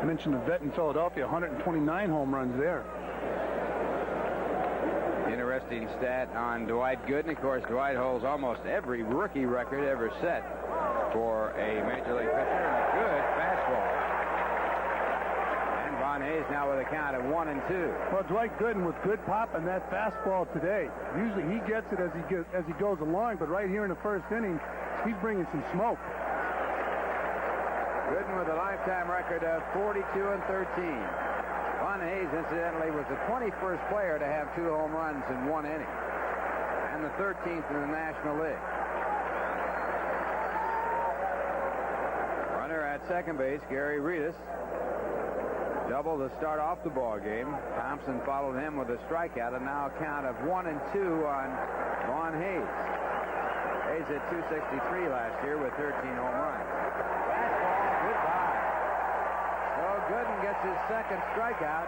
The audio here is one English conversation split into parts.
I mentioned the vet in Philadelphia, 129 home runs there. Interesting stat on Dwight Gooden. Of course, Dwight holds almost every rookie record ever set for a Major League pitcher, and a good fastball. And Von Hayes now with a count of 1-2. Well, Dwight Gooden with good pop on that fastball today. Usually he gets it as he goes along, but right here in the first inning, he's bringing some smoke. Gooden with a lifetime record of 42-13. Von Hayes, incidentally, was the 21st player to have 2 home runs in 1 inning, and the 13th in the National League. Runner at second base, Gary Reedus, doubled to start off the ball game. Thompson followed him with a strikeout, and now a count of 1-2 on Von Hayes. Hayes hit .263 last year with 13 home runs. Fastball, goodbye. So Gooden gets his second strikeout,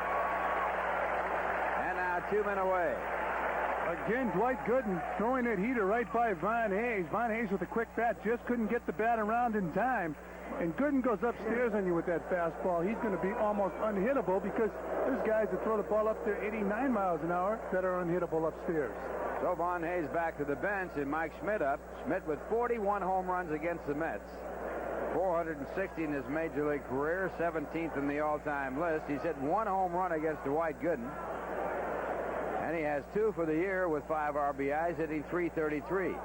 and now 2 men away. Again, Dwight Gooden throwing that heater right by Von Hayes. Von Hayes with a quick bat just couldn't get the bat around in time. And Gooden goes upstairs on you with that fastball. He's going to be almost unhittable because there's guys that throw the ball up to 89 miles an hour that are unhittable upstairs. So Von Hayes back to the bench, and Mike Schmidt up. Schmidt with 41 home runs against the Mets. 460 in his Major League career, 17th in the all-time list. He's hit 1 home run against Dwight Gooden. And he has 2 for the year with 5 RBIs, hitting .333.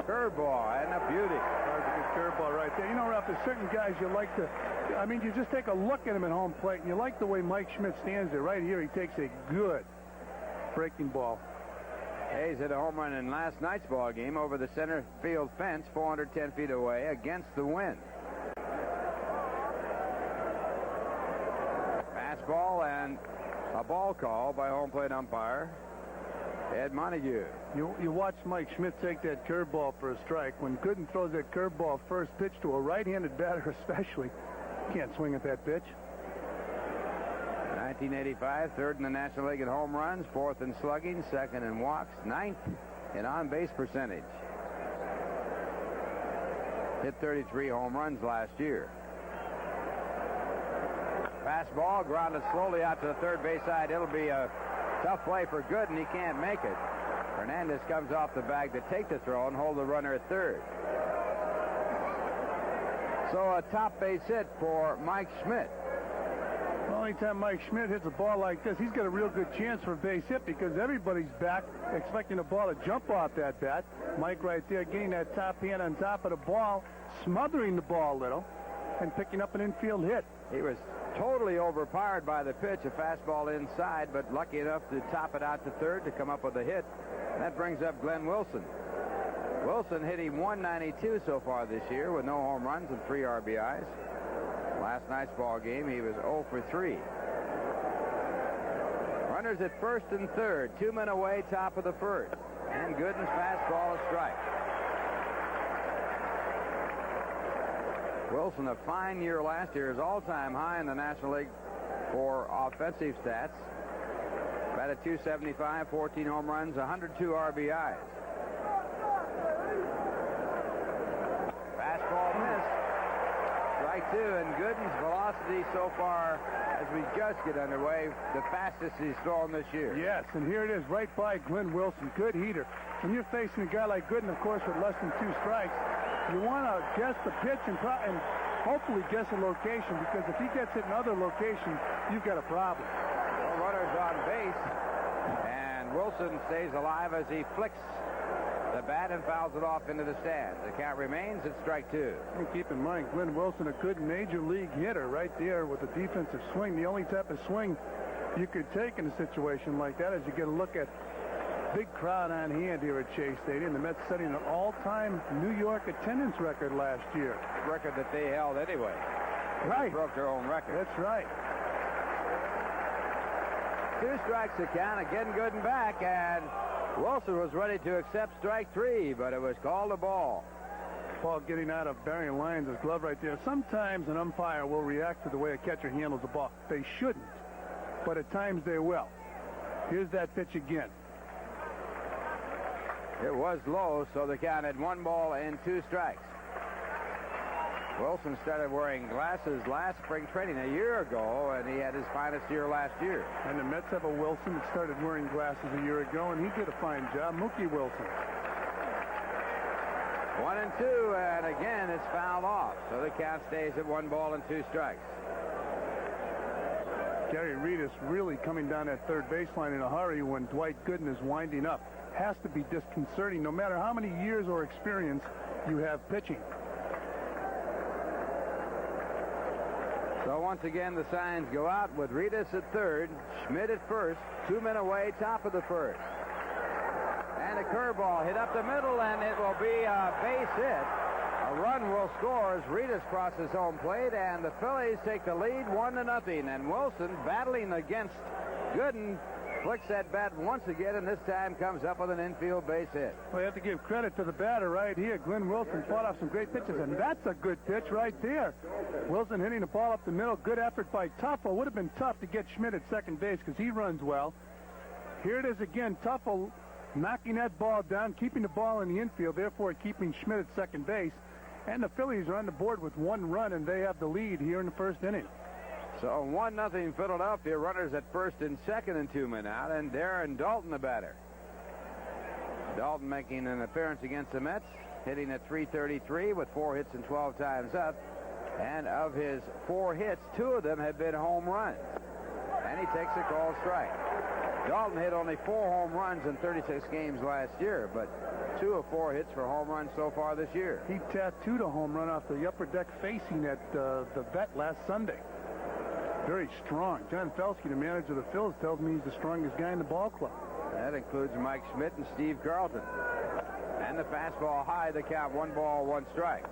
Curveball, and a beauty. That's a good curveball right there. You know, Ralph, there's certain guys you like to, I mean, you just take a look at him at home plate, and you like the way Mike Schmidt stands there. Right here, he takes a good breaking ball. Hayes hit a home run in last night's ball game over the center field fence, 410 feet away, against the wind. Fastball and a ball call by home plate umpire Ed Montague. You watch Mike Schmidt take that curveball for a strike. When Gooden throws that curveball first pitch to a right-handed batter especially, can't swing at that pitch. 1985, 3rd in the National League in home runs, 4th in slugging, 2nd in walks, 9th in on-base percentage. Hit 33 home runs last year. Fastball grounded slowly out to the third base side. It'll be a tough play for Gooden. He can't make it. Hernandez comes off the bag to take the throw and hold the runner at third. So a top base hit for Mike Schmidt. Well, anytime Mike Schmidt hits a ball like this, he's got a real good chance for a base hit because everybody's back expecting the ball to jump off that bat. Mike right there getting that top hand on top of the ball, smothering the ball a little, and picking up an infield hit. He was totally overpowered by the pitch, a fastball inside, but lucky enough to top it out to third to come up with a hit. That brings up Glenn Wilson. Wilson hitting .192 so far this year with no home runs and 3 RBIs. Last night's ball game, he was 0 for 3. Runners at first and third, 2 men away, top of the first. And Gooden's fastball, a strike. Wilson, a fine year last year, his all-time high in the National League for offensive stats. Batted .275, 14 home runs, 102 RBIs. Fastball missed. Strike 2, and Gooden's velocity so far, as we just get underway, the fastest he's thrown this year. Yes, and here it is right by Glenn Wilson. Good heater. When you're facing a guy like Gooden, of course, with less than 2 strikes, you want to guess the pitch and hopefully guess a location, because if he gets it in other locations, you've got a problem. Well, runners on base, and Wilson stays alive as he flicks the bat and fouls it off into the stands. The count remains at strike 2. And keep in mind, Glenn Wilson, a good major league hitter right there with a defensive swing. The only type of swing you could take in a situation like that is you get a look at big crowd on hand here at Chase Stadium. The Mets setting an all-time New York attendance record last year. Record that they held anyway. Right. They broke their own record. That's right. 2 strikes to count. Again, Gooden back, and Wilson was ready to accept strike 3, but it was called a ball. Ball getting out of Barry Lyons' glove right there. Sometimes an umpire will react to the way a catcher handles the ball. They shouldn't, but at times they will. Here's that pitch again. It was low, so the count had 1 ball and 2 strikes. Wilson started wearing glasses last spring training a year ago, and he had his finest year last year. And the Mets have a Wilson that started wearing glasses a year ago, and he did a fine job. Mookie Wilson. 1-2, and again it's fouled off. So the count stays at 1 ball and 2 strikes. Gary Reedus really coming down that third baseline in a hurry when Dwight Gooden is winding up. Has to be disconcerting, no matter how many years or experience you have pitching. So once again, the signs go out with Reedus at third, Schmidt at first, 2 men away, top of the first. And a curveball hit up the middle, and it will be a base hit. A run will score as Reedus crosses home plate, and the Phillies take the lead 1-0. And Wilson, battling against Gooden, flicks that bat once again, and this time comes up with an infield base hit. Well, you have to give credit to the batter right here. Glenn Wilson fought off some great pitches, and that's a good pitch right there. Wilson hitting the ball up the middle. Good effort by Tuffle. Would have been tough to get Schmidt at second base because he runs well. Here it is again. Tuffle knocking that ball down, keeping the ball in the infield, therefore keeping Schmidt at second base. And the Phillies are on the board with 1 run, and they have the lead here in the first inning. So 1-0 Philadelphia. Runners at first and second and 2 men out, and Darren Dalton the batter. Dalton making an appearance against the Mets, hitting at .333 with 4 hits and 12 times up. And of his 4 hits, 2 of them have been home runs. And he takes a called strike. Dalton hit only 4 home runs in 36 games last year, but 2 of 4 hits for home runs so far this year. He tattooed a home run off the upper deck facing at the vet last Sunday. Very strong. John Felsky, the manager of the Phillies, tells me he's the strongest guy in the ball club. That includes Mike Schmidt and Steve Carlton. And the fastball high, the count 1 ball, 1 strike.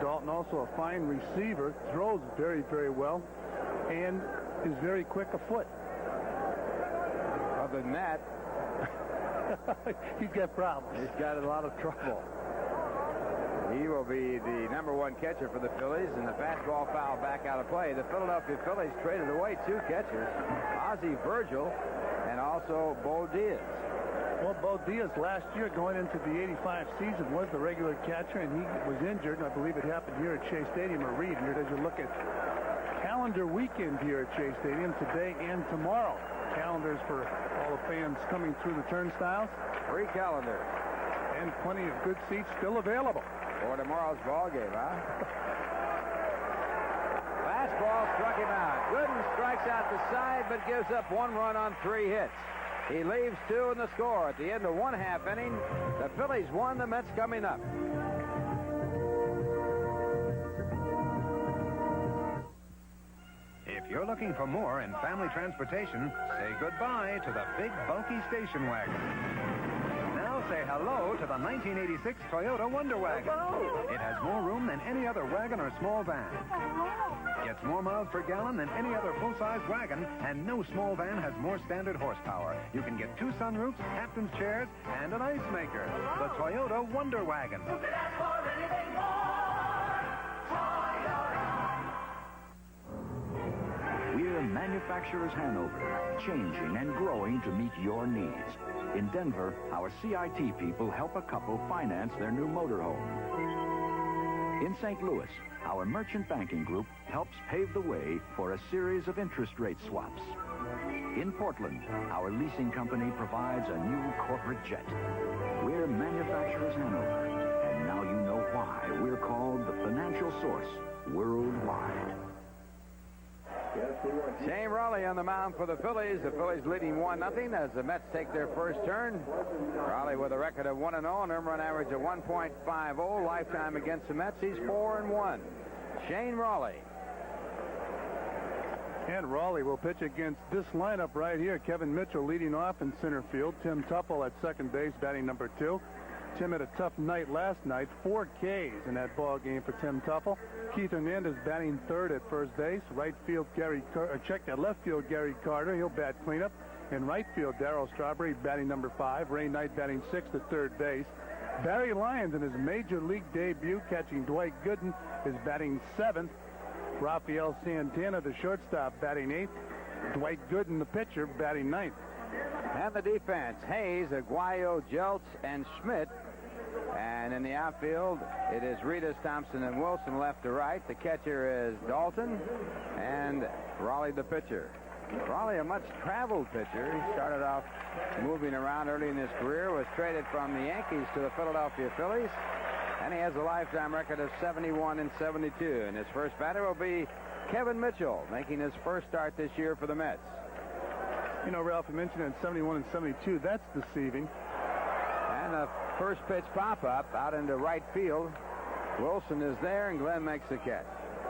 Dalton also a fine receiver, throws very, very well, and is very quick afoot. Other than that, he's got problems. He's got a lot of trouble. He will be the #1 catcher for the Phillies, and the fastball foul back out of play. The Philadelphia Phillies traded away 2 catchers, Ozzie Virgil and also Bo Diaz. Well, Bo Diaz last year going into the '85 season was the regular catcher, and he was injured. I believe it happened here at Shea Stadium, or Reed here as you look at calendar weekend here at Shea Stadium today and tomorrow. Calendars for all the fans coming through the turnstiles. 3 calendars. And plenty of good seats still available. For tomorrow's ball game, huh? Fastball struck him out. Gooden strikes out the side, but gives up 1 run on 3 hits. He leaves 2 in the score. At the end of 1/2 inning, the Phillies won. The Mets coming up. If you're looking for more in family transportation, say goodbye to the big, bulky station wagon. Now say hello to the 1986 Toyota Wonder Wagon. It has more room than any other wagon or small van. Gets more miles per gallon than any other full-size wagon, and no small van has more standard horsepower. You can get 2 sunroofs, captain's chairs, and an ice maker. The Toyota Wonder Wagon. We're Manufacturers Hanover, changing and growing to meet your needs. In Denver, our CIT people help a couple finance their new motorhome. In St. Louis, our merchant banking group helps pave the way for a series of interest rate swaps. In Portland, our leasing company provides a new corporate jet. We're Manufacturers Hanover, and now you know why we're called the financial source worldwide. Shane Raleigh on the mound for the Phillies. The Phillies leading 1-0 as the Mets take their first turn. Raleigh with a record of 1-0, an earned run average of 1.50. Lifetime against the Mets, he's 4-1. Shane Raleigh. And Raleigh will pitch against this lineup right here. Kevin Mitchell leading off in center field. Tim Tuffle at second base, batting number 2. Tim had a tough night last night. 4 Ks in that ball game for Tim Tuffle. Keith Hernandez batting third at first base. Right field, left field, Gary Carter. He'll bat cleanup. In right field, Darryl Strawberry batting number 5. Ray Knight batting 6th at third base. Barry Lyons in his major league debut, catching Dwight Gooden, is batting 7th. Rafael Santana, the shortstop, batting 8th. Dwight Gooden, the pitcher, batting 9th. And the defense, Hayes, Aguayo, Jeltz, and Schmidt. And in the outfield, it is Reedus, Thompson, and Wilson left to right. The catcher is Dalton, and Raleigh the pitcher. Raleigh, a much traveled pitcher. He started off moving around early in his career, was traded from the Yankees to the Philadelphia Phillies, and he has a lifetime record of 71 and 72. And his first batter will be Kevin Mitchell, making his first start this year for the Mets. You know, Ralph, you mentioned in 71 and 72. That's deceiving. And a first pitch pop-up out into right field. Wilson is there, and Glenn makes the catch.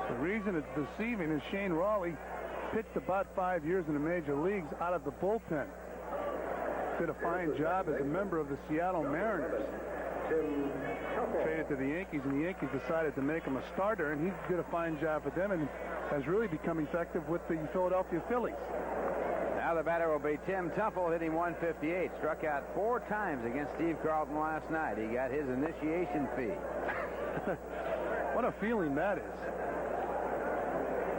The reason it's deceiving is Shane Raleigh pitched about 5 years in the major leagues out of the bullpen. Did a fine job as a member of the Seattle Mariners. Traded to the Yankees, and the Yankees decided to make him a starter, and he did a fine job for them and has really become effective with the Philadelphia Phillies. Now the batter will be Tim Temple, hitting 158. Struck out 4 times against Steve Carlton last night. He got his initiation fee. What a feeling that is.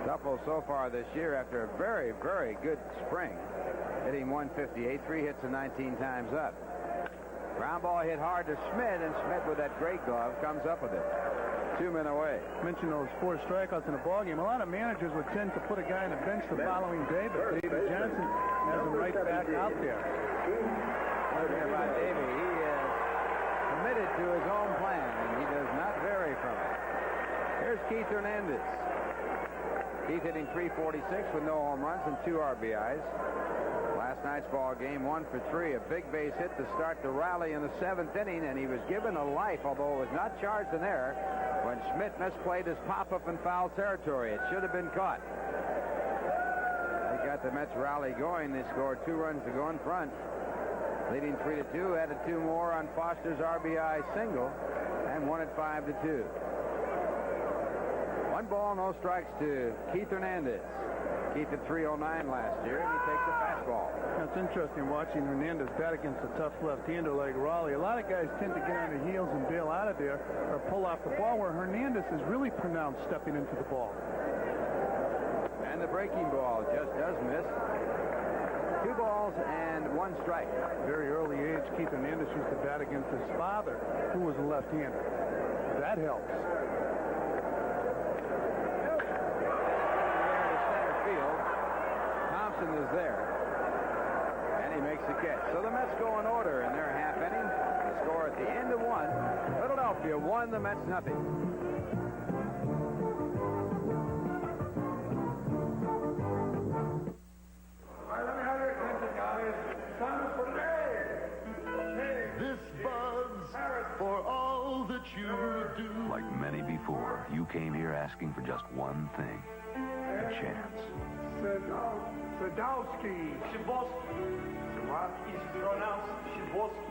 Temple so far this year, after a very, very good spring, hitting 158, 3 hits and 19 times up. Ground ball hit hard to Schmidt, and Schmidt with that great glove comes up with it. 2 men away. Mentioned those 4 strikeouts in a ball game. A lot of managers would tend to put a guy on the bench the following day, but David Johnson has him right back out there. One thing about Davey, he is committed to his own plan, and he does not vary from it. Here's Keith Hernandez. Keith hitting 346 with no home runs and 2 RBIs. Last night's ball game, 1 for 3. A big base hit to start the rally in the 7th inning, and he was given a life, although it was not charged in there, when Schmidt misplayed his pop-up in foul territory. It should have been caught. They got the Mets rally going. They scored 2 runs to go in front. Leading 3-2, added 2 more on Foster's RBI single, and won it 5-2. 1 ball, no strikes to Keith Hernandez. Keith at 309 last year, and he takes a fastball. It's interesting watching Hernandez bat against a tough left-hander like Raleigh. A lot of guys tend to get on the heels and bail out of there or pull off the ball, where Hernandez is really pronounced stepping into the ball. And the breaking ball just does miss. 2 balls and 1 strike. Very early age, Keith Hernandez used to bat against his father, who was a left-hander. That helps. Thompson is there, and he makes the catch. So the Mets go in order in their half inning. The score at the end of 1. Philadelphia 1, the Mets nothing. This buzz for all that you do. Like many before, you came here asking for just one thing. A chance. Sadowski. Shiboski. What? It's pronounced Shiboski.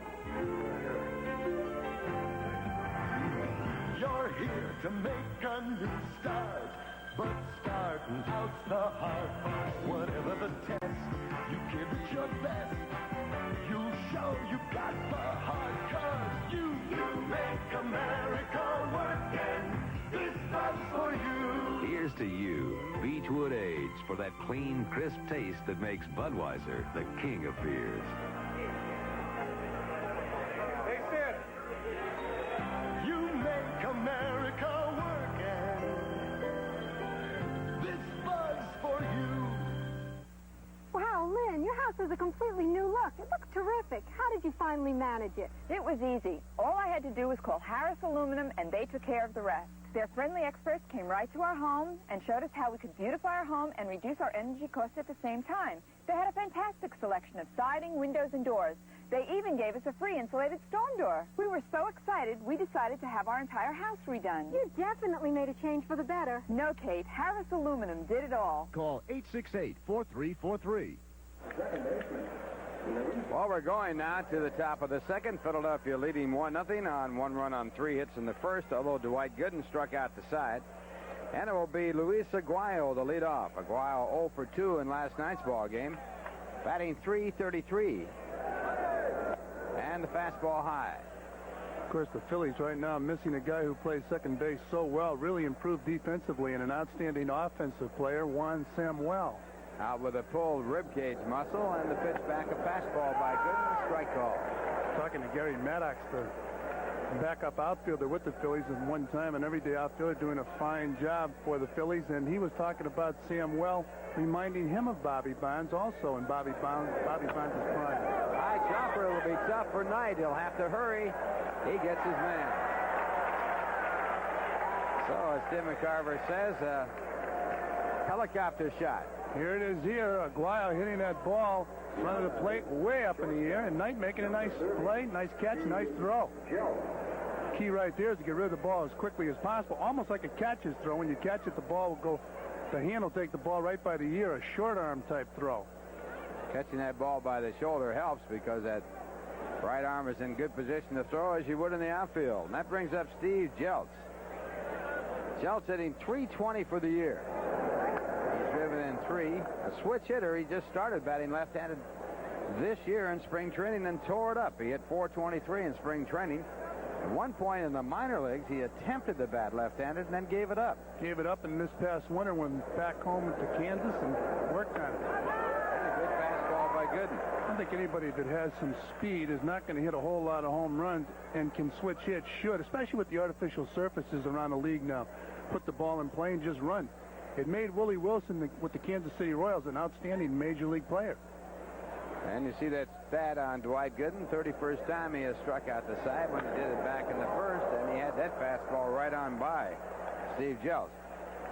You're here to make a new start, but starting out's the hard part. Whatever the test, you give it your best. You show you got the heart, 'cause you make America work, and this buzz for you. Here's to you, Beechwood Age, for that clean, crisp taste that makes Budweiser the king of beers. Hey, Sid. You make America work, and this buzz for you. Wow, Lynn, your house has a completely new look. It looks terrific. How did you finally manage it? It was easy. All I had to do was call Harris Aluminum, and they took care of the rest. Their friendly experts came right to our home and showed us how we could beautify our home and reduce our energy costs at the same time. They had a fantastic selection of siding, windows, and doors. They even gave us a free insulated storm door. We were so excited, we decided to have our entire house redone. You definitely made a change for the better. No, Kate, Harris Aluminum did it all. Call 868-4343. Well, we're going now to the top of the 2nd. Philadelphia leading 1-0 on 1 run on 3 hits in the first, although Dwight Gooden struck out the side. And it will be Luis Aguayo to lead off. Aguayo 0 for 2 in last night's ball game, batting .333. And the fastball high. Of course, the Phillies right now missing a guy who plays second base so well, really improved defensively, and an outstanding offensive player, Juan Samuel. Out with a pulled ribcage muscle, and the pitch back, a fastball by Gooden, strike call. Talking to Gary Maddox, the backup outfielder with the Phillies at one time, an everyday outfielder doing a fine job for the Phillies. And he was talking about Sam Well, reminding him of Bobby Bonds also in Bobby Bonds' prime. High jumper will be tough for Knight. He'll have to hurry. He gets his man. So, as Tim McCarver says, a helicopter shot. Here it is here. Aguayo hitting that ball in front of the plate way up in the air, and Knight making a nice play, nice catch, nice throw. Key right there is to get rid of the ball as quickly as possible, almost like a catcher's throw. When you catch it, the ball will go, the hand will take the ball right by the ear, a short arm type throw. Catching that ball by the shoulder helps because that right arm is in good position to throw as you would in the outfield. And that brings up Steve Jeltz. Jeltz hitting .320 for the year. He's driven in 3. A switch hitter. He just started batting left-handed this year in spring training and tore it up. He hit .423 in spring training. At one point in the minor leagues, he attempted to bat left-handed and then gave it up. Gave it up in this past winter, went back home to Kansas and worked on it. And a good fastball by Gooden. I don't think anybody that has some speed is not going to hit a whole lot of home runs and can switch hits should, especially with the artificial surfaces around the league now. Put the ball in play and just run. It made Willie Wilson with the Kansas City Royals an outstanding major league player. And you see that stat on Dwight Gooden, 31st time he has struck out the side when he did it back in the first, and he had that fastball right on by Steve Jeltz.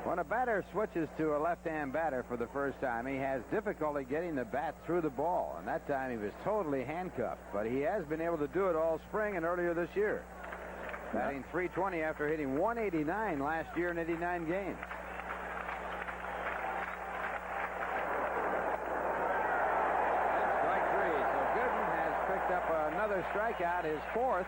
When a batter switches to a left-hand batter for the first time, he has difficulty getting the bat through the ball, and that time he was totally handcuffed, but he has been able to do it all spring and earlier this year. Batting .320 after hitting .189 last year in 89 games. Up another strikeout, his 4th,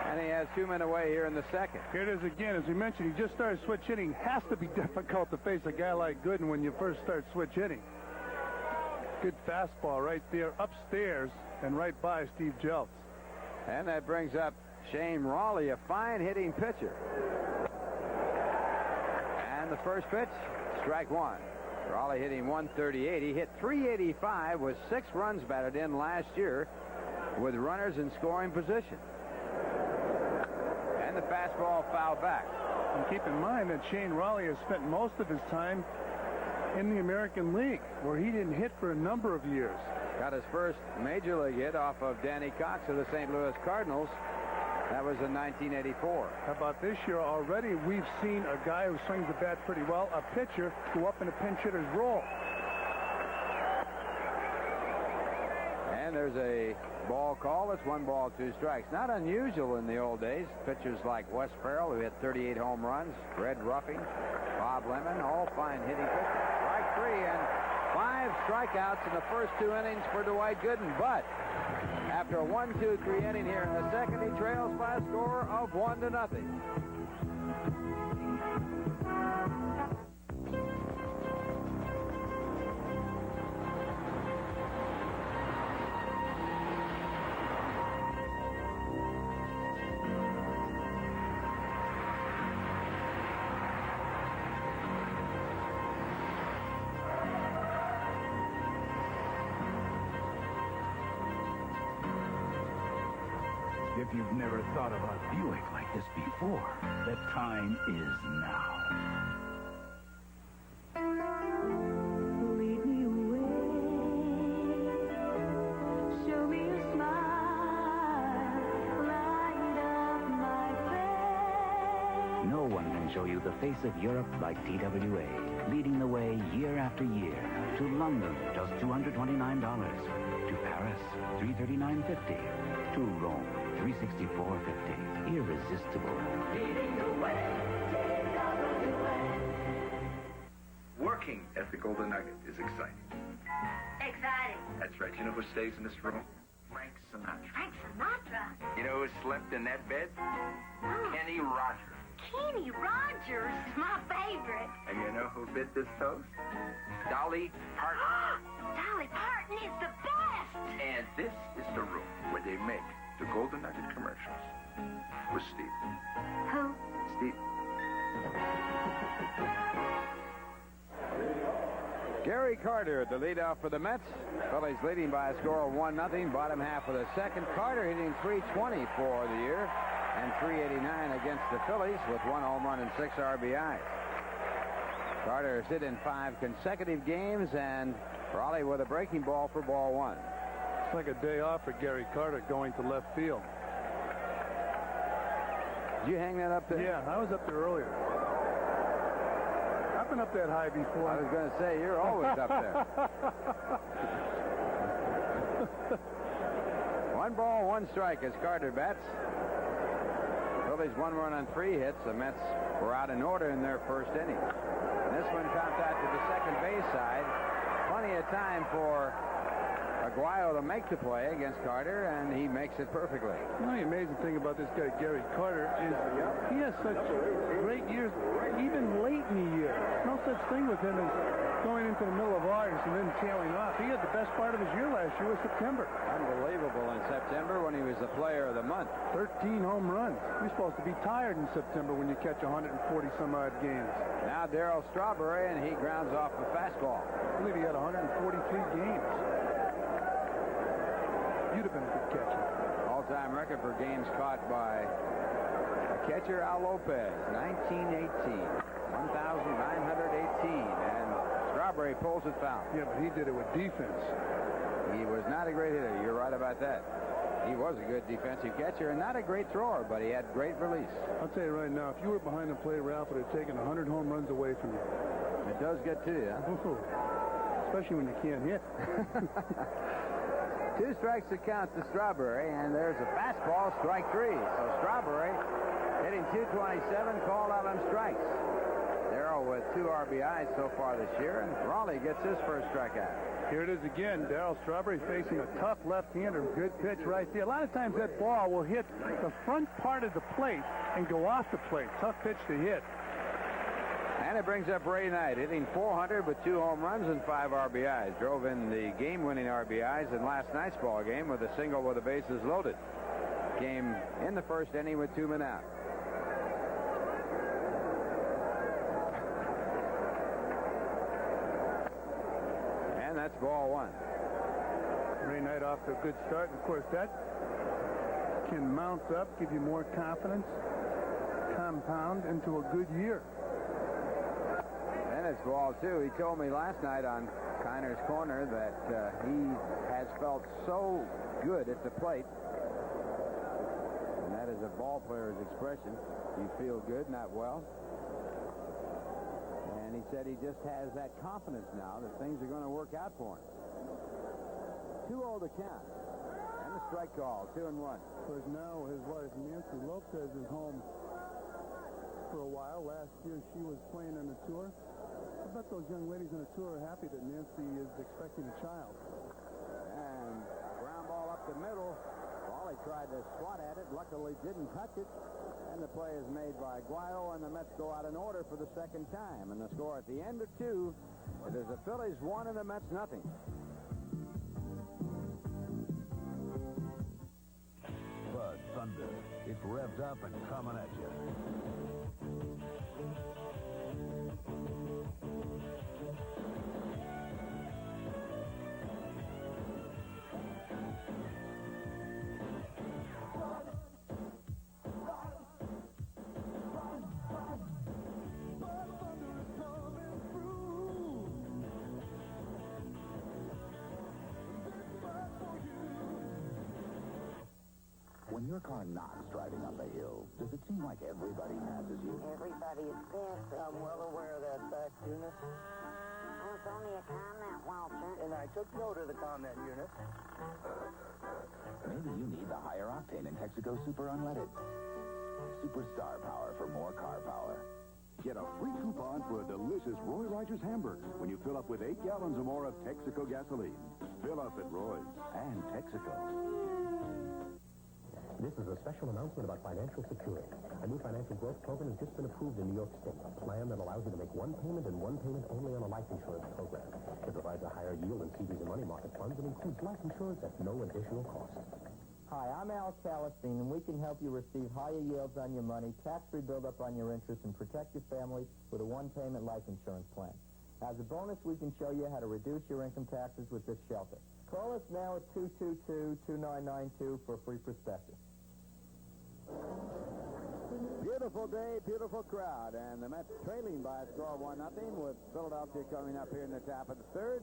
and he has 2 men away here in the second. Here it is again. As we mentioned, he just started switch hitting. Has to be difficult to face a guy like Gooden when you first start switch hitting. Good fastball right there, upstairs and right by Steve Jeltz. And that brings up Shane Raleigh, a fine hitting pitcher. And the first pitch, strike 1. Raleigh hitting .138. He hit .385 with 6 runs batted in last year with runners in scoring position. And the fastball fouled back. And keep in mind that Shane Raleigh has spent most of his time in the American League, where he didn't hit for a number of years. Got his first major league hit off of Danny Cox of the St. Louis Cardinals. That was in 1984. How about this year already? We've seen a guy who swings the bat pretty well, a pitcher, go up in a pinch hitter's role. And there's a ball call. It's 1 ball, 2 strikes. Not unusual in the old days. Pitchers like Wes Farrell, who hit 38 home runs, Red Ruffing, Bob Lemon, all fine hitting pitchers. Strike 3 and 5 strikeouts in the first 2 innings for Dwight Gooden. But after a 1-2-3 inning here in the second, he trails by a score of 1-0. If you've never thought of a Buick like this before, the time is now. Lead me away, show me a smile, light up my face. No one can show you the face of Europe like TWA, leading the way year after year. To London, just $229. To Paris, $339.50. To Rome, $364.50. Irresistible. Leading the way, TWA. Working at the Golden Nugget is exciting. Exciting. That's right. You know who stays in this room? Frank Sinatra. Frank Sinatra. You know who slept in that bed? Kenny Rogers. Kenny Rogers, my favorite. And you know who bit this toast? Dolly Parton. Dolly Parton is the best. And this is the room where they make the Golden Nugget commercials with Steve. Who? Steve. Gary Carter, the leadoff for the Mets. Phillies leading by a score of 1-0. Bottom half of the second. Carter hitting .320 for the year and .389 against the Phillies with 1 home run and 6 RBIs. Carter has hit in 5 consecutive games, and Raleigh with a breaking ball for ball 1. It's like a day off for Gary Carter going to left field. Did you hang that up there? Yeah, I was up there earlier. I've been up that high before. I was going to say, you're always up there. 1 ball, 1 strike as Carter bats. Phillies 1 run on 3 hits. The Mets were out in order in their first inning. This one chopped out to the second base side. Plenty of time for Aguayo to make the play against Carter, and he makes it perfectly. You know, the amazing thing about this guy, Gary Carter, is he has such great years, even late in the year. No such thing with him as going into the middle of August and then tailing off. He had the best part of his year last year was September. Unbelievable in September when he was the player of the month. 13 home runs. You're supposed to be tired in September when you catch 140-some-odd games. Now Darryl Strawberry, and he grounds off a fastball. I believe he had 143 games. You'd have been a good catcher. All-time record for games caught by a catcher, Al Lopez, 1918. 1,918, and Strawberry pulls it foul. Yeah, but he did it with defense. He was not a great hitter. You're right about that. He was a good defensive catcher and not a great thrower, but he had great release. I'll tell you right now, if you were behind the plate, Ralph would have taken 100 home runs away from you. It does get to you, huh? Ooh, especially when you can't hit. 2 strikes to count to Strawberry, and there's a fastball, strike 3. So Strawberry hitting .227, called out on strikes. Darryl with 2 RBIs so far this year, and Raleigh gets his first strikeout. Here it is again. Darryl Strawberry facing a tough left-hander. Good pitch right there. A lot of times that ball will hit the front part of the plate and go off the plate. Tough pitch to hit. And it brings up Ray Knight, hitting .400 with 2 home runs and 5 RBIs. Drove in the game-winning RBIs in last night's ball game with a single with the bases loaded. Game in the first inning with 2 men out. And that's ball 1. Ray Knight off to a good start. And of course, that can mount up, give you more confidence, compound into a good year. And it's ball 2. He told me last night on Kiner's Corner that he has felt so good at the plate. And that is a ball player's expression. You feel good, not well. And he said he just has that confidence now that things are going to work out for him. 2-0 to count. And the strike call, 2-1. Because now his wife, Nancy Lopez, is home for a while. Last year she was playing on the tour. I bet those young ladies on the tour are happy that Nancy is expecting a child. And ground ball up the middle. Raleigh tried to swat at it. Luckily didn't touch it. And the play is made by Aguayo, and the Mets go out in order for the second time. And the score at the end of 2, it is the Phillies 1 and the Mets nothing. Bud Thunder. It's revved up and coming at you. When your car knocks driving up a hill, does it seem like everybody passes you? Everybody is pissed. I'm well aware of that fact, Eunice. Oh, it's only a comment, Walter. And I took note of the comment, Eunice. Maybe you need the higher octane in Texaco Super Unleaded. Superstar power for more car power. Get a free coupon for a delicious Roy Rogers hamburger when you fill up with 8 gallons or more of Texaco gasoline. Fill up at Roy's and Texaco. This is a special announcement about financial security. A new financial growth program has just been approved in New York State. A plan that allows you to make one payment and one payment only on a life insurance program. It provides a higher yield than CDs and money market funds and includes life insurance at no additional cost. Hi, I'm Al Calistine, and we can help you receive higher yields on your money, tax-free buildup on your interest, and protect your family with a one-payment life insurance plan. As a bonus, we can show you how to reduce your income taxes with this shelter. Call us now at 222-2992 for a free prospectus. Beautiful day, beautiful crowd, and the Mets trailing by a score of 1-0 with Philadelphia coming up here in the top of the third.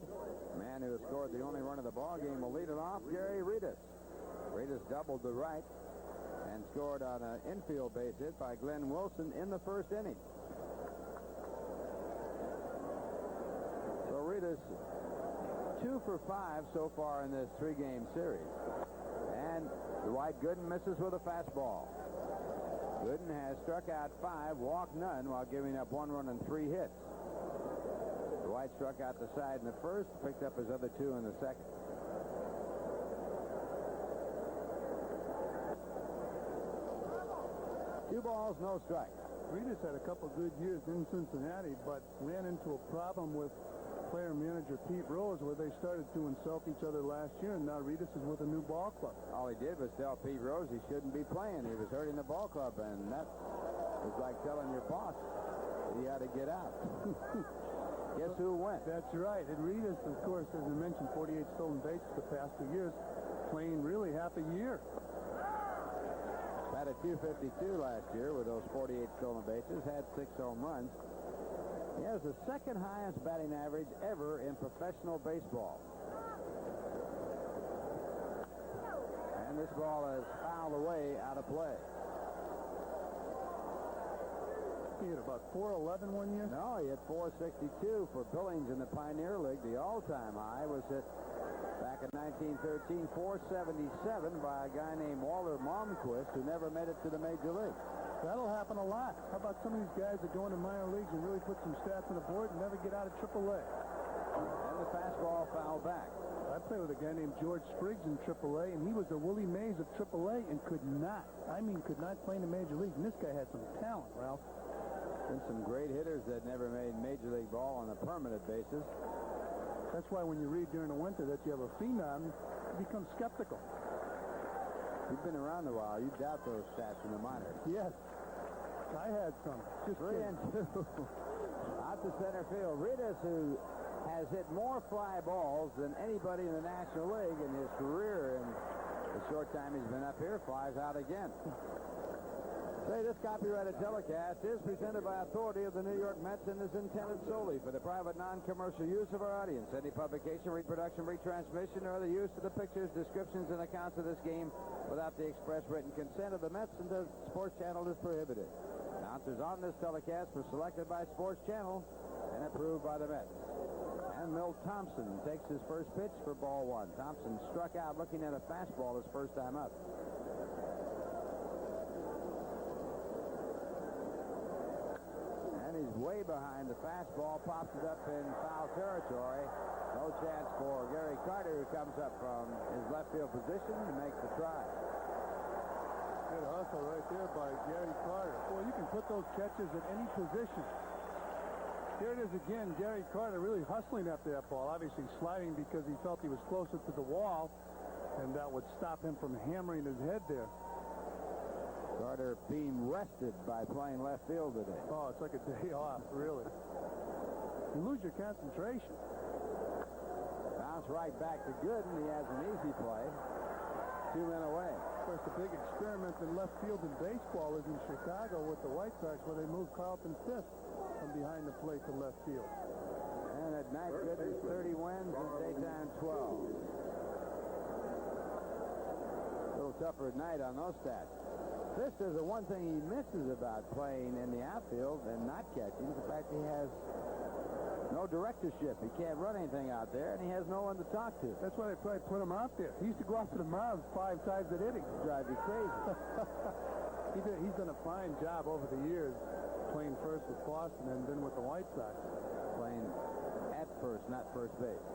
The man who has scored the only run of the ball game will lead it off, Gary Reedus. Reedus doubled to right and scored on an infield base hit by Glenn Wilson in the first inning. So Reedus 2 for 5 so far in this three-game series. And Dwight Gooden misses with a fastball. Gooden has struck out 5, walked none, while giving up 1 run and 3 hits. Dwight struck out the side in the first, picked up his other 2 in the second. Two balls, no strike. Reedus had a couple good years in Cincinnati, but ran into a problem with player-manager Pete Rose, where they started to insult each other last year, and now Reedus is with a new ball club. All he did was tell Pete Rose he shouldn't be playing. He was hurting the ball club, and that was like telling your boss that he had to get out. Guess who went? That's right. And Reedus, of course, as I mentioned, 48 stolen bases the past 2 years, playing really half a year. Batted .252 last year with those 48 stolen bases, had 6 home runs. He has the second highest batting average ever in professional baseball. And this ball is fouled away out of play. He hit about 411 one year? No, he hit 462 for Billings in the Pioneer League. The all-time high was hit back in 1913, 477 by a guy named Walter Malmquist, who never made it to the Major League. That'll happen a lot. How about some of these guys that go into minor leagues and really put some stats on the board and never get out of AAA? And the fastball fouled back. I played with a guy named George Spriggs in AAA, and he was the Willie Mays of AAA and could not play in the Major League. And this guy had some talent, Ralph. And some great hitters that never made Major League ball on a permanent basis. That's why when you read during the winter that you have a phenom, you become skeptical. You've been around a while. You doubt those stats in the minors. Yes. I had some. Just 3-2. Out to center field. Reedus, who has hit more fly balls than anybody in the National League in his career, and the short time he's been up here, flies out again. Say, this copyrighted telecast is presented by authority of the New York Mets and is intended solely for the private non-commercial use of our audience. Any publication, reproduction, retransmission, or the use of the pictures, descriptions, and accounts of this game without the express written consent of the Mets and the Sports Channel is prohibited. Announcers on this telecast were selected by Sports Channel and approved by the Mets. And Milt Thompson takes his first pitch for ball 1. Thompson struck out looking at a fastball his first time up. He's way behind the fastball, pops it up in foul territory. No chance for Gary Carter, who comes up from his left field position to make the try. Good hustle right there by Gary Carter. Boy, you can put those catches at any position. Here it is again, Gary Carter really hustling after that ball, obviously sliding because he felt he was closer to the wall, and that would stop him from hammering his head there. Carter being rested by playing left field today. Oh, it's like a day off, really. You lose your concentration. Bounce right back to Gooden. He has an easy play. 2 men away. Of course, the big experiment in left field in baseball is in Chicago with the White Sox, where they moved Carlton Fisk from behind the plate to left field. And at night, Gooden's 30 wins and daytime 12. A little tougher at night on those stats. This is the one thing he misses about playing in the outfield and not catching is the fact he has no directorship. He can't run anything out there, and he has no one to talk to. That's why they probably put him out there. He used to go out to the mound 5 times an inning. Drive you crazy. He's done a fine job over the years playing first with Boston and then with the White Sox. Playing at first, not first base.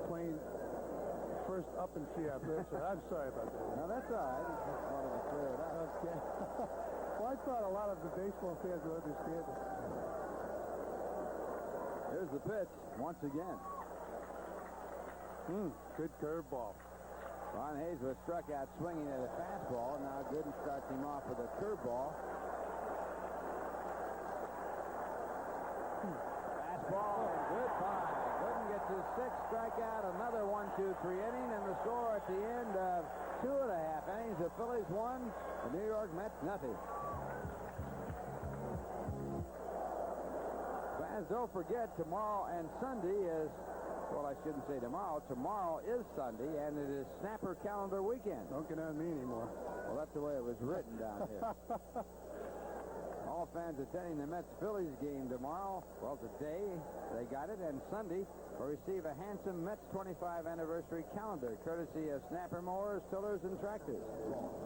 Playing first up and free out there. So I'm sorry about that. No, that's all right. Just wanted to clear it up. Okay. Well, I thought a lot of the baseball fans would understand it. Here's the pitch once again. Good curveball. Ron Hayes was struck out swinging at a fastball. Now Gooden starts him off with a curveball. Fastball strikeout, another 1-2-3 inning, and the score at the end of 2.5 innings, the Phillies won, the New York Mets nothing. Fans, don't forget, tomorrow and Sunday is, well, I shouldn't say tomorrow. Tomorrow is Sunday, and it is Snapper Calendar Weekend. Don't get on me anymore. Well, that's the way it was written down here. All fans attending the Mets-Phillies game tomorrow, well, today they got it, and Sunday will receive a handsome Mets 25 anniversary calendar, courtesy of Snapper Mowers, Tillers, and Tractors.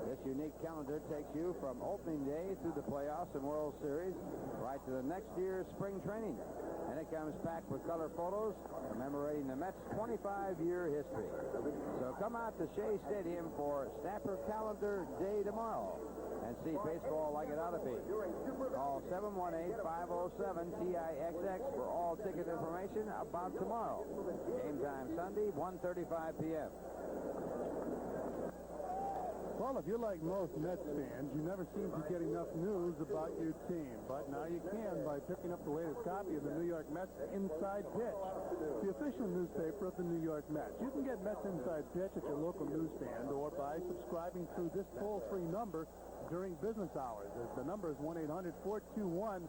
This unique calendar takes you from opening day through the playoffs and World Series right to the next year's spring training. And it comes packed with color photos commemorating the Mets' 25-year history. So come out to Shea Stadium for Snapper Calendar Day tomorrow and see baseball like it ought to be. Call 718-507-TIXX for all ticket information about tomorrow. Game time Sunday, 1:35 p.m. Well, if you're like most Mets fans, you never seem to get enough news about your team. But now you can by picking up the latest copy of the New York Mets Inside Pitch, the official newspaper of the New York Mets. You can get Mets Inside Pitch at your local newsstand or by subscribing through this toll-free number during business hours. The number is 1-800-421-7751.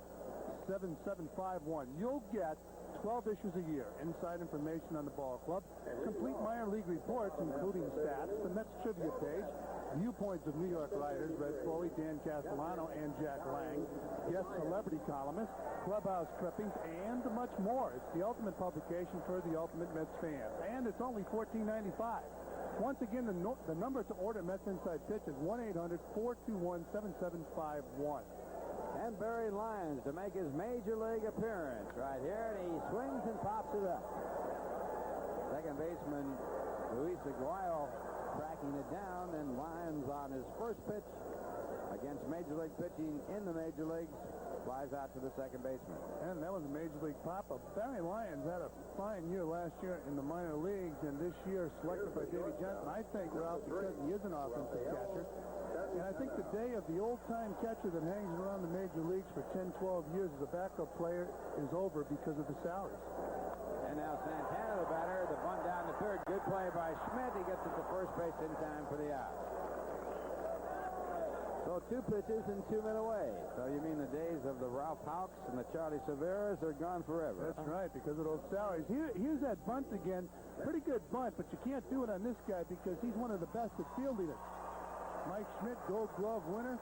You'll get 12 issues a year, inside information on the ball club, complete minor league reports, including stats, the Mets trivia page, viewpoints of New York writers, Red Foley, Dan Castellano, and Jack Lang, guest celebrity columnists, clubhouse clippings, and much more. It's the ultimate publication for the ultimate Mets fan, and it's only $14.95. Once again, the number to order Mets Inside Pitch is 1-800-421-7751. And Barry Lyons to make his major league appearance right here, and he swings and pops it up. Second baseman Luis Aguayo tracking it down, and Lyons on his first pitch against Major League pitching in the Major Leagues flies out to the second baseman. And that was a Major League pop-up. Barry Lyons had a fine year last year in the minor leagues, and this year selected by Davey Johnson, I think, Ralph, because he is an offensive catcher. And I think the day of the old-time catcher that hangs around the Major Leagues for 10, 12 years as a backup player is over because of the salaries. And now Santana, the batter, the bunt down to third. Good play by Schmidt. He gets it to first base in time for the out. So 2 pitches and 2 men away. So you mean the days of the Ralph Houcks and the Charlie Severas are gone forever? That's right, because of those salaries. Here's that bunt again. Pretty good bunt, but you can't do it on this guy because he's one of the best at fielding it. Mike Schmidt, Gold Glove winner.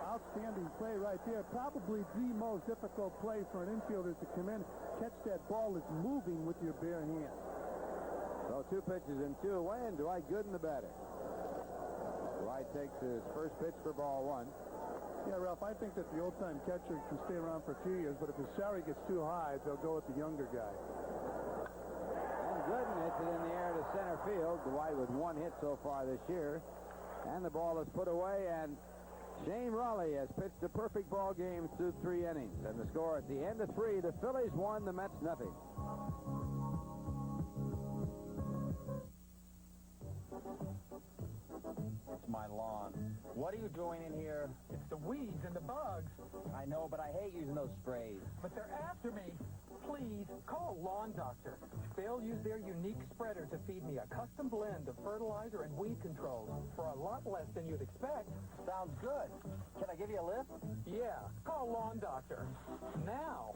Outstanding play right there. Probably the most difficult play for an infielder to come in, catch that ball that's moving with your bare hand. So 2 pitches and 2 away, and Dwight Gooden, the batter. Dwight takes his first pitch for ball 1. Yeah, Ralph, I think that the old-time catcher can stay around for a few years, but if his salary gets too high, they'll go with the younger guy. And Gooden hits it in the air to center field. Dwight with 1 hit so far this year. And the ball is put away, and Shane Raleigh has pitched a perfect ball game through 3 innings. And the score at the end of 3, the Phillies won, the Mets nothing. It's my lawn. What are you doing in here? It's the weeds and the bugs. I know, but I hate using those sprays. But they're after me. Please, call Lawn Doctor. They'll use their unique spreader to feed me a custom blend of fertilizer and weed control for a lot less than you'd expect. Sounds good. Can I give you a lift? Yeah, call Lawn Doctor. Now.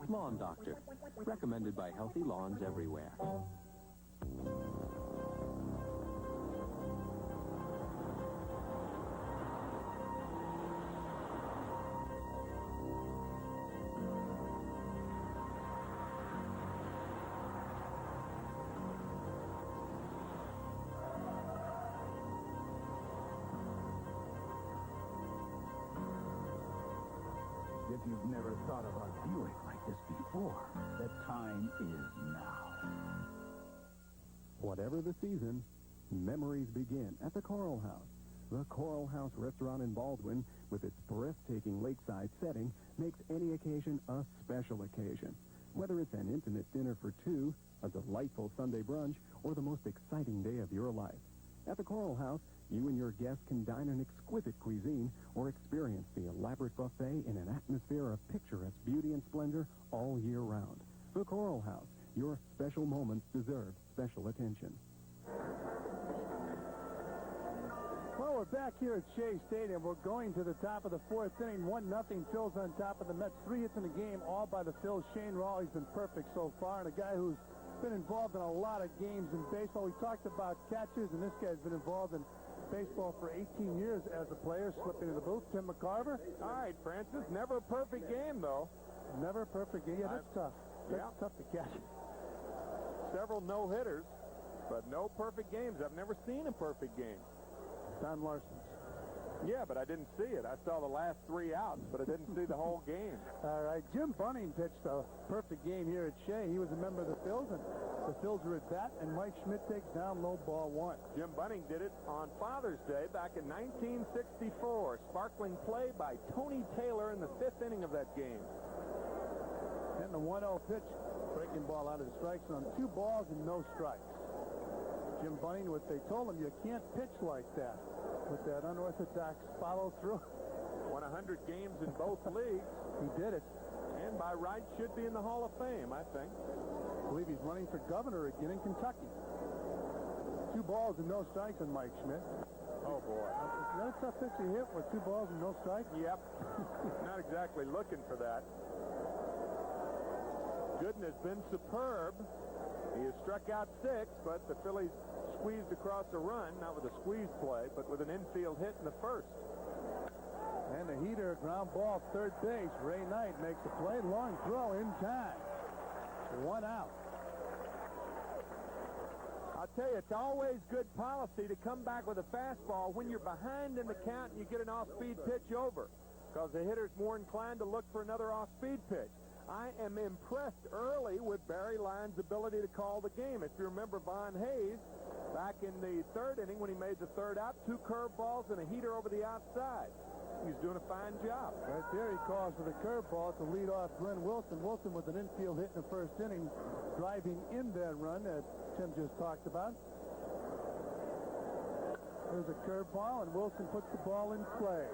Lawn Doctor. Recommended by Healthy Lawns everywhere. If you've never thought of a Buick like this before, the time is now. Whatever the season, memories begin at the Coral House. The Coral House restaurant in Baldwin, with its breathtaking lakeside setting, makes any occasion a special occasion. Whether it's an intimate dinner for 2, a delightful Sunday brunch, or the most exciting day of your life. At the Coral House, you and your guests can dine on exquisite cuisine or experience the elaborate buffet in an atmosphere of picturesque beauty and splendor all year round. The Coral House. Your special moments deserve special attention. Well, we're back here at Shea Stadium. We're going to the top of the fourth inning. 1-0. Phil's on top of the Mets. 3 hits in the game, all by the Phils. Shane Rawley's been perfect so far, and a guy who's been involved in a lot of games in baseball. We talked about catchers, and this guy's been involved in baseball for 18 years as a player, slipping into the booth. Tim McCarver. All right, Francis. Never a perfect game, though. Never a perfect game. Yeah, that's tough. That's tough to catch. Several no-hitters, but no perfect games. I've never seen a perfect game. Don Larson's. Yeah, but I didn't see it. I saw the last 3 outs, but I didn't see the whole game. All right, Jim Bunning pitched a perfect game here at Shea. He was a member of the Phils, and the Phils are at bat, and Mike Schmidt takes down low ball 1. Jim Bunning did it on Father's Day back in 1964. Sparkling play by Tony Taylor in the 5th inning of that game. And the 1-0 pitch, breaking ball out of the strike zone. 2 balls and no strikes. Jim Bunning, what they told him, you can't pitch like that with that unorthodox follow-through. Won 100 games in both leagues. He did it. And by right should be in the Hall of Fame, I think. I believe he's running for governor again in Kentucky. 2 balls and no strikes on Mike Schmidt. Oh, boy. Is that a tough pitch to hit with 2 balls and no strikes? Yep. Not exactly looking for that. Gooden has been superb. He has struck out 6, but the Phillies squeezed across a run, not with a squeeze play, but with an infield hit in the first. And the heater, ground ball, third base. Ray Knight makes the play. Long throw in time. 1 out. I'll tell you, it's always good policy to come back with a fastball when you're behind in the count and you get an off-speed pitch over, because the hitter's more inclined to look for another off-speed pitch. I am impressed early with Barry Lyons' ability to call the game. If you remember Von Hayes, back in the 3rd inning when he made the 3rd out, 2 curveballs and a heater over the outside. He's doing a fine job. Right there he calls for the curveball to lead off Glenn Wilson. Wilson with an infield hit in the 1st inning, driving in that run that Tim just talked about. There's a curveball, and Wilson puts the ball in play.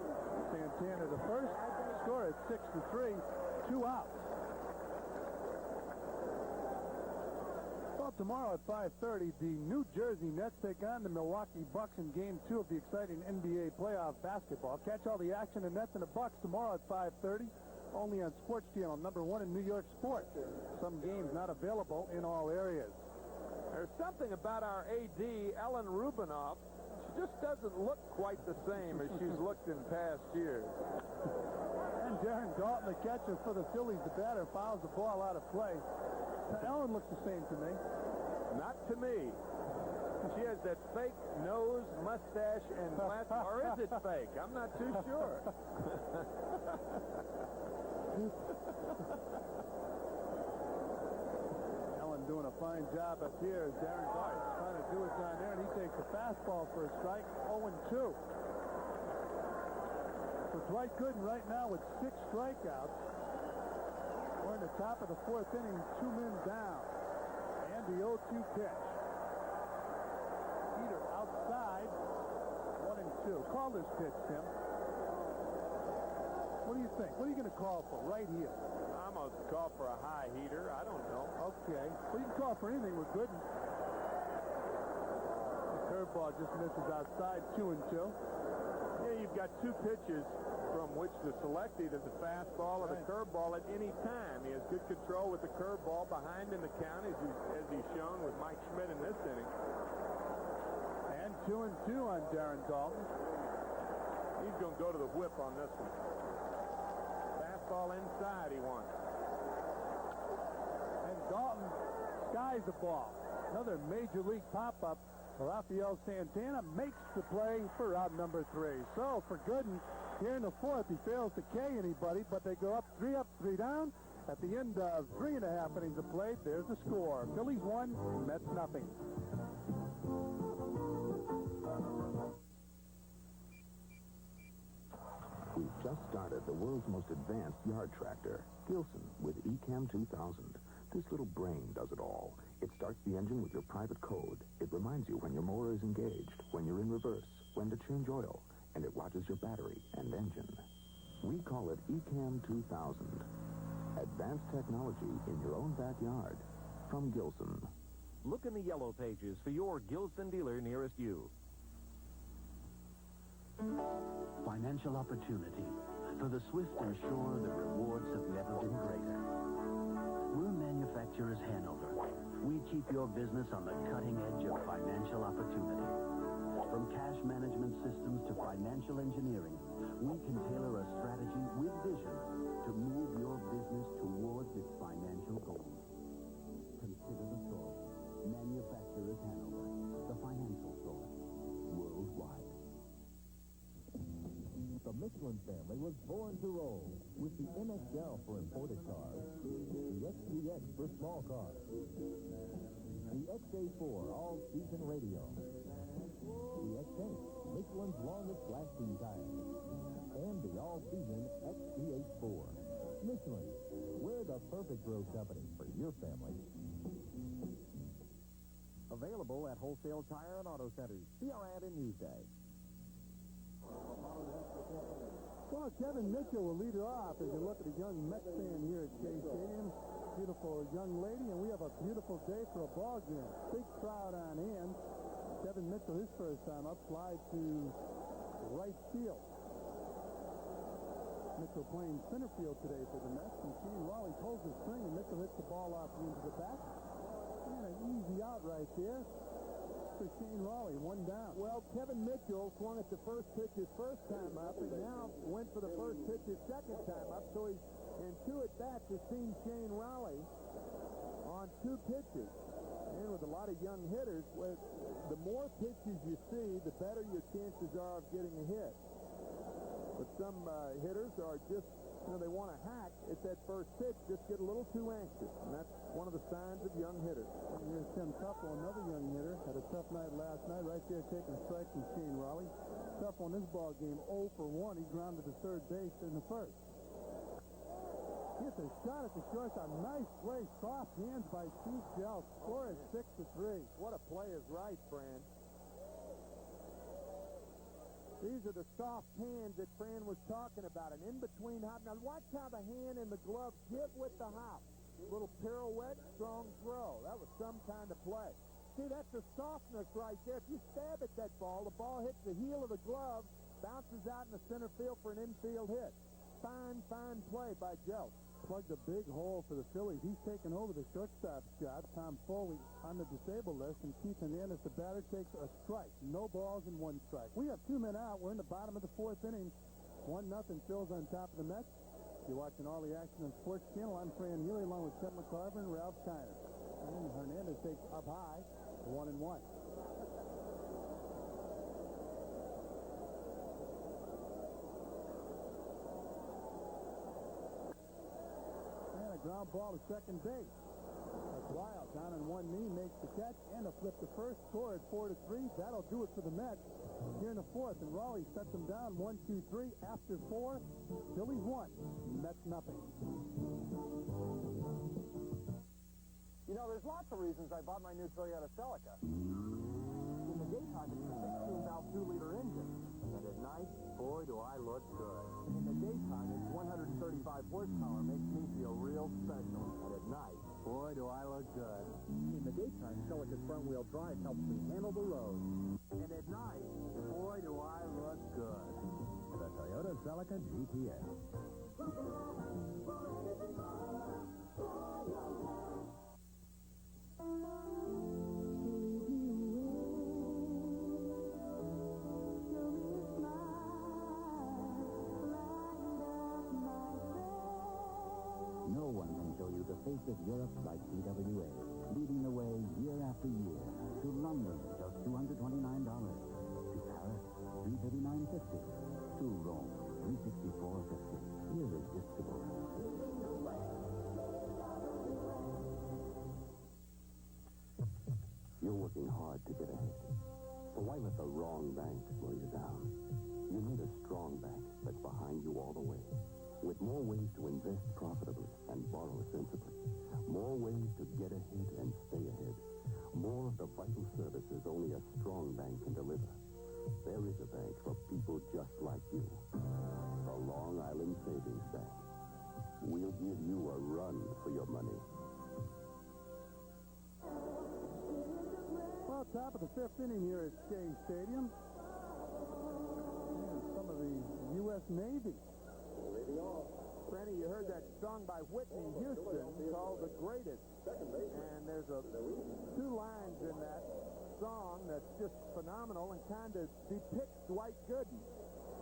Santana the first, score at 6-3, 2 outs. Well, tomorrow at 5:30, the New Jersey Nets take on the Milwaukee Bucks in Game 2 of the exciting NBA playoff basketball. Catch all the action in Nets and the Bucks tomorrow at 5:30, only on Sports Channel, #1 in New York sports. Some games not available in all areas. There's something about our AD, Ellen Rubinoff. She just doesn't look quite the same as she's looked in past years. And Darren Dalton, the catcher for the Phillies, the batter, fouls the ball out of play. Ellen looks the same to me. Not to me. She has that fake nose, mustache, and glasses. Or is it fake? I'm not too sure. Ellen doing a fine job up here. Darren Dalton's trying to do it down there, and he takes a fastball for a strike, 0-2. So Dwight Gooden right now with 6 strikeouts. We're in the top of the 4th inning, 2 men down. And the 0-2 pitch. Heater outside, 1-2. Call this pitch, Tim. What do you think? What are you going to call for right here? I'm going to call for a high heater. I don't know. Okay. Well, you can call for anything with Gooden. The curveball just misses outside, 2-2. Yeah, you've got 2 pitches from which to select either the fastball or the curveball at any time. He has good control with the curveball behind in the count, as he's shown with Mike Schmidt in this inning. And 2-2 on Darren Dalton. He's going to go to the whip on this one. Fastball inside he wants. And Dalton skies the ball. Another major league pop-up. Rafael Santana makes the play for out number 3. So for Gooden, here in the 4th, he fails to K anybody, but they go up, 3 down. At the end of 3.5 innings of play, there's the score. Phillies 1, Mets nothing. We've just started the world's most advanced yard tractor, Gilson, with ECAM 2000. This little brain does it all. It starts the engine with your private code. It reminds you when your motor is engaged, when you're in reverse, when to change oil, and it watches your battery and engine. We call it ECAM 2000. Advanced technology in your own backyard. From Gilson. Look in the yellow pages for your Gilson dealer nearest you. Financial opportunity for the swift and sure that rewards have never been greater. We're Manufacturers Hanover. We keep your business on the cutting edge of financial opportunity. From cash management systems to financial engineering, we can tailor a strategy with vision to move your business towards its financial goals. Consider the source. Manufacturers Hanover, the financial source, worldwide. The Michelin family was born to roll with the MXL for imported cars, the XTX for small cars, the XA4 all-season radio, the X8, Michelin's longest-lasting tire, and the all-season XTH4. Michelin, we're the perfect road company for your family. Available at wholesale tire and auto centers. See our ad in Newsday. Well, Kevin Mitchell will lead it off as you look at a young Mets fan here at Shea Stadium. Beautiful young lady, and we have a beautiful day for a ball game. Big crowd on hand. Kevin Mitchell, his first time up, flies to right field. Mitchell playing center field today for the Mets, and Shane Raleigh pulls the string, and Mitchell hits the ball off into the back. And an easy out right there for Shane Raleigh, one down. Well, Kevin Mitchell swung at the first pitch his first time up, and now went for the first pitch his second time up, so he's in 2 at-bats has seen Shane Raleigh on 2 pitches. And with a lot of young hitters, the more pitches you see, the better your chances are of getting a hit. But some hitters are just, they want to hack at that first pitch, just get a little too anxious. And that's one of the signs of young hitters. And here's Tim Tuffle, another young hitter. Had a tough night last night, right there taking a strike from Shane Raleigh. Tuffle in this ball game, 0 for 1. He grounded to third base in the first. Gets a shot at the shortstop. Nice play. Soft hands by Steve Jeltz. Score is 6-3. What a play is right, Fran. These are the soft hands that Fran was talking about. An in-between hop. Now watch how the hand and the glove get with the hop. Little pirouette, strong throw. That was some kind of play. See, that's the softness right there. If you stab at that ball, the ball hits the heel of the glove, bounces out in the center field for an infield hit. Fine play by Jeltz. Plugged a big hole for the Phillies. He's taken over the shortstop job. Tom Foley on the disabled list, and Keith Hernandez, the batter, takes a strike. No balls and 1 strike. We have 2 men out. We're in the bottom of the 4th inning. 1-0. Phil's on top of the Mets. You're watching all the action on Sports Channel. I'm Fran Healy along with Chet McCarver and Ralph Kiner. And Hernandez takes up high, 1-1. Ground ball to second base. That's Wild down on one knee, makes the catch, and a flip to first. Score at 4-3. That'll do it for the Mets here in the 4th. And Raleigh sets them down 1-2-3. After 4, Phillies 1, Mets nothing. You know, there's lots of reasons I bought my new Toyota Celica. In the daytime, it's a 16-valve 2-liter engine. And at night, boy, do I look good. In the daytime, its 135 horsepower makes me feel real special. And at night, boy, do I look good. In the daytime, Celica's front-wheel drive helps me handle the road. And at night, boy, do I look good. The Toyota Celica GTS. No one can show you the face of Europe like TWA, leading the way year after year. To London, just $229. To Paris, $339.50. To Rome, $364.50. Irresistible. You're working hard to get ahead. So why let the wrong bank slow you down? You need a strong bank that's behind you all the way. With more ways to invest profitably and borrow sensibly. More ways to get ahead and stay ahead. More of the vital services only a strong bank can deliver. There is a bank for people just like you. The Long Island Savings Bank. We'll give you a run for your money. Well, top of the fifth inning here at Shea Stadium. And some of the U.S. Navy. Franny, you heard that song by Whitney Houston called The Greatest. And there's two lines in that song that's just phenomenal and kind of depicts Dwight Gooden.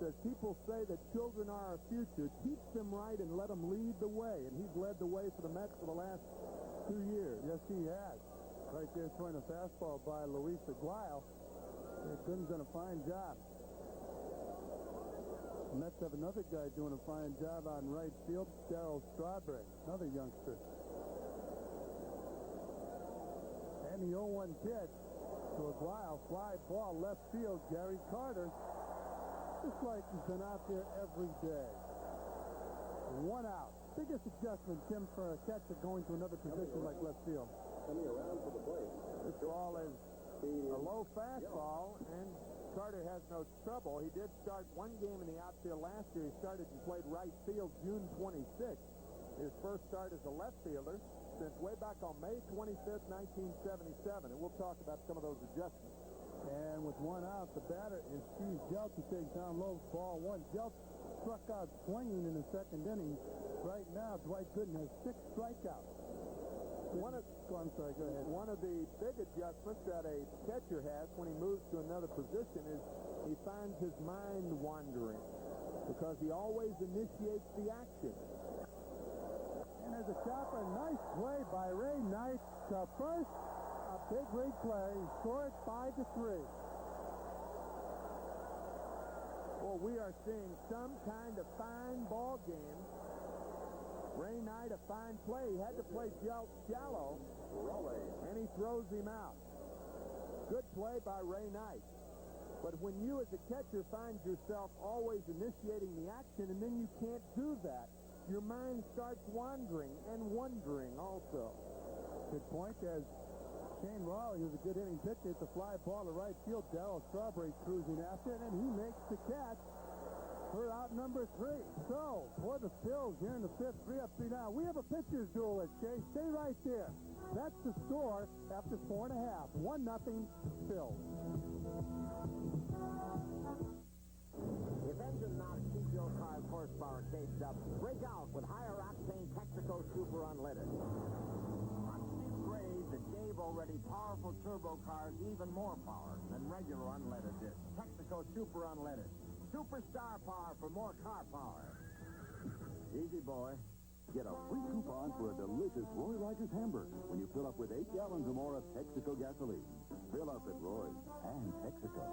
Says, people say that children are our future. Teach them right and let them lead the way. And he's led the way for the Mets for the last 2 years. Yes, he has. Right there throwing a fastball by Luis Aguayo. Gooden's done a fine job. The Mets have another guy doing a fine job on right field, Darryl Strawberry, another youngster. And the 0-1 pitch to Aguayo, fly ball left field, Gary Carter. Just like he's been out there every day. 1 out. Biggest adjustment, Tim, for a catcher going to another position like left field. Coming around for the plate. This ball is a low fastball, and Carter has no trouble. He did start one game in the outfield last year. He started and played right field June 26th. His first start as a left fielder since way back on May 25th, 1977. And we'll talk about some of those adjustments. And with 1 out, the batter is Steve Jeltz, who takes down low, ball 1. Jeltz struck out swinging in the second inning. Right now, Dwight Gooden has 6 strikeouts. One of the big adjustments that a catcher has when he moves to another position is he finds his mind wandering because he always initiates the action. And as a chopper, nice play by Ray Knight to first. A big league play. He scored 5-3. Well, we are seeing some kind of fine ball game. Ray Knight, a fine play. He had to play shallow, and he throws him out. Good play by Ray Knight. But when you as a catcher find yourself always initiating the action and then you can't do that, your mind starts wandering and wondering also. Good point. As Shane Raleigh, who's a good hitting pitcher, it's a fly ball to right field. Darryl Strawberry cruising after it, and he makes the catch for out number 3. So, for the Phils here in the fifth, 3 up, 3 down. We have a pitcher's duel at Shea. Stay right there. That's the score after 4.5. 1-0 Phils. If engine knocks keep your car's horsepower cased up, break out with higher octane Texaco Super Unleaded. On steep grades that gave already powerful turbo cars even more power than regular unleaded did. Texaco Super Unleaded. Superstar power for more car power. Easy, boy. Get a free coupon for a delicious Roy Rogers hamburger when you fill up with 8 gallons or more of Texaco gasoline. Fill up at Roy's and Texaco.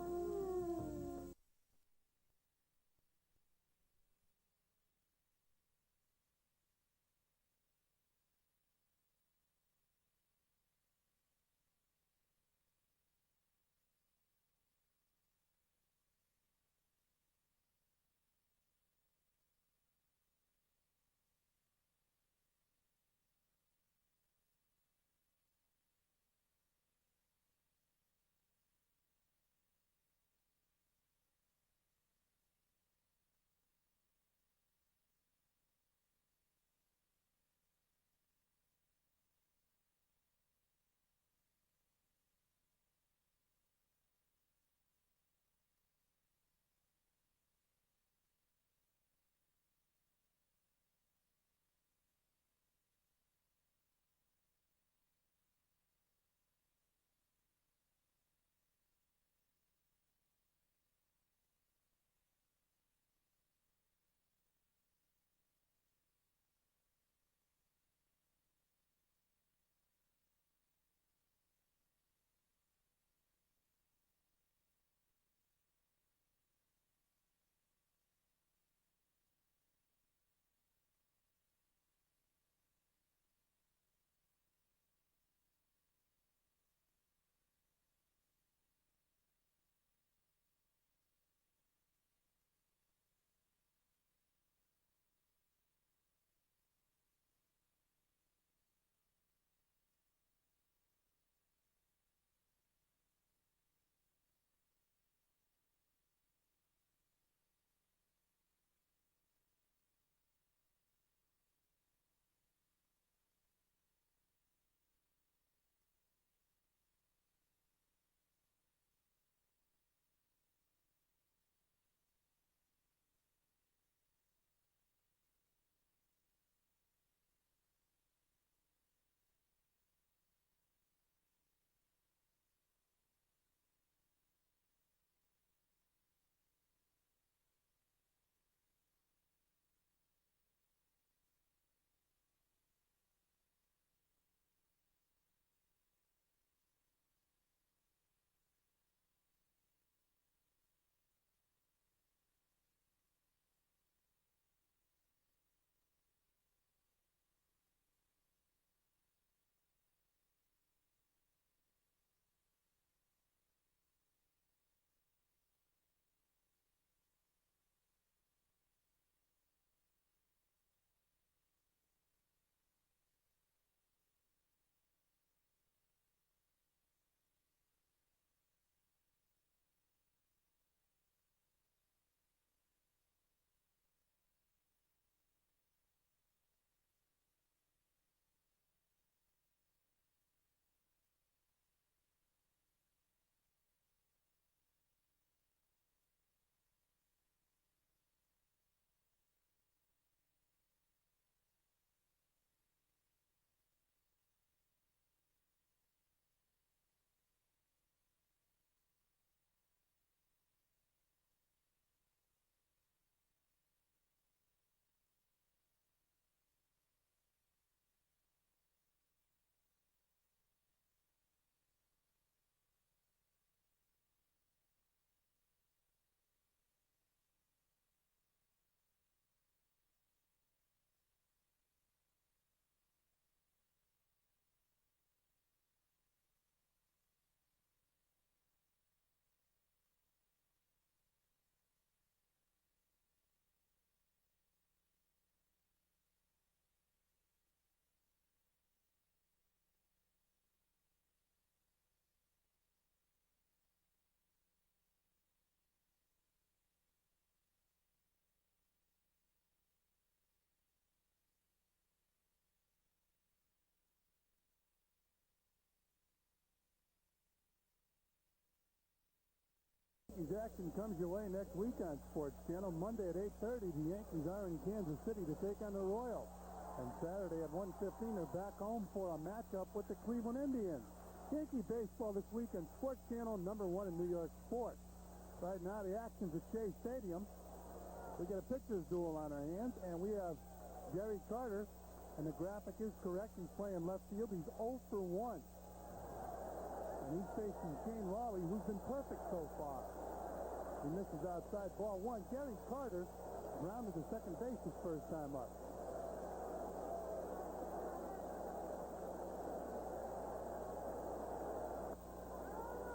Yankees action comes your way next week on Sports Channel. Monday at 8:30, the Yankees are in Kansas City to take on the Royals. And Saturday at 1:15, they're back home for a matchup with the Cleveland Indians. Yankee baseball this week on Sports Channel, #1 in New York sports. Right now, the action's at Shea Stadium. We got a pitcher's duel on our hands, and we have Jerry Carter, and the graphic is correct. He's playing left field. He's 0 for 1. And he's facing Shane Raleigh, who's been perfect so far. He misses outside, ball one. Gary Carter rounded to second base his first time up.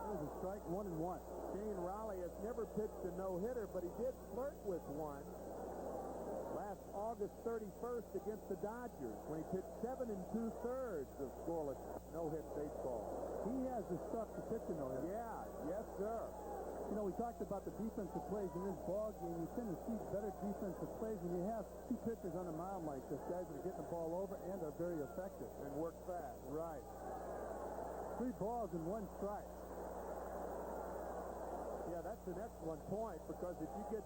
There's a strike, 1-1. Shane Raleigh has never pitched a no-hitter, but he did flirt with one last August 31st against the Dodgers when he pitched 7 2/3 of scoreless no-hit baseball. He has the stuff to pitch a no-hitter. Yeah, yes, sir. You know, we talked about the defensive plays in this ball game. You tend to see better defensive plays when you have two pitchers on the mound like this. Guys that are getting the ball over and are very effective. And work fast. Right. 3 balls and 1 strike. Yeah, that's an excellent point, because if you get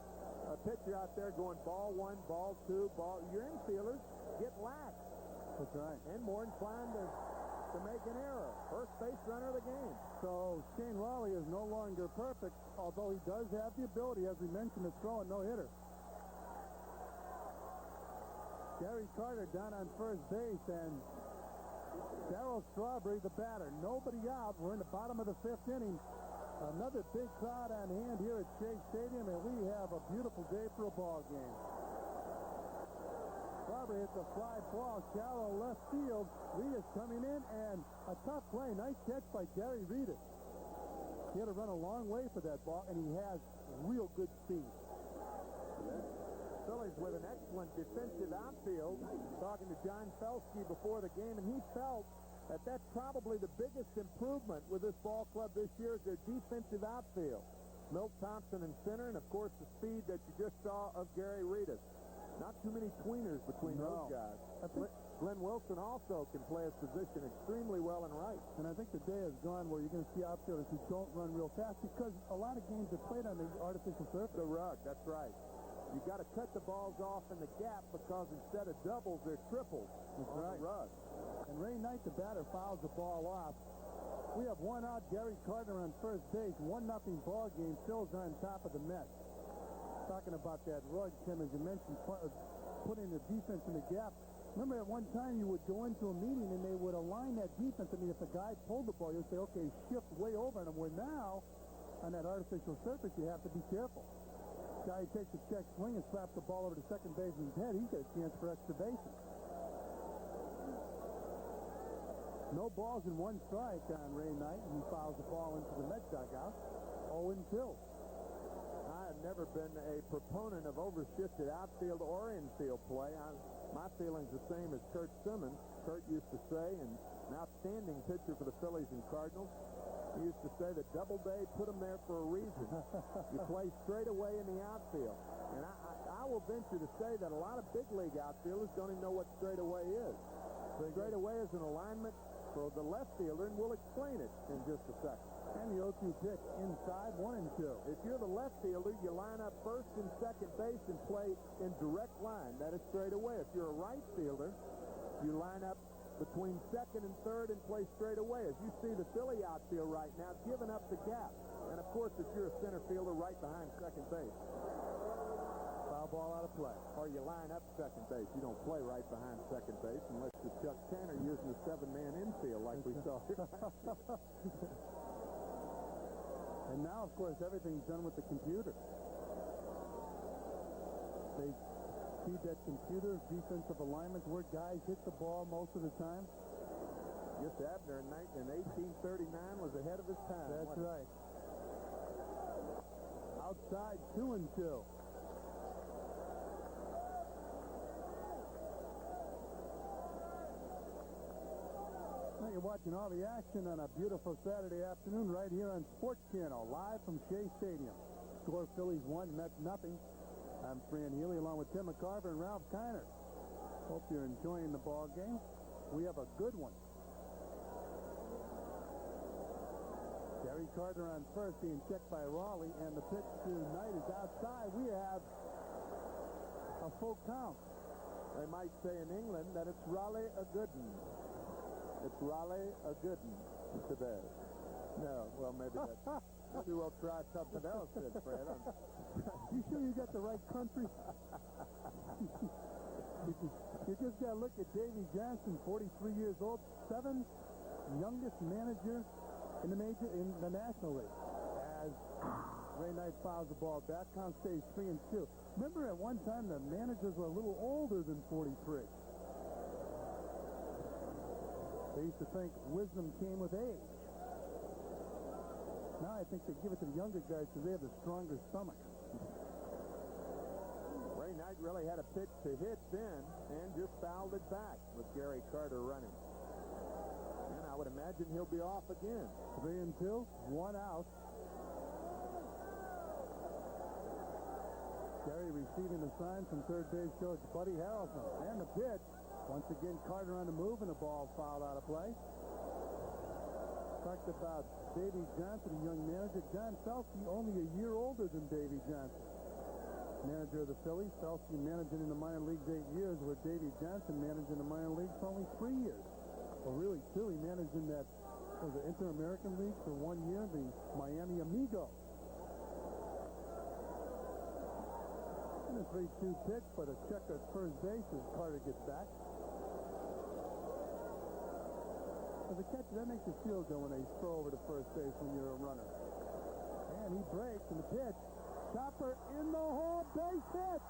a pitcher out there going ball 1, ball 2, your infielders get lax. That's right. And more inclined to make an error. First base runner of the game. So Shane Raleigh is no longer perfect, although he does have the ability, as we mentioned, to throw a no-hitter. Gary Carter down on first base, and Darryl Strawberry, the batter. Nobody out. We're in the bottom of the 5th inning. Another big crowd on hand here at Shea Stadium, and we have a beautiful day for a ball game. Strawberry hits a fly ball, shallow left field. Reedus coming in, and a tough play. Nice catch by Gary Reedus. He had to run a long way for that ball, and he has real good speed. Phillies with an excellent defensive outfield. Talking to John Felsky before the game, and he felt that that's probably the biggest improvement with this ball club this year is their defensive outfield. Milt Thompson in center, and, of course, the speed that you just saw of Gary Reedus. Not too many tweeners between those guys. Glenn Wilson also can play his position extremely well in right. And I think the day is gone where you're going to see outfielders who don't run real fast, because a lot of games are played on the artificial surface. The rug, that's right. You got to cut the balls off in the gap, because instead of doubles, they're triples. That's on right. The rug. And Ray Knight, the batter, fouls the ball off. We have 1 out. Gary Carter on first base. 1-0 ball game. Phil's on top of the net. Talking about that rug, Tim, as you mentioned, putting the defense in the gap. Remember at one time you would go into a meeting and they would align that defense. I mean, if a guy pulled the ball, you'd say, okay, shift way over on him. Where now, on that artificial surface, you have to be careful. Guy takes a check swing and slaps the ball over to second baseman's head. He's got a chance for extra bases. No balls and 1 strike on Ray Knight, and he fouls the ball into the Met dugout. 0-2. I have never been a proponent of overshifted outfield or infield play. My feeling's the same as Kurt Simmons. Kurt used to say, and an outstanding pitcher for the Phillies and Cardinals, he used to say that Doubleday put him there for a reason. You play straight away in the outfield. And I will venture to say that a lot of big league outfielders don't even know what straight away is. Straight away is an alignment for the left fielder, and we'll explain it in just a second. And the 0-2 pitch inside, 1-2. If you're the left fielder, you line up first and second base and play in direct line. That is straight away. If you're a right fielder, you line up between second and third and play straight away. As you see the Philly outfield right now, giving up the gap. And, of course, if you're a center fielder, right behind second base. Foul ball out of play. Or you line up second base. You don't play right behind second base unless you're Chuck Tanner using a 7-man infield like we saw here. And now, of course, everything's done with the computer. They feed that computer defensive alignments where guys hit the ball most of the time. Yes, Abner in 1839 was ahead of his time. That's right. Outside, 2-2. Now you're watching all the action on a beautiful Saturday afternoon right here on Sports Channel, live from Shea Stadium. Score Phillies 1, Mets nothing. I'm Fran Healy along with Tim McCarver and Ralph Kiner. Hope you're enjoying the ball game. We have a good one. Gary Carter on first, being checked by Raleigh, and the pitch to Knight is outside. We have a full count. They might say in England that it's Raleigh a good one. It's Raleigh a good one today. No, well, maybe that's... Maybe we'll try something else, then, Fred. You sure you got the right country? You just got to look at Davey Johnson, 43 years old, 7th youngest manager in the National League. As Ray Knight fouls the ball back, count stays 3-2. Remember at one time the managers were a little older than 43. They used to think wisdom came with age. Now I think they give it to the younger guys because they have the stronger stomach. Ray Knight really had a pitch to hit then and just fouled it back with Gary Carter running. And I would imagine he'll be off again. 3-2, 1 out. Gary receiving the sign from third base coach Buddy Harrelson. And the pitch. Once again, Carter on the move and the ball fouled out of play. Talked about Davey Johnson, a young manager. John Felsky, only a year older than Davey Johnson. Manager of the Phillies. Felsky managing in the minor leagues 8 years, where Davey Johnson managed in the minor leagues for only 3 years. Well, really, 2. He managed in that, the Inter-American League for 1 year, the Miami Amigos. And a 3-2 pitch, but a check at first base as Carter gets back. As a catcher, that makes you feel good when they throw over to first base when you're a runner. And he breaks, and the pitch. Chopper in the hole, base hit.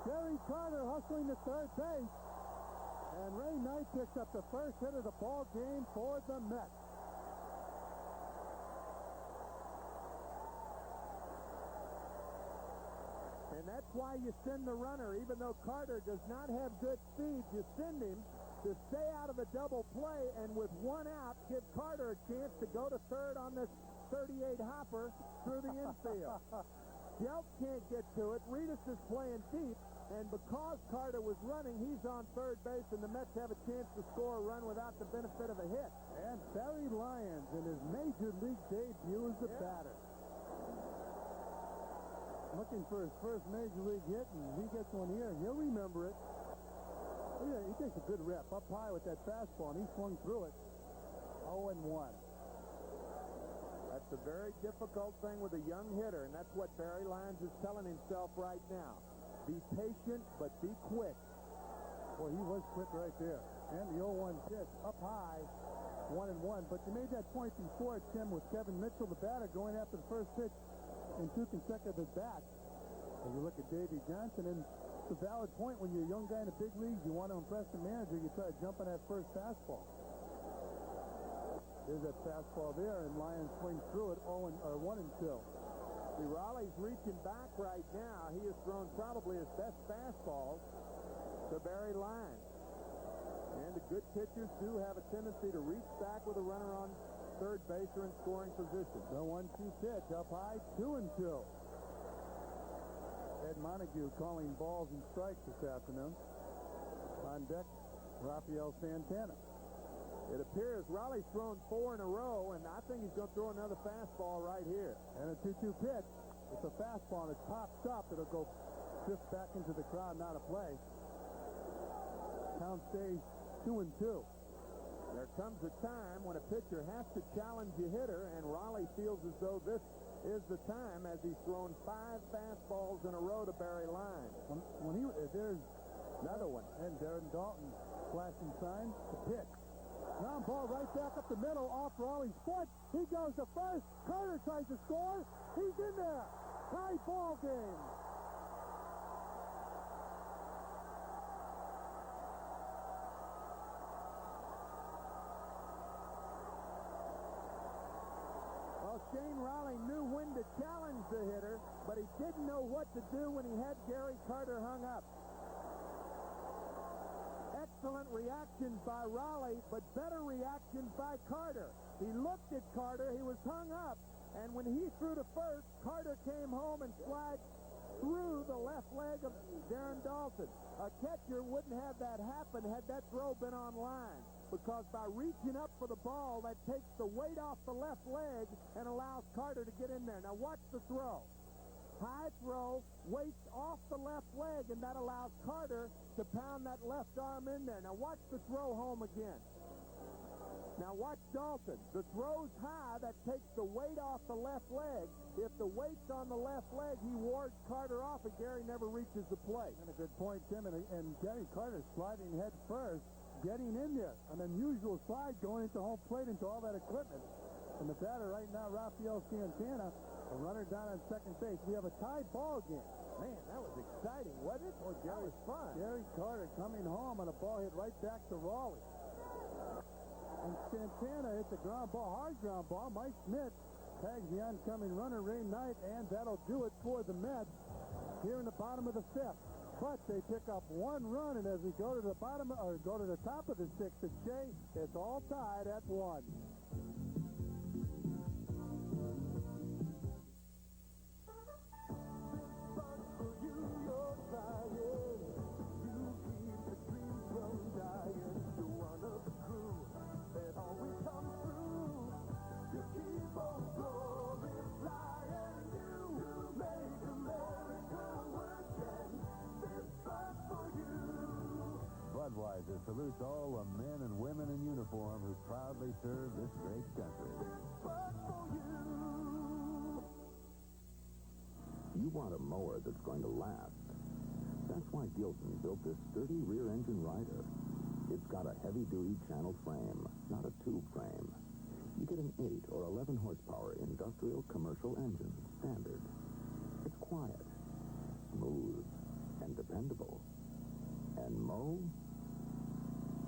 Gary Carter hustling to third base. And Ray Knight picks up the first hit of the ball game for the Mets. And that's why you send the runner, even though Carter does not have good speed, you send him to stay out of the double play, and with 1 out, give Carter a chance to go to third on this 38 hopper through the infield. Jelk can't get to it. Reedus is playing deep, and because Carter was running, he's on third base, and the Mets have a chance to score a run without the benefit of a hit. And Barry Lyons in his major league debut as the batter. Looking for his first major league hit, and he gets one here. He'll remember it. Yeah, he takes a good rep up high with that fastball, and he swung through it. 0-1. That's a very difficult thing with a young hitter, and that's what Barry Lyons is telling himself right now. Be patient, but be quick. Boy, he was quick right there. And the 0-1 pitch up high, 1-1. But you made that point before, Tim, with Kevin Mitchell, the batter, going after the first pitch in 2 consecutive bats. And you look at Davey Johnson, and it's a valid point. When you're a young guy in the big leagues, you want to impress the manager, you try to jump on that first fastball. There's that fastball there, and Lyons swings through it 1-2. See, Raleigh's reaching back right now. He has thrown probably his best fastballs to Barry Lyons. And the good pitchers do have a tendency to reach back with a runner on third base or in scoring position. The 1-2 pitch up high, 2-2. Ed Montague calling balls and strikes this afternoon. On deck, Rafael Santana. It appears Raleigh's thrown 4 in a row, and I think he's going to throw another fastball right here. And a 2-2 pitch. It's a fastball, and it pops up. It'll go drift back into the crowd, not a play. Count stays 2-2. There comes a time when a pitcher has to challenge a hitter, and Raleigh feels as though this is the time, as he's thrown 5 fastballs in a row to Barry Lyons. There's another one. And Darren Dalton flashing sign to pitch. Ground ball right back up the middle off Raleigh's foot. He goes to first. Carter tries to score. He's in there. Tie ball game. Well, Shane Raleigh knew when to challenge the hitter, but he didn't know what to do when he had Gary Carter hung up. Excellent reactions by Raleigh, but better reactions by Carter. He looked at Carter, he was hung up, and when he threw to first, Carter came home and slid through the left leg of Darren Dalton. A catcher wouldn't have that happen had that throw been on line, because by reaching up for the ball, that takes the weight off the left leg and allows Carter to get in there. Now watch the throw. High throw, weight off the left leg, and that allows Carter to pound that left arm in there. Now watch the throw home again. Now watch Dalton. The throw's high. That takes the weight off the left leg. If the weight's on the left leg, he wards Carter off, and Gary never reaches the plate. And a good point, Tim. And Gary Carter sliding head first, getting in there. An unusual slide going into home plate into all that equipment. And the batter right now, Rafael Santana, a runner down on second base. We have a tied ball game. Man, that was exciting, wasn't it? Oh, That was fun. Gary Carter coming home on a ball hit right back to Raleigh. And Santana hit the ground ball, hard ground ball. Mike Smith tags the oncoming runner, Ray Knight, and that'll do it for the Mets here in the bottom of the fifth. But they pick up one run, and as we go to the bottom, or go to the top of the sixth, it's Jay, it's all tied at 1. Budweiser salutes all the men and women in uniform who proudly serve this great country. You want a mower that's going to last. That's why Gilson built this sturdy rear-engine rider. It's got a heavy-duty channel frame, not a tube frame. You get an 8 or 11 horsepower industrial commercial engine, standard. It's quiet, smooth, and dependable. And mow?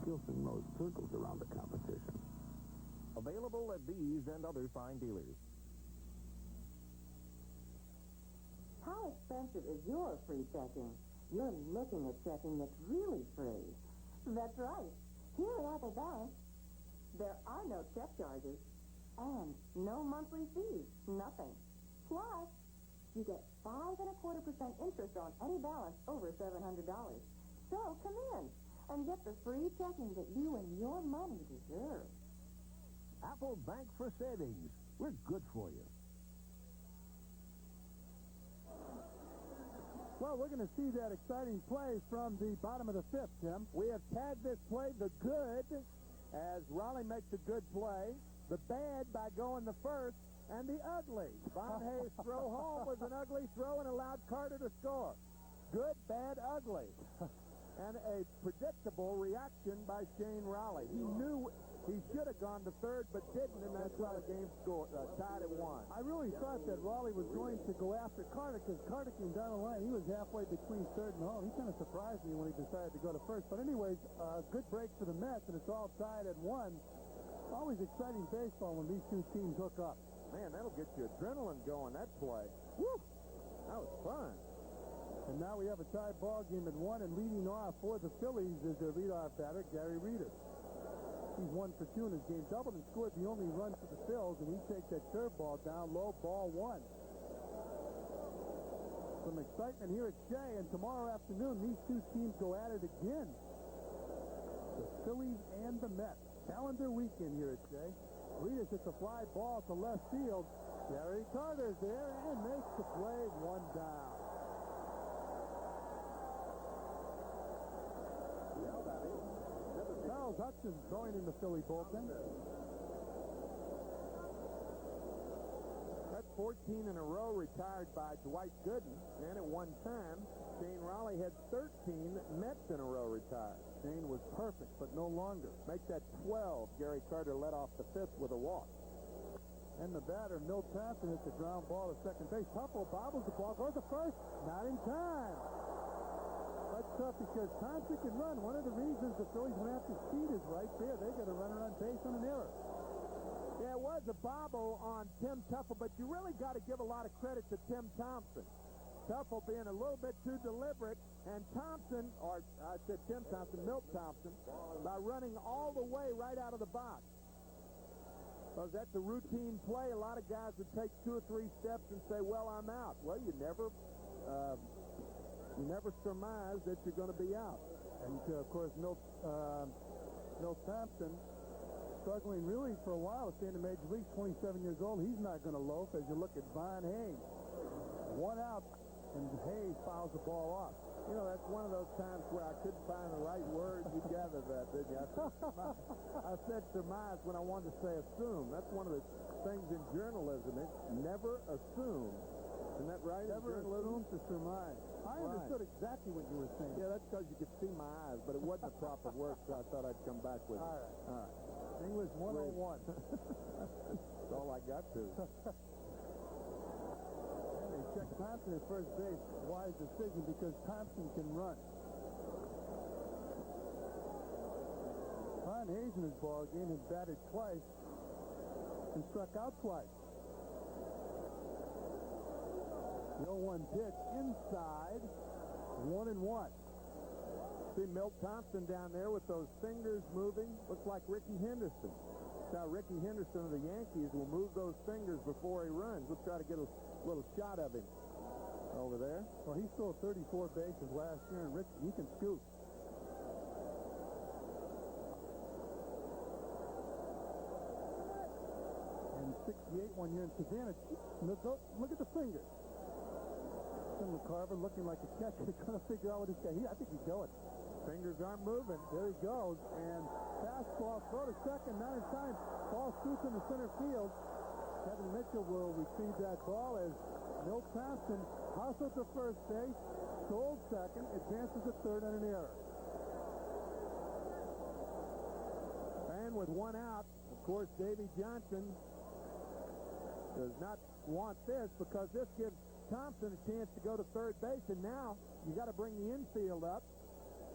Gilson mows circles around the competition. Available at these and other fine dealers. How expensive is your free checking? You're looking at checking that's really free. That's right. Here at Apple Bank, there are no check charges and no monthly fees. Nothing. Plus, you get 5.25% interest on any balance over $700. So come in and get the free checking that you and your money deserve. Apple Bank for savings. We're good for you. Well, we're going to see that exciting play from the bottom of the fifth, Tim. We have tagged this play the good, as Raleigh makes a good play, the bad by going the first, and the ugly. Von Hayes' throw home was an ugly throw and allowed Carter to score. Good, bad, ugly. And a predictable reaction by Shane Raleigh. He knew he should have gone to third, but didn't, and that's why the game scored, tied at 1. I really thought that Raleigh was going to go after Carter, because Carter came down the line. He was halfway between third and home. He kind of surprised me when he decided to go to first. But anyways, good break for the Mets, and it's all tied at 1. Always exciting baseball when these two teams hook up. Man, that'll get you adrenaline going, that play. Woo! That was fun. And now we have a tie ball game at 1, and leading off for the Phillies is their leadoff batter, Gary Reedus. He's 1 for 2 in his game. Doubled and scored the only run for the Phils, and he takes that curveball down low, ball 1. Some excitement here at Shea, and tomorrow afternoon, these two teams go at it again. The Phillies and the Mets. Calendar weekend here at Shea. Reedus hits a fly ball to left field. Gary Carter's there and makes the play, 1 down. Charles Hudson throwing in the Philly bullpen. That's 14 in a row retired by Dwight Gooden. And at one time, Shane Raleigh had 13 Mets in a row retired. Shane was perfect, but no longer. Make that 12. Gary Carter led off the fifth with a walk. And the batter, Milt Thompson, hits the ground ball to second base. Puffle bobbles the ball, goes to first. Not in time. That's tough because Thompson can run. One of the reasons the Phillies went after speed is right there. They got a runner on base on an error. Yeah, it was a bobble on Tim Tuffle, but you really got to give a lot of credit to Tim Thompson. Tuffle being a little bit too deliberate, and Thompson, or I said Tim Thompson, Milt Thompson, by running all the way right out of the box. Because that's a routine play. A lot of guys would take 2 or 3 steps and say, well, I'm out. Well, you never you never surmise that you're going to be out. And, of course, Milt Thompson, struggling really for a while to stay in the major leagues, 27 years old. He's not going to loaf as you look at Von Hayes. One out, and Hayes fouls the ball off. You know, that's one of those times where I couldn't find the right word. You gathered that, didn't you? I said surmise when I wanted to say assume. That's one of the things in journalism. It's never assume. Isn't that right? Never assume to surmise. I understood exactly what you were saying. Yeah, that's because you could see my eyes, but it wasn't a proper word, so I thought I'd come back with it. All right. English 101. That's all I got to. They check Thompson at first base. Wise decision because Thompson can run. Von Hayes in his ball game has batted twice and struck out twice. The 0-1 pitch inside, 1-1. See Milt Thompson down there with those fingers moving. Looks like Ricky Henderson. That's how Ricky Henderson of the Yankees will move those fingers before he runs. We'll try to get a little shot of him over there. Well, he stole 34 bases last year, and Ricky, he can scoop. And 68 one year in Savannah. Look at the fingers. McCarver looking like a catcher, trying to figure out what he's got. I think he's going. Fingers aren't moving. There he goes. And fastball, throw to second, not in time. Ball scoots in the center field. Kevin Mitchell will retrieve that ball as Milt Thompson hustles to first base, stole second, advances to third on an error. And with one out, of course, Davy Johnson does not want this because this gives Thompson a chance to go to third base, and now you got to bring the infield up,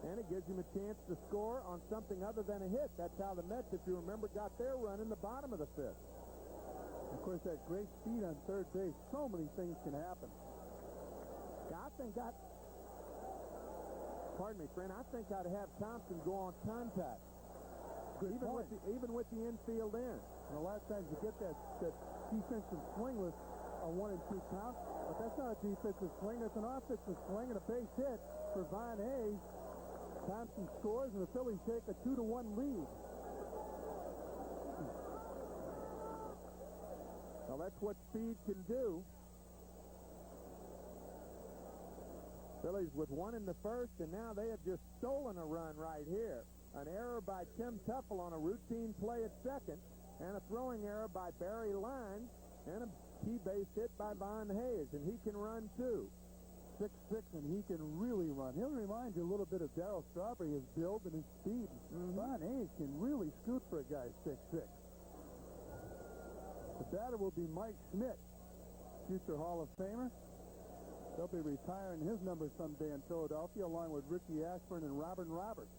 and it gives him a chance to score on something other than a hit. That's how the Mets, if you remember, got their run in the bottom of the fifth. Of course, that great speed on third base, so many things can happen. Pardon me, friend, I think I'd have Thompson go on contact. Good point. Even with the infield in. And a lot of times you get that defensive swing with a 1 and 2 count, but that's not a defensive swing, that's an offensive swing and a base hit for Von Hayes. Thompson scores and the Phillies take a 2-1 lead. Well, that's what speed can do. Phillies with one in the first, and now they have just stolen a run right here. An error by Tim Tuffle on a routine play at second, and a throwing error by Barry Lyons, and a key base hit by Von Hayes, and he can run too. 6'6", and he can really run. He'll remind you a little bit of Darryl Strawberry, his build and his speed. Von Hayes can really scoot for a guy 6'6". The batter will be Mike Schmidt, future Hall of Famer. They'll be retiring his number someday in Philadelphia, along with Ricky Ashburn and Robin Roberts.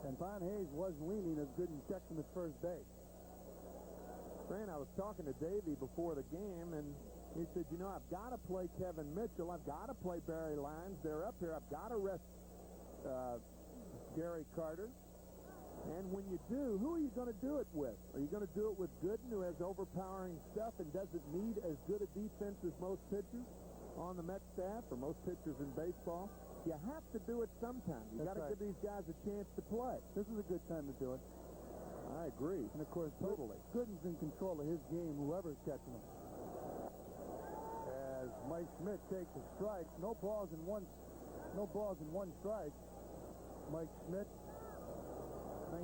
And Von Hayes was leaning as Gooden checked him at first base. Fran, I was talking to Davey before the game, and he said, you know, I've got to play Kevin Mitchell. I've got to play Barry Lyons. They're up here. I've got to rest Gary Carter. And when you do, who are you going to do it with? Are you going to do it with Gooden, who has overpowering stuff and doesn't need as good a defense as most pitchers on the Mets staff or most pitchers in baseball? You have to do it sometime. You got to give these guys a chance to play. This is a good time to do it. I agree. And, of course, totally. Gooden's in control of his game, whoever's catching him. As Mike Schmidt takes a strike, no balls and one strike. Mike Schmidt,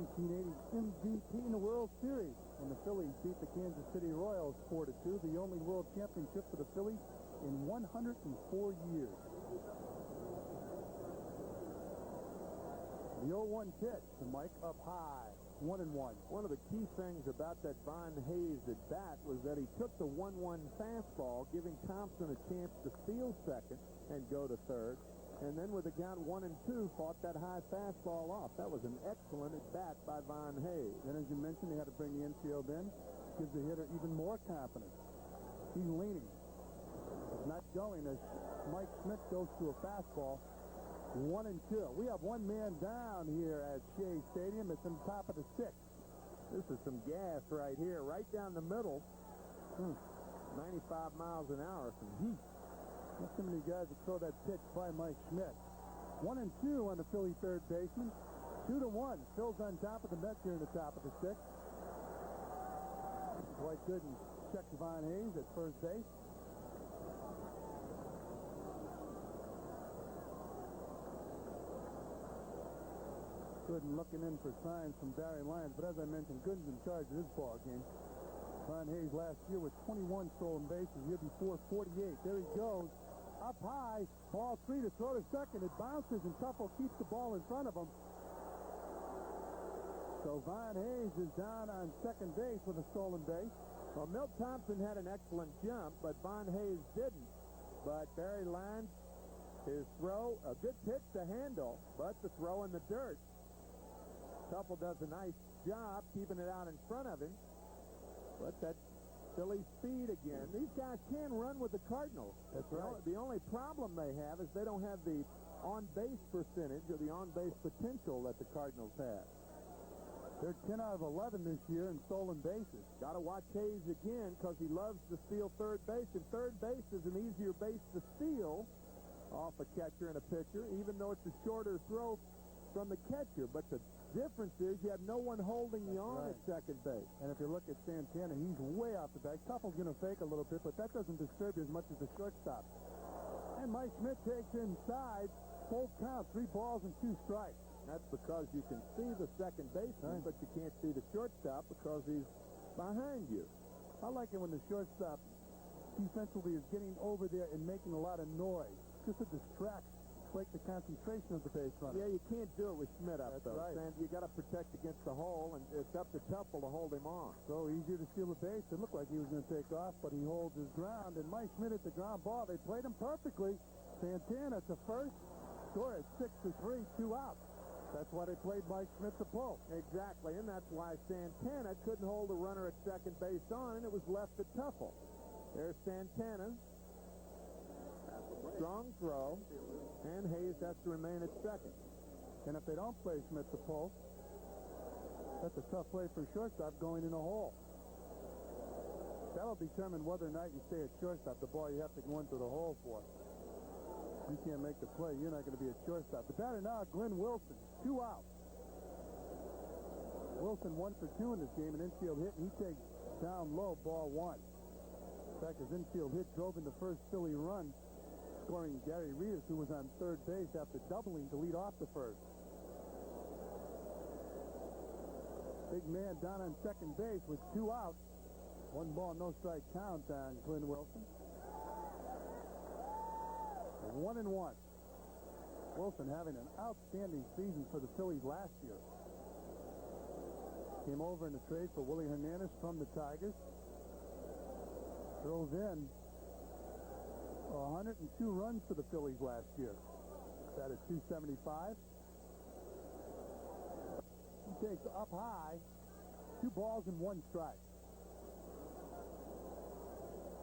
1980 MVP in the World Series when the Phillies beat the Kansas City Royals 4-2, the only world championship for the Phillies in 104 years. The 0-1 pitch to Mike up high, 1-1. One of the key things about that Von Hayes at bat was that he took the 1-1 fastball, giving Thompson a chance to steal second and go to third. And then with the count 1-2, fought that high fastball off. That was an excellent at bat by Von Hayes. And as you mentioned, they had to bring the infield in. Gives the hitter even more confidence. He's leaning. It's not going as Mike Schmidt goes to a fastball. 1-2. We have one man down here at Shea Stadium. It's on top of the sixth. This is some gas right here, right down the middle. 95 miles an hour, some heat. Not too many guys that throw that pitch by Mike Schmidt. 1-2 on the Philly third baseman. 2-1. Phil's on top of the Mets here in the top of the sixth. Dwight Gooden checks Von Hayes at first base. Gooden looking in for signs from Barry Lyons, but as I mentioned, Gooden's in charge of this ball game. Von Hayes last year with 21 stolen bases, year before 48. There he goes, up high, ball 3 to throw to second. It bounces and Tuffle keeps the ball in front of him. So Von Hayes is down on second base with a stolen base. Well, Milt Thompson had an excellent jump, but Von Hayes didn't. But Barry Lyons, his throw, a good pitch to handle, but the throw in the dirt. Tuffle does a nice job keeping it out in front of him. But that's Philly speed again. These guys can run with the Cardinals. That's right. The only problem they have is they don't have the on-base percentage or the on-base potential that the Cardinals have. They're 10 out of 11 this year in stolen bases. Got to watch Hayes again because he loves to steal third base. And third base is an easier base to steal off a catcher and a pitcher, even though it's a shorter throw from the catcher. But the difference is you have no one holding you on at second base. And if you look at Santana, he's way off the back. Tuffle's going to fake a little bit, but that doesn't disturb you as much as the shortstop. And Mike Schmidt takes inside. Full count, 3 balls and 2 strikes. That's because you can see the second baseman, but you can't see the shortstop because he's behind you. I like it when the shortstop defensively is getting over there and making a lot of noise. Just to distract, break the concentration of the base runner. Yeah, you can't do it with Schmidt up, That's though. right. And you got to protect against the hole, and it's up to Tuffle to hold him on. So easier to steal the base. It looked like he was going to take off, but he holds his ground. And Mike Schmidt at the ground ball. They played him perfectly. Santana to first. Score at 6-3, 2 outs. That's why they played Mike Schmidt to pull. Exactly, and that's why Santana couldn't hold a runner at second base on, and it was left to Tuffle. There's Santana. Strong throw, and Hayes has to remain at second. And if they don't play Schmidt to pull, that's a tough play for shortstop going in a hole. That'll determine whether or not you stay at shortstop, the ball you have to go into the hole for. You can't make the play, you're not going to be at shortstop. The batter now, Glenn Wilson, 2 outs. Wilson 1 for 2 in this game, an infield hit, and he takes down low, ball 1. In fact, his infield hit drove in the first Philly run, scoring Gary Rios, who was on third base after doubling to lead off the first. Big man down on second base with 2 outs. 1 ball, no strike count on Glenn Wilson. 1-1. Wilson having an outstanding season for the Phillies last year. Came over in the trade for Willie Hernandez from the Tigers. Drove in 102 runs for the Phillies last year. That is 275. He takes up high, 2 balls and 1 strike.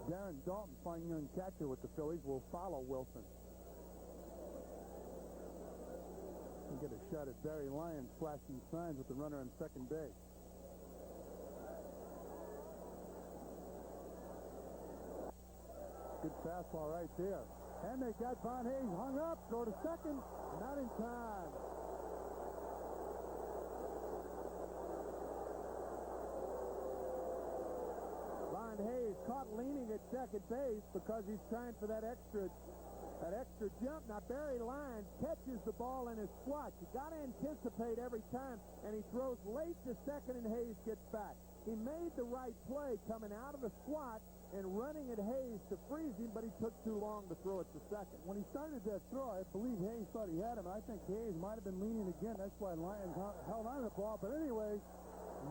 Darren Dalton, fine young catcher with the Phillies, will follow Wilson. And get a shot at Barry Lyons flashing signs with the runner on second base. Good fastball right there. And they got Von Hayes hung up. Throw to second. Not in time. Hayes caught leaning at second base because he's trying for that extra jump. Now Barry Lyons catches the ball in his squat. You got to anticipate every time, and he throws late to second, and Hayes gets back. He made the right play coming out of the squat and running at Hayes to freeze him, but he took too long to throw it to second. When he started that throw, I believe Hayes thought he had him. I think Hayes might have been leaning again. That's why Lyons held on to the ball. But anyway,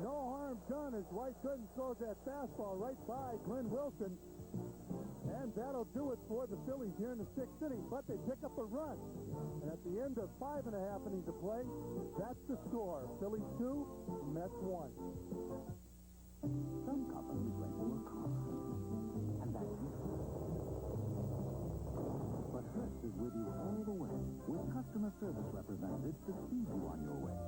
no harm done as Dwight Gooden throws that fastball right by Glenn Wilson. And that'll do it for the Phillies here in the 6th inning. But they pick up a run. And at the end of 5.5 innings of play, that's the score. Phillies 2, Mets 1. Some companies rent you a car. And that's it. But Hearst is with you all the way, with customer service representatives to speed you on your way.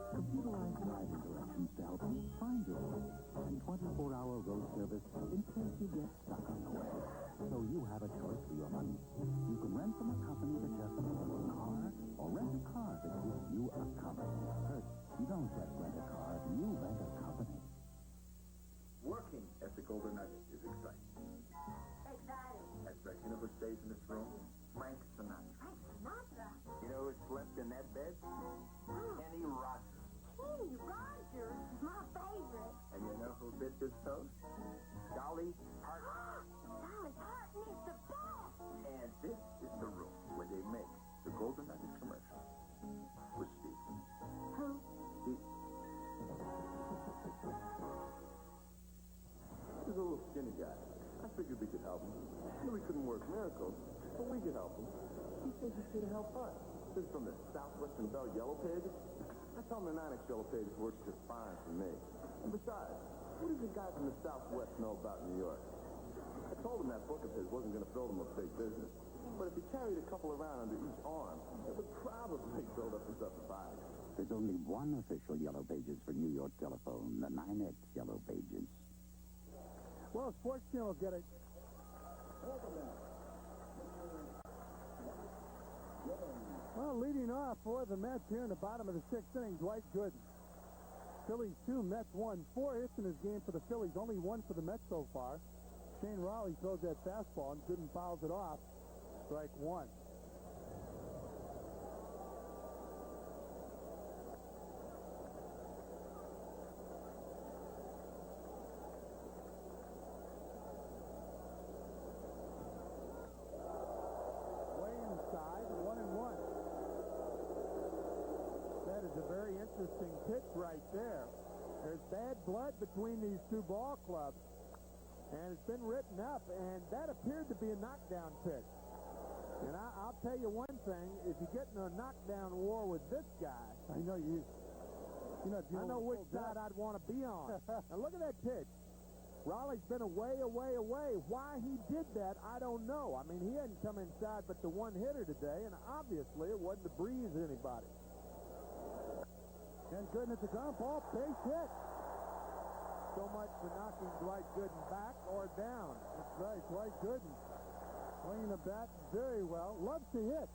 Computerized driving directions solutions to help you find your room, and 24-hour road service in case you get stuck on the way. So you have a choice for your money. You can rent from a company that just gives you a car, or rent a car that gives you a company. First, you don't just rent a car, you rent a company. Working at the Golden Nugget is exciting. Exciting. Especially you know who stays in this room? Frank Sinatra. Frank Sinatra? You know who slept in that bed? Kenny Rogers. Kenny Rogers? My favorite. And you know who bit his toast? Dolly Parton. Dolly Parton is the best. And this is the room where they make the Golden Nugget commercials with Steve. Who? Steve. He's a little skinny guy. I figured we could help him. Knew we couldn't work miracles, but we could help him. He says he's here to help us. This is from the Southwestern Bell Yellow Pages. I tell him the 9X Yellow Pages works just fine for me. And besides, what does a guy from the Southwest know about New York? I told him that book of his wasn't going to build him a big business. But if he carried a couple around under each arm, it would probably build up his upper body. There's only one official Yellow Pages for New York telephone, the 9X Yellow Pages. Well, Sports Channel get it. Well, leading off for the Mets here in the bottom of the sixth inning, Dwight Gooden. Phillies 2, Mets 1. 4 hits in this game for the Phillies, only 1 for the Mets so far. Shane Raleigh throws that fastball and Gooden fouls it off. Strike 1. Interesting pitch right there. There's bad blood between these two ball clubs, and it's been written up, and that appeared to be a knockdown pitch. And I'll tell you one thing, if you get in a knockdown war with this guy, I know I know which side I'd want to be on. Now look at that pitch. Raleigh's been away. Why he did that, I don't know. I mean, he hadn't come inside but the one hitter today, and obviously it wasn't to breeze anybody. And Gooden at the ground ball, base hit. So much for knocking Dwight Gooden back or down. That's right, Dwight Gooden swinging the bat very well. Loves to hit.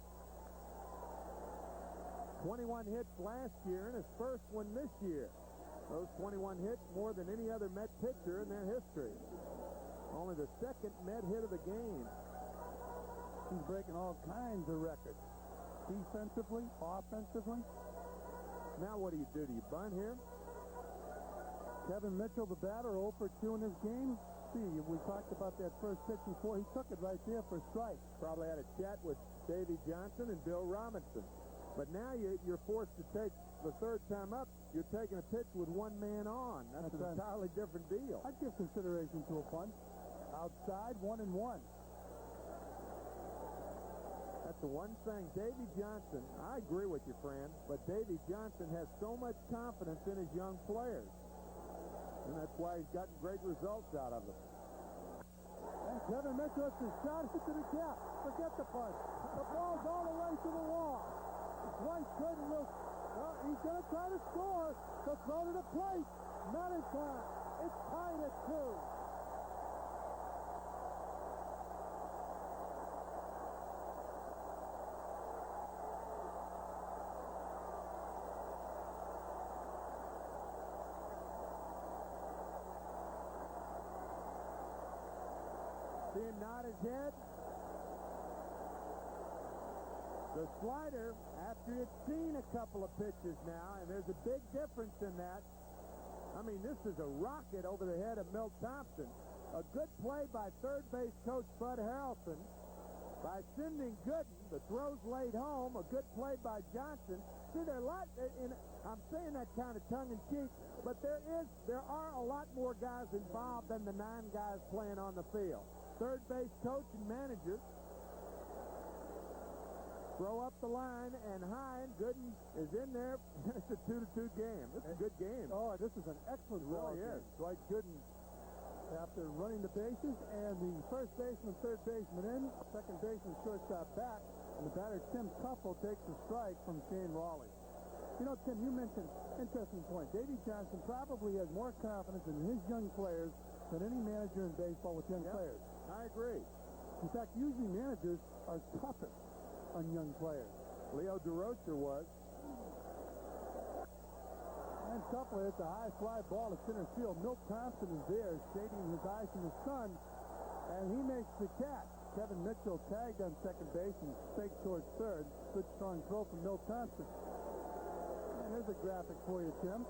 21 hits last year and his first one this year. Those 21 hits more than any other Met pitcher in their history. Only the second Met hit of the game. He's breaking all kinds of records. Defensively, offensively. Now what do? Do you bunt here? Kevin Mitchell, the batter, 0 for 2 in this game. See, we talked about that first pitch before. He took it right there for a strike. Probably had a chat with Davey Johnson and Bill Robinson. But now you're forced to take the third time up. You're taking a pitch with one man on. That's an entirely different deal. I'd give consideration to a bunt. Outside, 1-1. That's the one thing. Davey Johnson, I agree with you, friend, but Davey Johnson has so much confidence in his young players. And that's why he's gotten great results out of them. And Kevin Mitchell hits his shot into the gap. Forget the punch. The ball's all the way to the wall. Dwight Gooden will, he's going to try to score. The throw to the plate. Not in time. It's tied at 2. See him nod his head. The slider, after it's seen a couple of pitches now, and there's a big difference in that. I mean, this is a rocket over the head of Milt Thompson. A good play by third base coach Bud Harrelson. By sending Gooden, the throw's laid home. A good play by Johnson. See, there are a lot, I'm saying that kind of tongue-in-cheek, but there are a lot more guys involved than the 9 guys playing on the field. Third base coach and manager throw up the line and high, and Gooden is in there. It's a 2-2 game. This is a good game. Oh, this is an excellent ball game. Dwight Gooden, after running the bases, and the first baseman, third baseman in, second baseman, shortstop back, and the batter Tim Cuffle takes the strike from Shane Raleigh. You know, Tim, you mentioned interesting point. Davey Johnson probably has more confidence in his young players than any manager in baseball with young players. I agree. In fact, usually managers are toughest on young players. Leo DeRocher was. And Tupler hits a high fly ball to center field. Milt Thompson is there, shading his eyes from the sun, and he makes the catch. Kevin Mitchell tagged on second base and staked towards third. Good strong throw from Milt Thompson. And here's a graphic for you, Tim.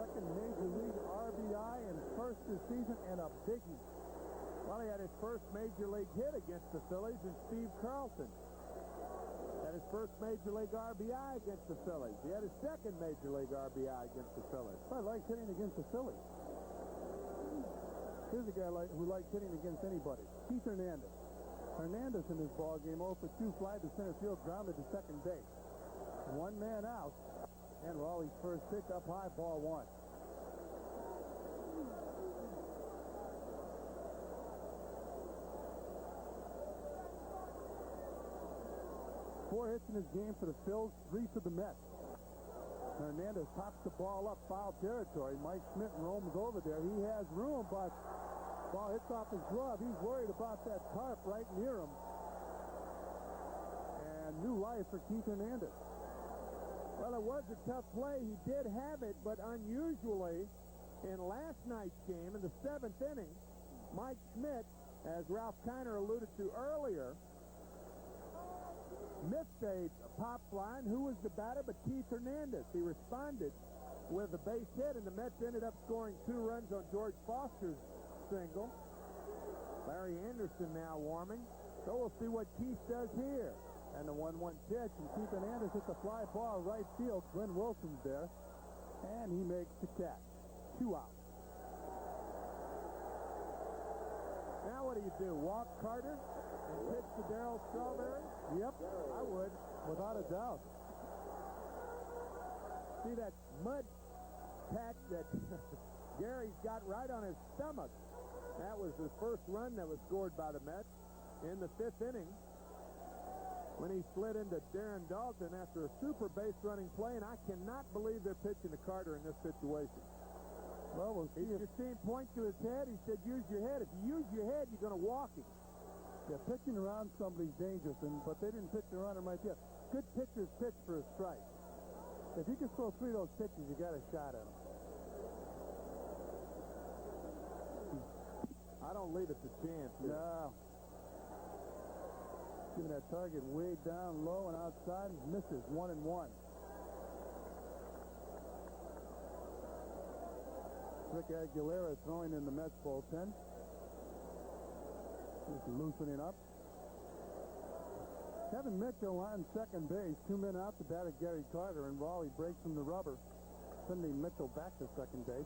Second major league RBI and first this season, and a biggie. Well, he had his first major league hit against the Phillies, and Steve Carlson had his first major league RBI against the Phillies. He had his second major league RBI against the Phillies. I like hitting against the Phillies. Here's a guy who likes hitting against anybody. Keith Hernandez. Hernandez in this ball game 0 for 2, fly to center field, grounded to second base. One man out, and Raleigh's first pitch up high, ball one. Four hits in his game for the Phils, 3 for the Mets. Hernandez pops the ball up, foul territory. Mike Schmidt roams over there. He has room, but ball hits off his glove. He's worried about that tarp right near him. And new life for Keith Hernandez. Well, it was a tough play. He did have it, but unusually, in last night's game, in the 7th inning, Mike Schmidt, as Ralph Kiner alluded to earlier, missed a pop fly, and who was the batter but Keith Hernandez? He responded with a base hit, and the Mets ended up scoring 2 runs on George Foster's single. Larry Anderson now warming, so we'll see what Keith does here. And the 1-1 pitch, and Keith Hernandez hits a fly ball right field. Glenn Wilson's there, and he makes the catch. 2 out. Now what do? Walk Carter and pitch to Darryl Strawberry? Yep, I would, without a doubt. See that mud patch that Gary's got right on his stomach? That was the first run that was scored by the Mets in the 5th inning, when he slid into Darren Dalton after a super base running play, and I cannot believe they're pitching to Carter in this situation. Well, we'll see. You see him point to his head. He said, use your head. If you use your head, you're going to walk him. Yeah, pitching around somebody's dangerous, but they didn't pitch around him right there. Good pitchers pitch for a strike. If you can throw 3 of those pitches, you got a shot at him. I don't leave it to chance. No. Giving that target way down low and outside, and misses 1-1. Rick Aguilera throwing in the Mets bullpen. Just loosening up. Kevin Mitchell on second base. 2 men out, the batter Gary Carter, and Raleigh breaks from the rubber, sending Mitchell back to second base.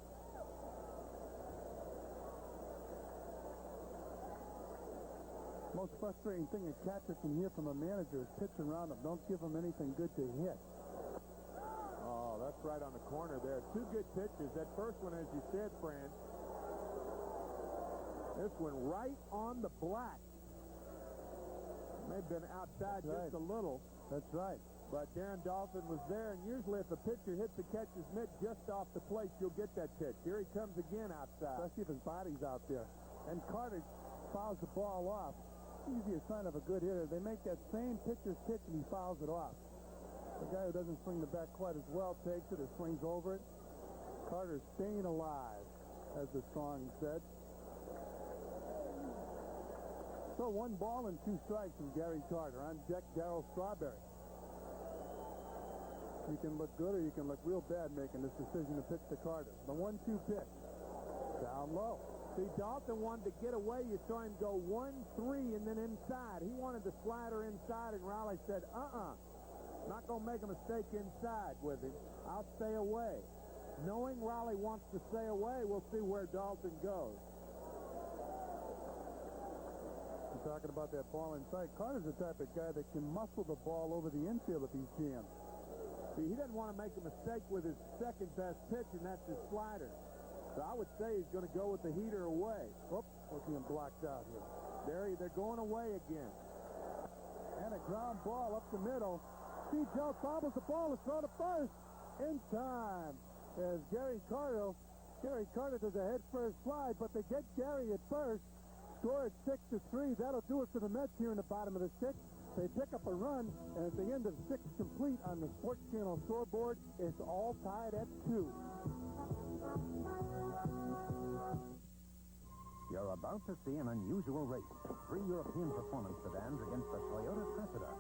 Most frustrating thing a catcher can hear from a manager is pitch around him. Don't give him anything good to hit. Oh, that's right on the corner there. 2 good pitches. That first one, as you said, Fran. This one right on the black. May have been outside just a little. That's right. But Darren Dalton was there, and usually if a pitcher hits the catcher's mitt just off the plate, you'll get that pitch. Here he comes again outside. Especially if his body's out there. And Carter fouls the ball off. Usually a sign of a good hitter. They make that same pitcher's pitch, and he fouls it off. The guy who doesn't swing the bat quite as well takes it or swings over it. Carter's staying alive, as the song said. So 1 ball and 2 strikes from Gary Carter. On deck, Darryl Strawberry. You can look good or you can look real bad making this decision to pitch to Carter. The 1-2 pitch. Down low. See, Dalton wanted to get away. You saw him go 1-3 and then inside. He wanted the slider inside, and Raleigh said, not going to make a mistake inside with him. I'll stay away. Knowing Raleigh wants to stay away, we'll see where Dalton goes. You're talking about that ball inside. Carter's the type of guy that can muscle the ball over the infield if he's jammed. See, he doesn't want to make a mistake with his second-best pitch, and that's his slider. So I would say he's going to go with the heater away. Oops, we're being blocked out here. They're going away again. And a ground ball up the middle. Steve Jones bobbles the ball is thrown to first in time. As Gary Carter does a head-first slide, but they get Gary at first. Score at 6-3. That'll do it for the Mets here in the bottom of the sixth. They pick up a run, and at the end of six complete on the Sports Channel scoreboard, it's all tied at 2. You're about to see an unusual race. 3 European performance sedans against the Toyota Cressida.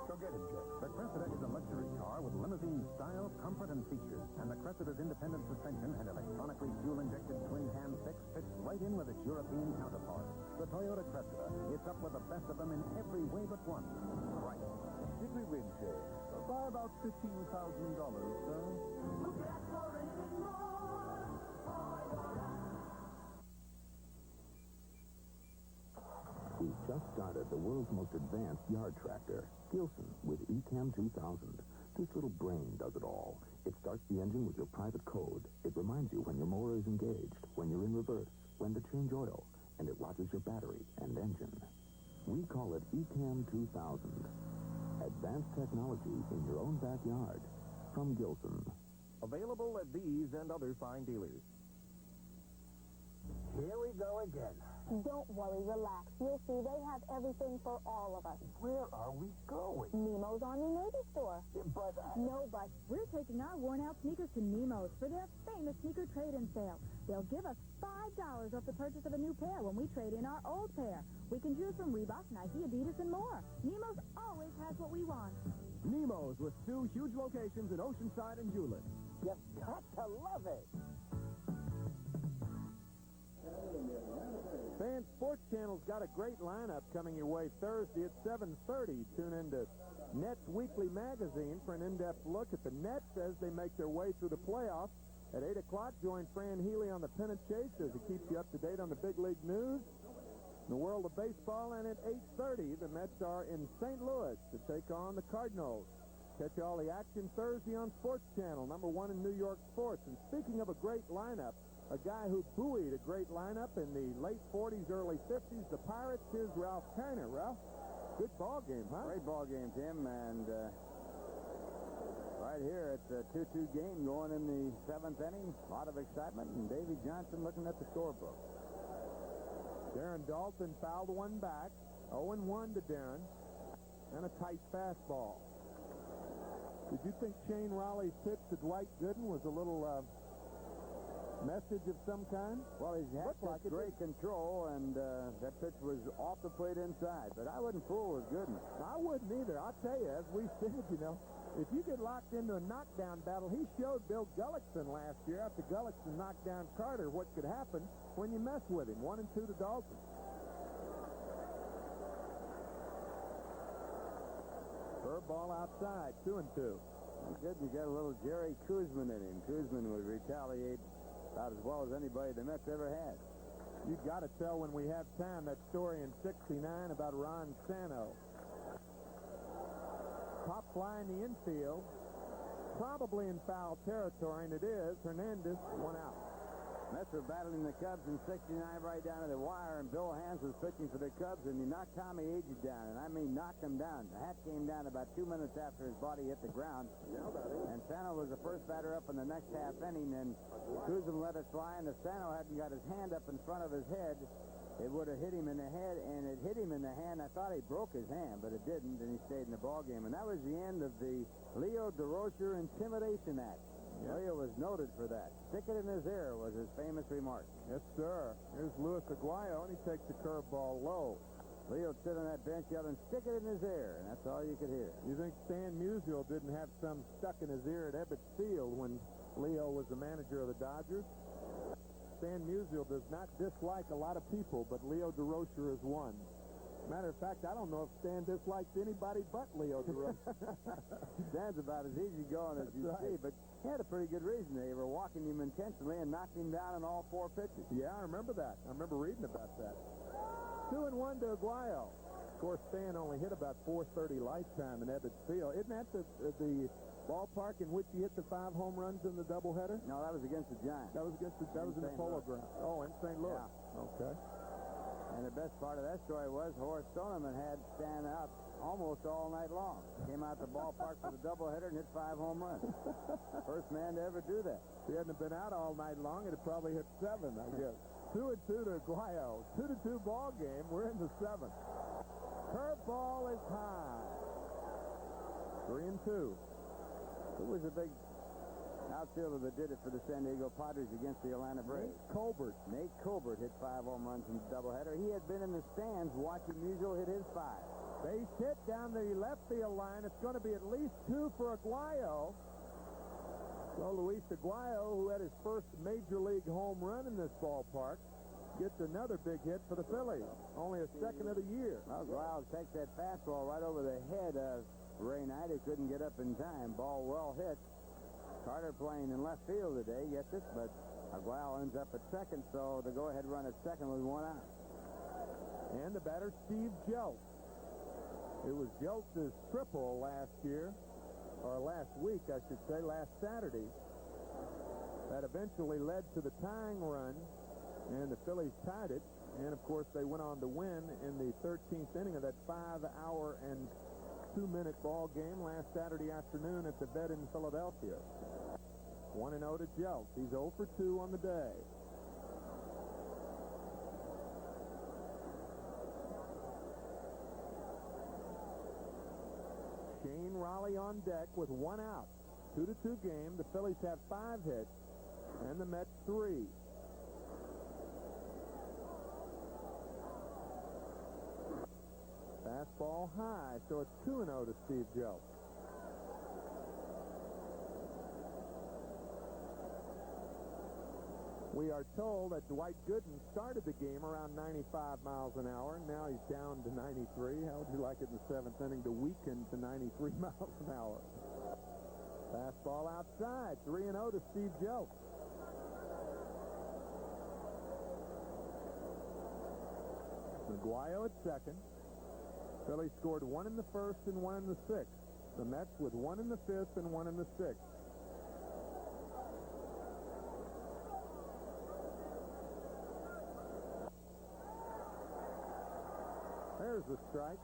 Go get it, Jake. The Cressida is a luxury car with limousine style, comfort, and features. And the Cressida's independent suspension and electronically fuel-injected twin-cam six fits right in with its European counterpart. The Toyota Cressida. It's up with the best of them in every way but one. Right. Did we win, Jake? By about $15,000, sir. We've just started the world's most advanced yard tractor, Gilson, with ECAM 2000. This little brain does it all. It starts the engine with your private code. It reminds you when your mower is engaged, when you're in reverse, when to change oil, and it watches your battery and engine. We call it ECAM 2000. Advanced technology in your own backyard. From Gilson. Available at these and other fine dealers. Here we go again. Don't worry, relax. You'll see they have everything for all of us. Where are we going? Nemo's Army Navy store. But No, but we're taking our worn-out sneakers to Nemo's for their famous sneaker trade-in sale. They'll give us $5 off the purchase of a new pair when we trade in our old pair. We can choose from Reebok, Nike, Adidas, and more. Nemo's always has what we want. Nemo's with 2 huge locations in Oceanside and Hewlett. you've got to love it. Fan Sports Channel's got a great lineup coming your way Thursday at 7:30. Tune into Nets Weekly Magazine for an in-depth look at the Nets as they make their way through the playoffs. At 8 o'clock, join Fran Healy on the pennant chase as he keeps you up to date on the big league news, the world of baseball. And at 8:30, the Mets are in St. Louis to take on the Cardinals. Catch all the action Thursday on Sports Channel, #1 in New York sports. And speaking of a great lineup, a guy who buoyed a great lineup in the late 40s, early 50s, the Pirates, here's Ralph Kiner. Ralph, good ball game, huh? Great ball game, Tim, and right here it's a 2-2 game going in the 7th inning. A lot of excitement, and Davey Johnson looking at the scorebook. Darren Dalton fouled one back. 0-1 to Darren. And a tight fastball. Did you think Shane Raleigh's pitch to Dwight Gooden was a little message of some kind? Well, he's had like great control, and that pitch was off the plate inside. But I wouldn't fool with Gooden. I wouldn't either. I'll tell you, as we said, if you get locked into a knockdown battle, he showed Bill Gullickson last year after Gullickson knocked down Carter what could happen when you mess with him. 1-2 to Dalton. Curveball outside, 2-2. Good, you got a little Jerry Kuzman in him. Kuzman would retaliate about as well as anybody the Mets ever had. You've got to tell when we have time that story in '69 about Ron Santo. Pop fly in the infield, probably in foul territory, and it is. Hernandez, 1 out. Mets were battling the Cubs in '69 right down to the wire, and Bill Hans was pitching for the Cubs, and he knocked Tommy Agee down, and I mean knocked him down. The hat came down about 2 minutes after his body hit the ground, and Sano was the first batter up in the next half inning, and Kuzma let it fly, and if Sano hadn't got his hand up in front of his head, it would have hit him in the head, and it hit him in the hand. I thought he broke his hand, but it didn't, and he stayed in the ballgame. And that was the end of the Leo DeRocher Intimidation Act. Yep. Leo was noted for that. Stick it in his ear was his famous remark. Yes, sir. Here's Luis Aguayo, and he takes the curveball low. Leo would sit on that bench yelling, stick it in his ear, and that's all you could hear. You think Stan Musial didn't have some stuck in his ear at Ebbets Field when Leo was the manager of the Dodgers? Stan Musial does not dislike a lot of people, but Leo DeRocher is one. Matter of fact, I don't know if Stan dislikes anybody but Leo DeRocher. Stan's about as easygoing as you see, but he had a pretty good reason. They were walking him intentionally and knocked him down on all 4 pitches. Yeah, I remember that. I remember reading about that. 2-1 to Aguayo. Of course, Stan only hit about .430 lifetime in Ebbets Field. Isn't that the ballpark in which he hit the 5 home runs in the doubleheader? No, that was against the Giants. That was in the Polo Grounds. Oh, in St. Louis. Yeah. Okay. And the best part of that story was Horace Stoneman had Stan out almost all night long. Came out the ballpark for the doubleheader and hit 5 home runs. First man to ever do that. If he hadn't been out all night long, it'd probably hit 7, I guess. 2-2 to Aguayo. 2-2 ball game. We're in the 7th. Curveball is high. 3-2. Who was the big outfielder that did it for the San Diego Padres against the Atlanta Braves? Nate Colbert hit 5 home runs in the doubleheader. He had been in the stands watching Musial hit his 5. Base hit down the left field line. It's going to be at least 2 for Aguayo. So Luis Aguayo, who had his first major league home run in this ballpark, gets another big hit for the Phillies. Only a second of the year. Well, Aguayo takes that fastball right over the head of Ray Knight, who couldn't get up in time. Ball well hit. Carter playing in left field today, gets it, but Aguayo ends up at second, so the go-ahead run at second with 1 out. And the batter, Steve Jeltz. It was Jeltz's triple last year, or last week, I should say, last Saturday, that eventually led to the tying run, and the Phillies tied it. And, of course, they went on to win in the 13th inning of that 5-hour and 2-minute ball game last Saturday afternoon at the Vet in Philadelphia. 1-0 to Jeltz. He's 0 for 2 on the day. Shane Raleigh on deck with 1 out. 2-2 game. The Phillies have 5 hits, and the Mets 3. Fastball high, so it's 2-0 to Steve Jeltz. We are told that Dwight Gooden started the game around 95 miles an hour, and now he's down to 93. How would you like it in the 7th inning to weaken to 93 miles an hour? Fastball outside, 3-0 to Steve Jeltz. Aguayo at second. Phillies scored 1 in the 1st and 1 in the 6th. The Mets with 1 in the 5th and 1 in the 6th. There's the strike.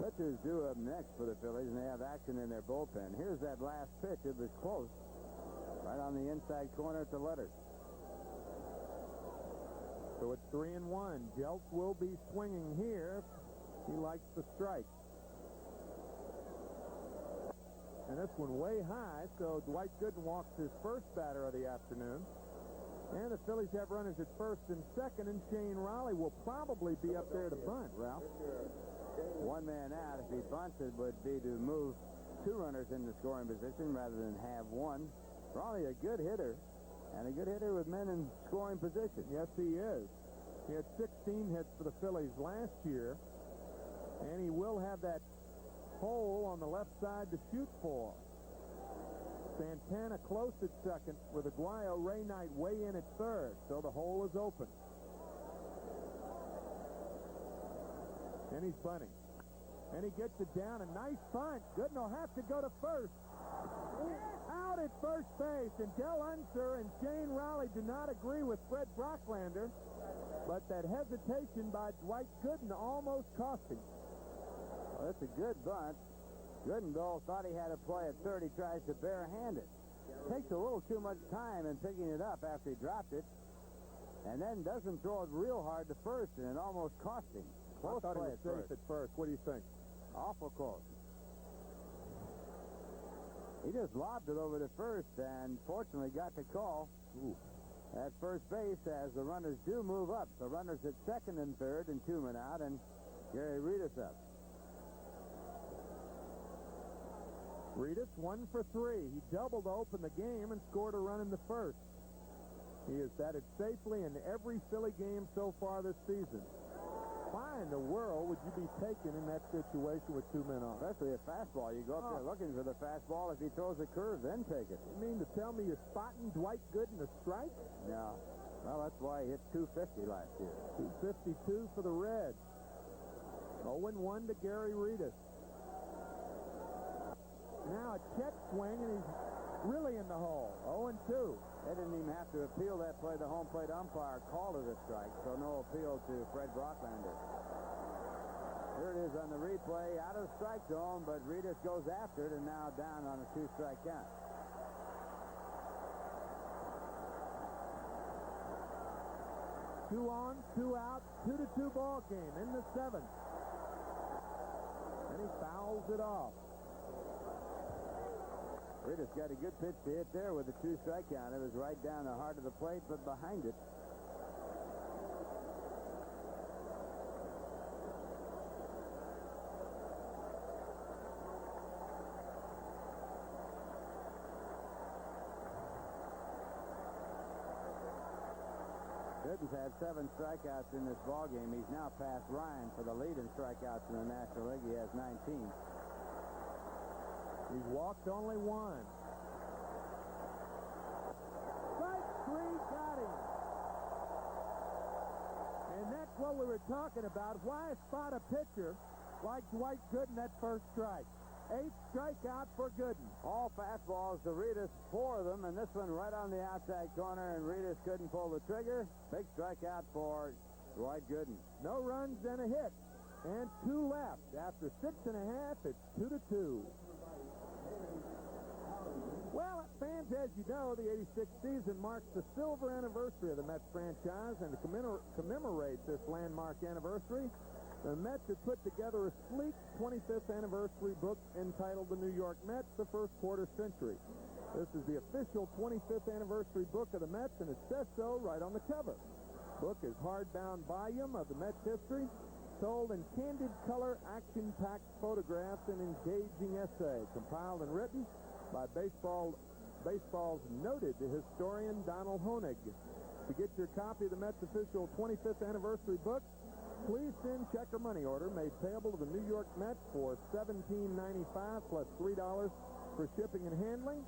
Pitchers due up next for the Phillies, and they have action in their bullpen. Here's that last pitch. It was close. Right on the inside corner at the letters. So it's 3-1. Jeltz will be swinging here. He likes the strike. And this one way high, so Dwight Gooden walks his first batter of the afternoon. And the Phillies have runners at first and second, and Shane Raleigh will probably be up there to bunt, Ralph. 1 man out. If he bunts, it would be to move 2 runners in the scoring position rather than have 1. Raleigh a good hitter. And a good hitter with men in scoring position. Yes, he is. He had 16 hits for the Phillies last year. And he will have that hole on the left side to shoot for. Santana close at second with Aguayo. Ray Knight way in at third. So the hole is open. And he's bunting. And he gets it down. A nice bunt. Gooden will have to go to first. Out at first base, and Del Unser and Shane Raleigh do not agree with Fred Brocklander, but that hesitation by Dwight Gooden almost cost him. Well, that's a good bunt. Gooden, though, thought he had a play at third. He tries to barehand it. Takes a little too much time in picking it up after he dropped it, and then doesn't throw it real hard to first, and it almost cost him. Close I thought play he was safe at first. What do you think? Awful close. He just lobbed it over to first and fortunately got the call at first base as the runners do move up. The runners at second and third and 2 men out, and Gary Reedus up. Reedus 1 for 3. He doubled to open the game and scored a run in the first. He has batted safely in every Philly game so far this season. Why in the world would you be taken in that situation with 2 men on? Especially a fastball. You go up there looking for the fastball. If he throws a curve, then take it. You mean to tell me you're spotting Dwight Gooden a strike? No. Well, that's why he hit 250 last year. 252 for the Reds. 0-1 to Gary Reedus. Now a check swing, and he's really in the hole. 0-2. They didn't even have to appeal that play. The home plate umpire called it a strike, so no appeal to Fred Brocklander. Here it is on the replay, out of the strike zone, but Reedus goes after it and now down on a 2-strike count. Two on, two out, 2-2 ball game in the 7th. And he fouls it off. Reedus got a good pitch to hit there with a 2-strike count. It was right down the heart of the plate, but behind it. Gooden's had 7 strikeouts in this ballgame. He's now passed Ryan for the lead in strikeouts in the National League. He has 19. He's walked only 1. Strike 3, got him. And that's what we were talking about. Why spot a pitcher like Dwight Gooden at first strike? 8th strikeout for Gooden. All fastballs to Reedus, 4 of them, and this one right on the outside corner, and Reedus couldn't pull the trigger. Big strikeout for Dwight Gooden. No runs and a hit, and 2 left. After 6.5, it's 2-2. Well, fans, as you know, the 86th season marks the silver anniversary of the Mets franchise, and to commemorate this landmark anniversary, the Mets have put together a sleek 25th anniversary book entitled The New York Mets, the First Quarter Century. This is the official 25th anniversary book of the Mets, and it says so right on the cover. The book is hardbound volume of the Mets history, sold in candid color, action-packed photographs, and engaging essay, compiled and written by baseball's noted historian Donald Honig. To get your copy of the Mets official 25th anniversary book, please send check or money order made payable to the New York Mets for $17.95 plus $3 for shipping and handling.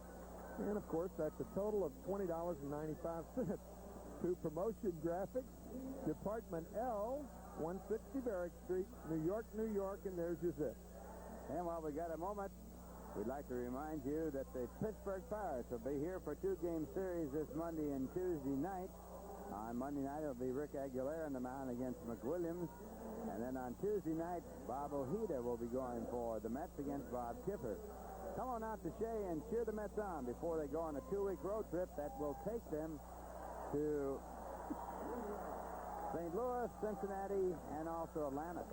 And, of course, that's a total of $20.95. To Promotion Graphics, Department L, 160 Barrack Street, New York, New York, and there's your zip. And while we got a moment, we'd like to remind you that the Pittsburgh Pirates will be here for 2-game series this Monday and Tuesday night. On Monday night, it'll be Rick Aguilera on the mound against McWilliams. And then on Tuesday night, Bob Ojeda will be going for the Mets against Bob Kipper. Come on out to Shea and cheer the Mets on before they go on a 2-week road trip that will take them to St. Louis, Cincinnati, and also Atlanta.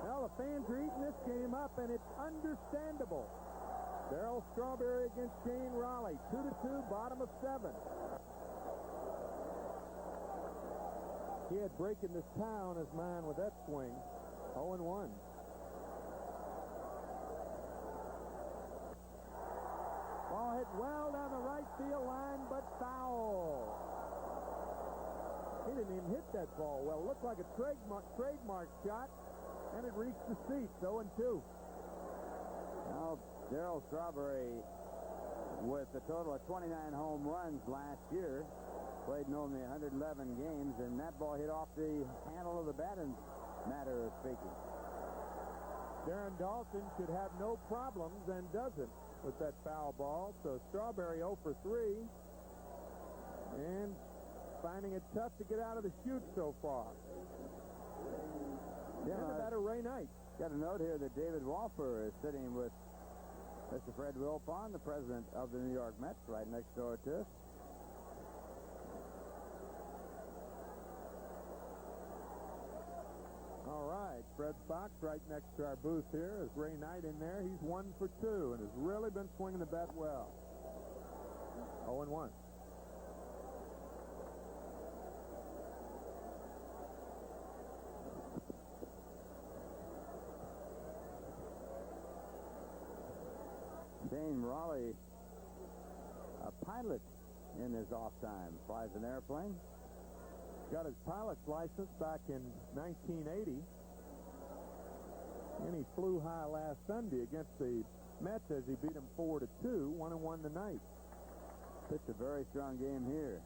Well, the fans are eating this game up, and it's understandable. Darryl Strawberry against Shane Raleigh, 2-2, bottom of 7. He had breaking this tie on his mind with that swing, 0-1. Ball hit well down the right field line, but foul. He didn't even hit that ball well. It looked like a trademark shot, and it reached the seats, 0-2. Now, Darryl Strawberry, with a total of 29 home runs last year, played in only 111 games, and that ball hit off the handle of the bat, in matter of speaking. Darren Dawson should have no problems and doesn't with that foul ball. So Strawberry 0 for 3, and finding it tough to get out of the chute so far. Yeah, and about a Ray Knight. Got a note here that David Walfer is sitting with Mr. Fred Wilpon, the president of the New York Mets, right next door to us. All right, Fred's box right next to our booth here. Is Ray Knight in there? He's 1 for 2 and has really been swinging the bat well. 0-1. Shane Raleigh, a pilot in his off time, flies an airplane. Got his pilot's license back in 1980. And he flew high last Sunday against the Mets as he beat them 4-2, 1-1 tonight. It's a very strong game here.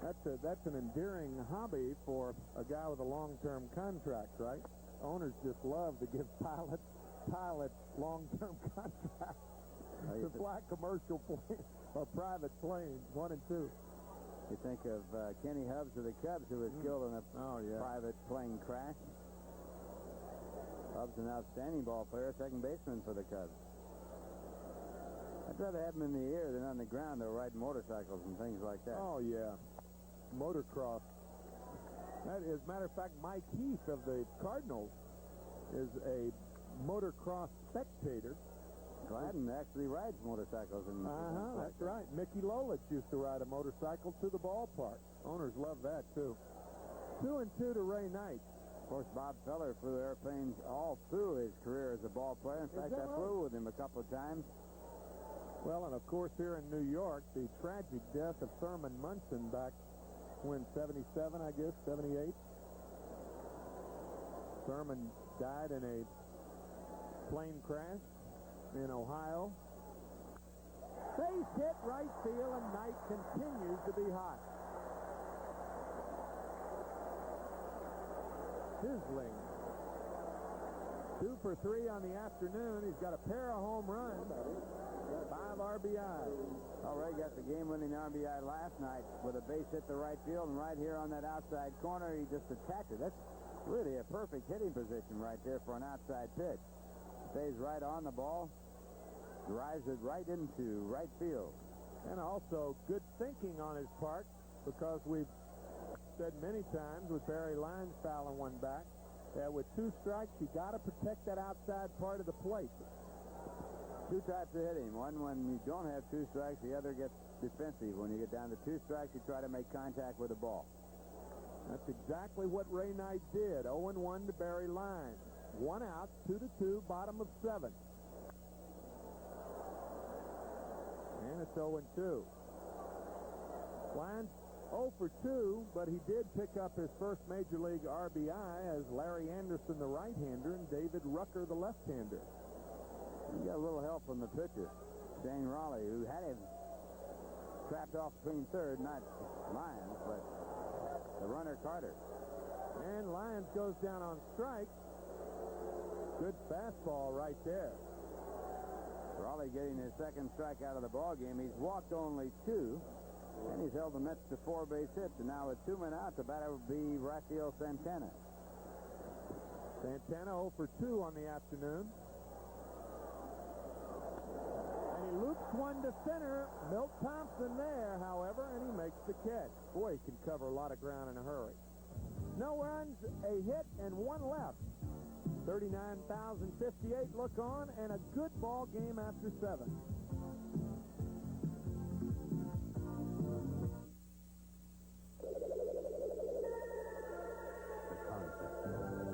That's an endearing hobby for a guy with a long-term contract, right? Owners just love to give pilots long-term contracts to fly commercial planes or private planes, 1 and 2. You think of Kenny Hubbs of the Cubs, who was killed in a private plane crash. Hubbs, an outstanding ball player, second baseman for the Cubs. I'd rather have him in the air than on the ground, though, riding motorcycles and things like that. Oh, yeah. Motocross. That is, matter of fact, Mike Heath of the Cardinals is a motocross spectator. Gladden actually rides motorcycles. That's right. Mickey Lolich used to ride a motorcycle to the ballpark. Owners love that, too. 2-2 to Ray Knight. Of course, Bob Feller flew airplanes all through his career as a ball player. In fact, I flew with him a couple of times. Well, and of course, here in New York, the tragic death of Thurman Munson back when, 77, I guess, 78. Thurman died in a plane crash in Ohio. Base hit right field, and Knight continues to be hot. Sizzling. 2 for 3 on the afternoon. He's got a pair of home runs, 5 RBIs. Well, Ray got the game-winning RBI last night with a base hit to right field, and right here on that outside corner, he just attacked it. That's really a perfect hitting position right there for an outside pitch. Stays right on the ball, drives it right into right field. And also good thinking on his part, because we've said many times with Barry Lyons fouling one back that with 2 strikes, you got to protect that outside part of the plate. 2 types of hitting. One when you don't have 2 strikes, the other gets defensive. When you get down to 2 strikes, you try to make contact with the ball. That's exactly what Ray Knight did. 0-1 to Barry Lyons. 1 out, 2-2, bottom of 7. And it's 0-2. Lyons 0 for 2, but he did pick up his first Major League RBI as Larry Anderson, the right-hander, and David Rucker, the left-hander. He got a little help from the pitcher, Shane Raleigh, who had him trapped off between third, not Lyons, but the runner Carter. And Lyons goes down on strike. Good fastball right there. Raleigh getting his second strikeout of the ball game. He's walked only 2, and he's held the Mets to 4 base hits. And now with 2 men out, the batter would be Rafael Santana. Santana 0 for 2 on the afternoon. And he loops one to center. Milt Thompson there, however, and he makes the catch. Boy, he can cover a lot of ground in a hurry. No runs, a hit, and 1 left. 39,058 look on, and a good ball game after 7. The concept,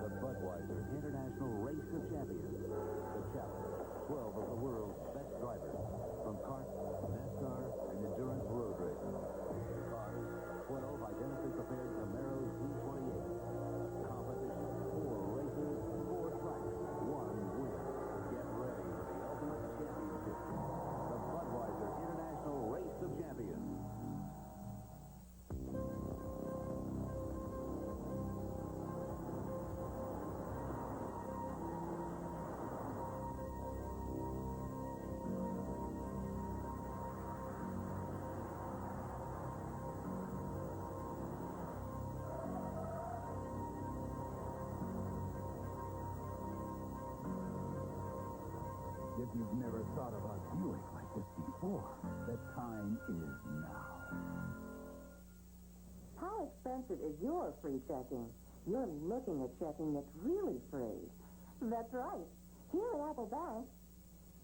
the Budweiser International Race of Champions. The challenge, 12 of the world's best drivers, from kart, NASCAR, and endurance road racing. Cars, 12 identically prepared Camaros Z28. Competition, 4 races, 4 tracks, 1 win. Get ready for the ultimate championship. The Budweiser International Race of Champions. If you've never thought about Buick like this before, the time is now. How expensive is your free checking? You're looking at checking that's really free. That's right. Here at Apple Bank,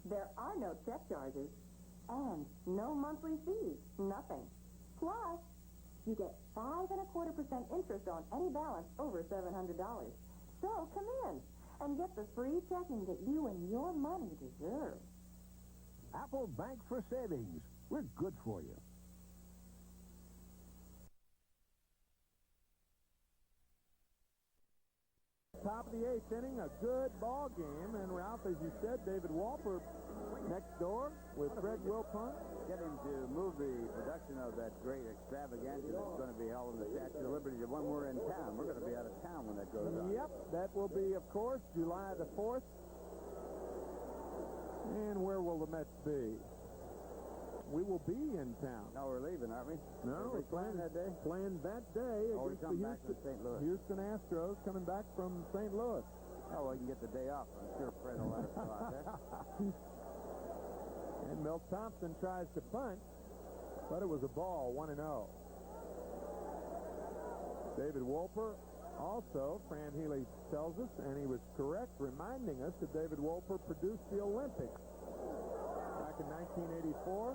there are no check charges and no monthly fees. Nothing. Plus, you get 5.25% interest on any balance over $700. So come in and get the free checking that you and your money deserve. Apple Bank for Savings. We're good for you. Top of the 8th inning, a good ball game. And Ralph, as you said, David Walper next door with Fred Wilpon. Get him to move the production of that great extravaganza that's going to be held in the Statue of Liberty to when we're in town. We're going to be out of town when that goes on. Yep, that will be, of course, July the 4th. And where will the Mets be? we will be in town. No, we're leaving, aren't we? No, we're playing that day. Playing that day against the back to St. Louis. Houston Astros coming back from St. Louis. Oh, we can get the day off. I'm sure Fred will let us go out there. And Milt Thompson tries to punt, but it was a ball, 1-0. David Wolper also, Fran Healy tells us, and he was correct, reminding us that David Wolper produced the Olympics back in 1984.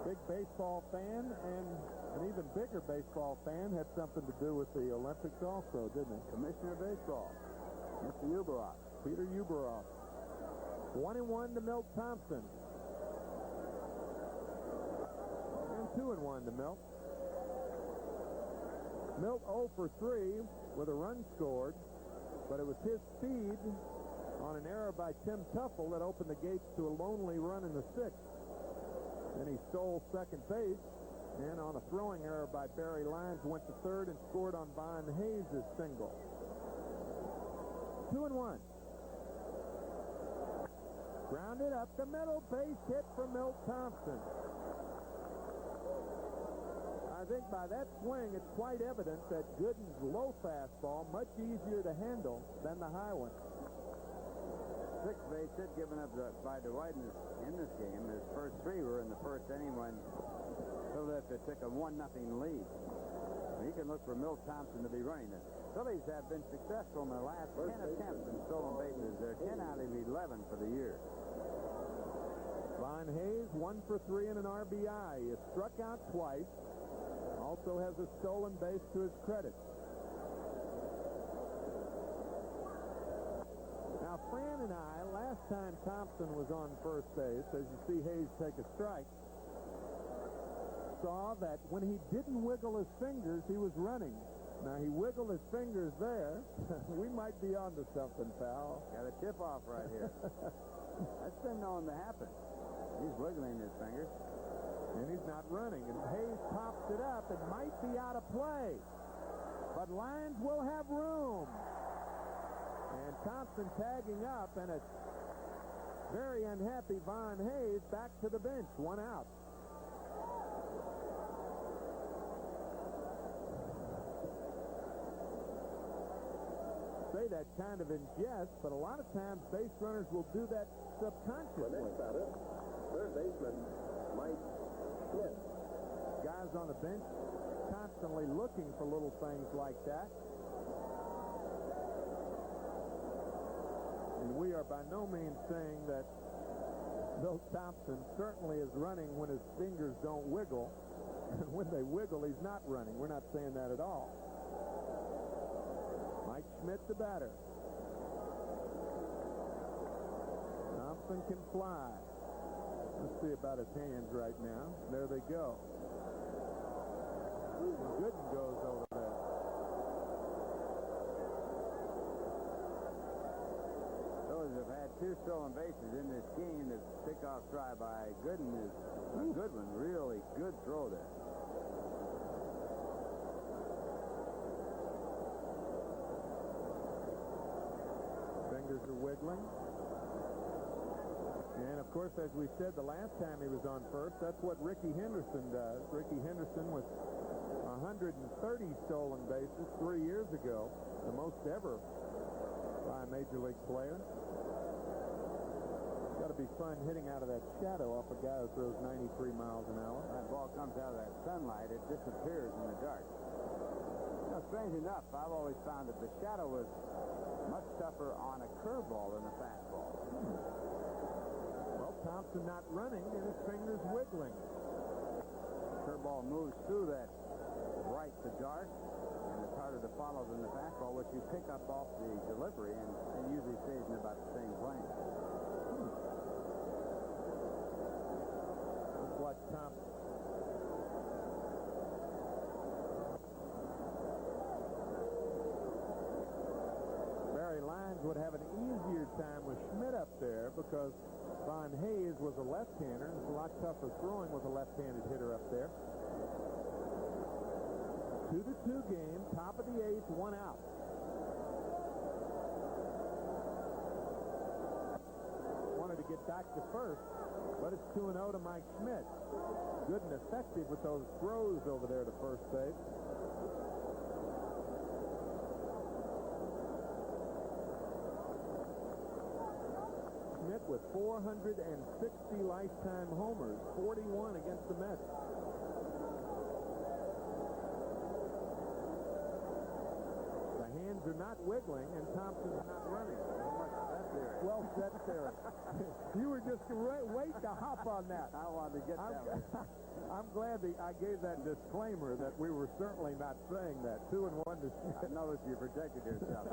Big baseball fan, and an even bigger baseball fan, had something to do with the Olympics also, didn't he? Commissioner of Baseball, Mr. Uberoff. Peter Uberoff. 1-1 to Milt Thompson. And 2-1 to Milt. Milt 0 for 3 with a run scored, but it was his speed on an error by Tim Tuffle that opened the gates to a lonely run in the 6th. Then he stole second base, and on a throwing error by Barry Lyons, went to third and scored on Von Hayes' single. 2-1. Grounded up the middle, base hit for Milt Thompson. I think by that swing, it's quite evident that Gooden's low fastball much easier to handle than the high one. Sixth base hit given up by Dwight in this game. His first three were in the first inning when Philadelphia took a 1-0 lead. You can look for Milt Thompson to be running this. Phillies have been successful in their last 10 attempts in stolen bases. They're 10 out of 11 for the year. Von Hayes, 1 for 3 and an RBI. He has struck out twice. Also has a stolen base to his credit. Now, Fran and I, last time Thompson was on first base, as you see Hayes take a strike, saw that when he didn't wiggle his fingers, he was running. Now, he wiggled his fingers there. We might be onto something, pal. Got a tip-off right here. That's been known to happen. He's wiggling his fingers. And he's not running. And Hayes pops it up. It might be out of play. But Lyons will have room. And Thompson tagging up, and it's very unhappy Von Hayes back to the bench. 1 out. Say that kind of in jest, but a lot of times base runners will do that subconsciously. Well, next batter, third baseman Mike Smith. Guys on the bench constantly looking for little things like that. And we are by no means saying that Milt Thompson certainly is running when his fingers don't wiggle. And when they wiggle, he's not running. We're not saying that at all. Mike Schmidt, the batter. Thompson can fly. Let's see about his hands right now. There they go. Gooden goes over there. Phillies have had 2 stolen bases in this game. The pickoff try by Gooden is a good one. Really good throw there. Fingers are wiggling. And, of course, as we said the last time he was on first, that's what Ricky Henderson does. Ricky Henderson with 130 stolen bases 3 years ago, the most ever by a Major League player. It's got to be fun hitting out of that shadow off a guy who throws 93 miles an hour. That ball comes out of that sunlight, it disappears in the dark. You know, strange enough, I've always found that the shadow was much tougher on a curveball than a fastball. Well, Thompson not running and his fingers wiggling. Curveball moves through that bright to dark, and it's harder to follow than the fastball, which you pick up off the delivery, and it usually stays in about the same plane. Let's watch Thompson. Barry Lyons would have an easier time with Schmidt up there because Von Hayes was a left-hander. It's a lot tougher throwing with a left-handed hitter up there. 2-2 game, top of the 8th, 1 out. Wanted to get back to first, but it's 2-0 to Mike Schmidt. Good and effective with those throws over there to first base. Schmidt with 460 lifetime homers, 41 against the Mets. The hands are not wiggling, and Thompson's not running. Well said, Terry. You were just waiting to hop on that. I wanted to get that one. I'm glad I gave that disclaimer that we were certainly not saying that. 2-1 to Schmidt. I noticed you protected yourself.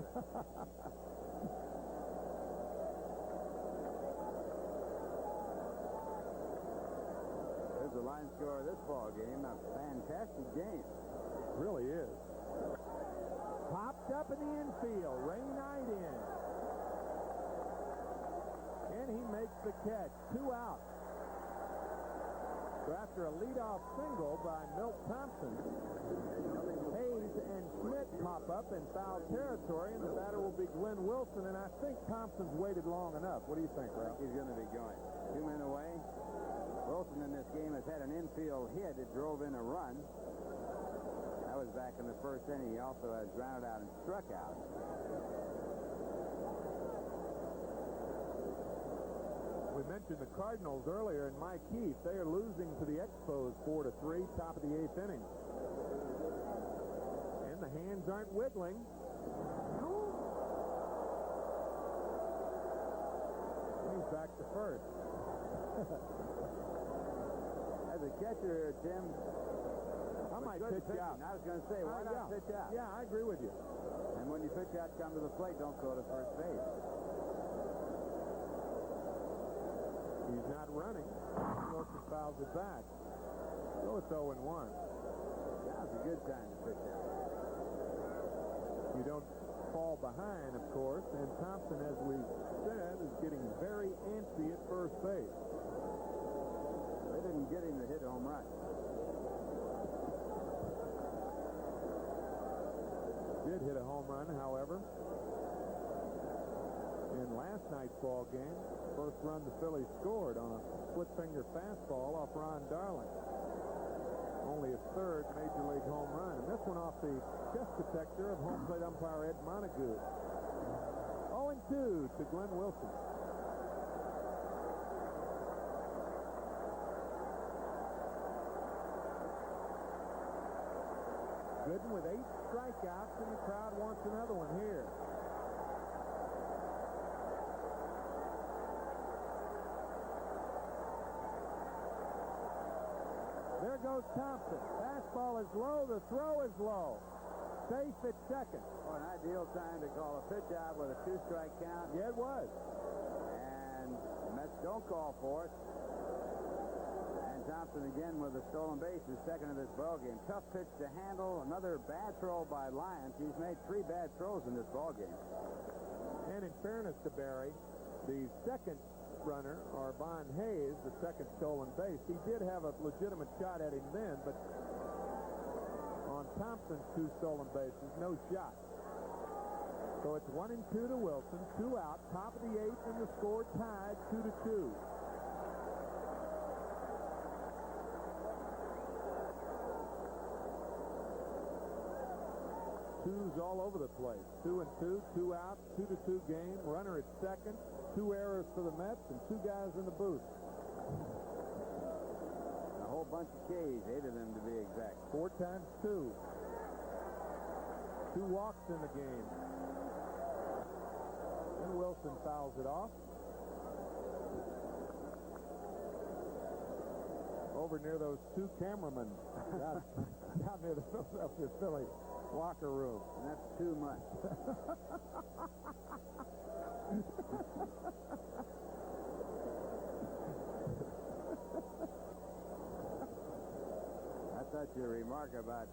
There's the line score of this ball game. A fantastic game. It really is. Popped up in the infield. Ray Knight in. And he makes the catch. 2 out. So after a leadoff single by Milt Thompson, Hayes and Schmidt pop up in foul territory, and the batter will be Glenn Wilson. And I think Thompson's waited long enough. What do you think, Ralph? He's going to be going. 2 men away. Wilson in this game has had an infield hit that drove in a run. That was back in the first inning. He also has grounded out and struck out. We mentioned the Cardinals earlier, and Mike Heath, they are losing to the Expos 4-3, top of the 8th inning. And the hands aren't wiggling. He's back to first. As a catcher, Tim, I might pitch out. I was going to say, why not pitch out? Yeah, I agree with you. And when you pitch out, come to the plate, don't go to first base. He's not running. Wilson fouls it back. So it's 0-1. Now's a good time to pitch out. You don't fall behind, of course, and Thompson, as we said, is getting very antsy at first base. They didn't get him to hit a home run. Did hit a home run, however. In last night's ball game, first run the Phillies scored on a split-finger fastball off Ron Darling. Only his 3rd Major League home run. And this one off the chest protector of home plate umpire Ed Montague. 0-2 to Glenn Wilson. Gooden with 8 strikeouts, and the crowd wants another one here. There goes Thompson. Fastball is low. The throw is low. Safe at second. Oh, an ideal time to call a pitch out with a 2-strike count. Yeah, it was. And the Mets don't call for it. And Thompson again with a stolen base, his second of this ball game. Tough pitch to handle. Another bad throw by Lyons. He's made 3 bad throws in this ball game. And in fairness to Barry, the second runner, or Von Hayes, the second stolen base, he did have a legitimate shot at him then, but on Thompson's 2 stolen bases, no shot. So it's 1-2 to Wilson, 2 out, top of the 8th, and the score tied 2-2. Twos all over the place. 2-2, 2 out, 2-2 game. Runner at second. 2 errors for the Mets and 2 guys in the booth. A whole bunch of Ks, 8 of them to be exact. 4 times 2. 2 walks in the game. And Wilson fouls it off. Over near those 2 cameramen down near the Philadelphia Phillies locker room. And that's too much. I thought your remark about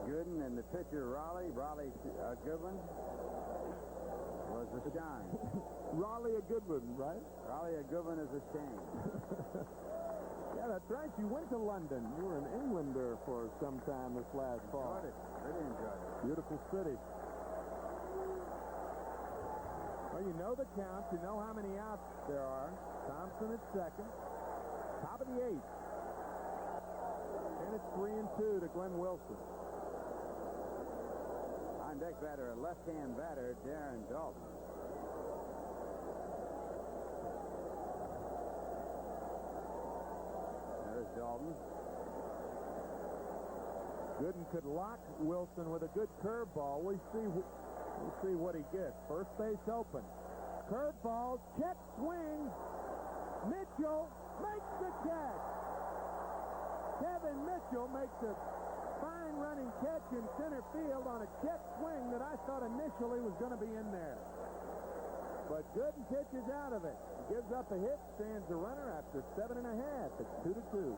Gooden and the pitcher Raleigh a good one, was a shine. Raleigh a good one, right? Raleigh a good one is a shame. Yeah, that's right. You went to London. You were an Englander for some time this last fall. Enjoyed it. Really enjoyed it. Beautiful city. Well, Well, you know the count. You know how many outs there are. Thompson at second. Top of the eighth. And it's 3-2 to Glenn Wilson. On deck batter, a left-hand batter, Darren Dalton. There's Dalton. Gooden could lock Wilson with a good curveball. We'll see what he gets. First base open. Curveball, check swing. Mitchell makes the catch. Kevin Mitchell makes a fine running catch in center field on a check swing that I thought initially was going to be in there. But Gooden pitches out of it. Gives up a hit, stands the runner after 7.5. It's 2-2.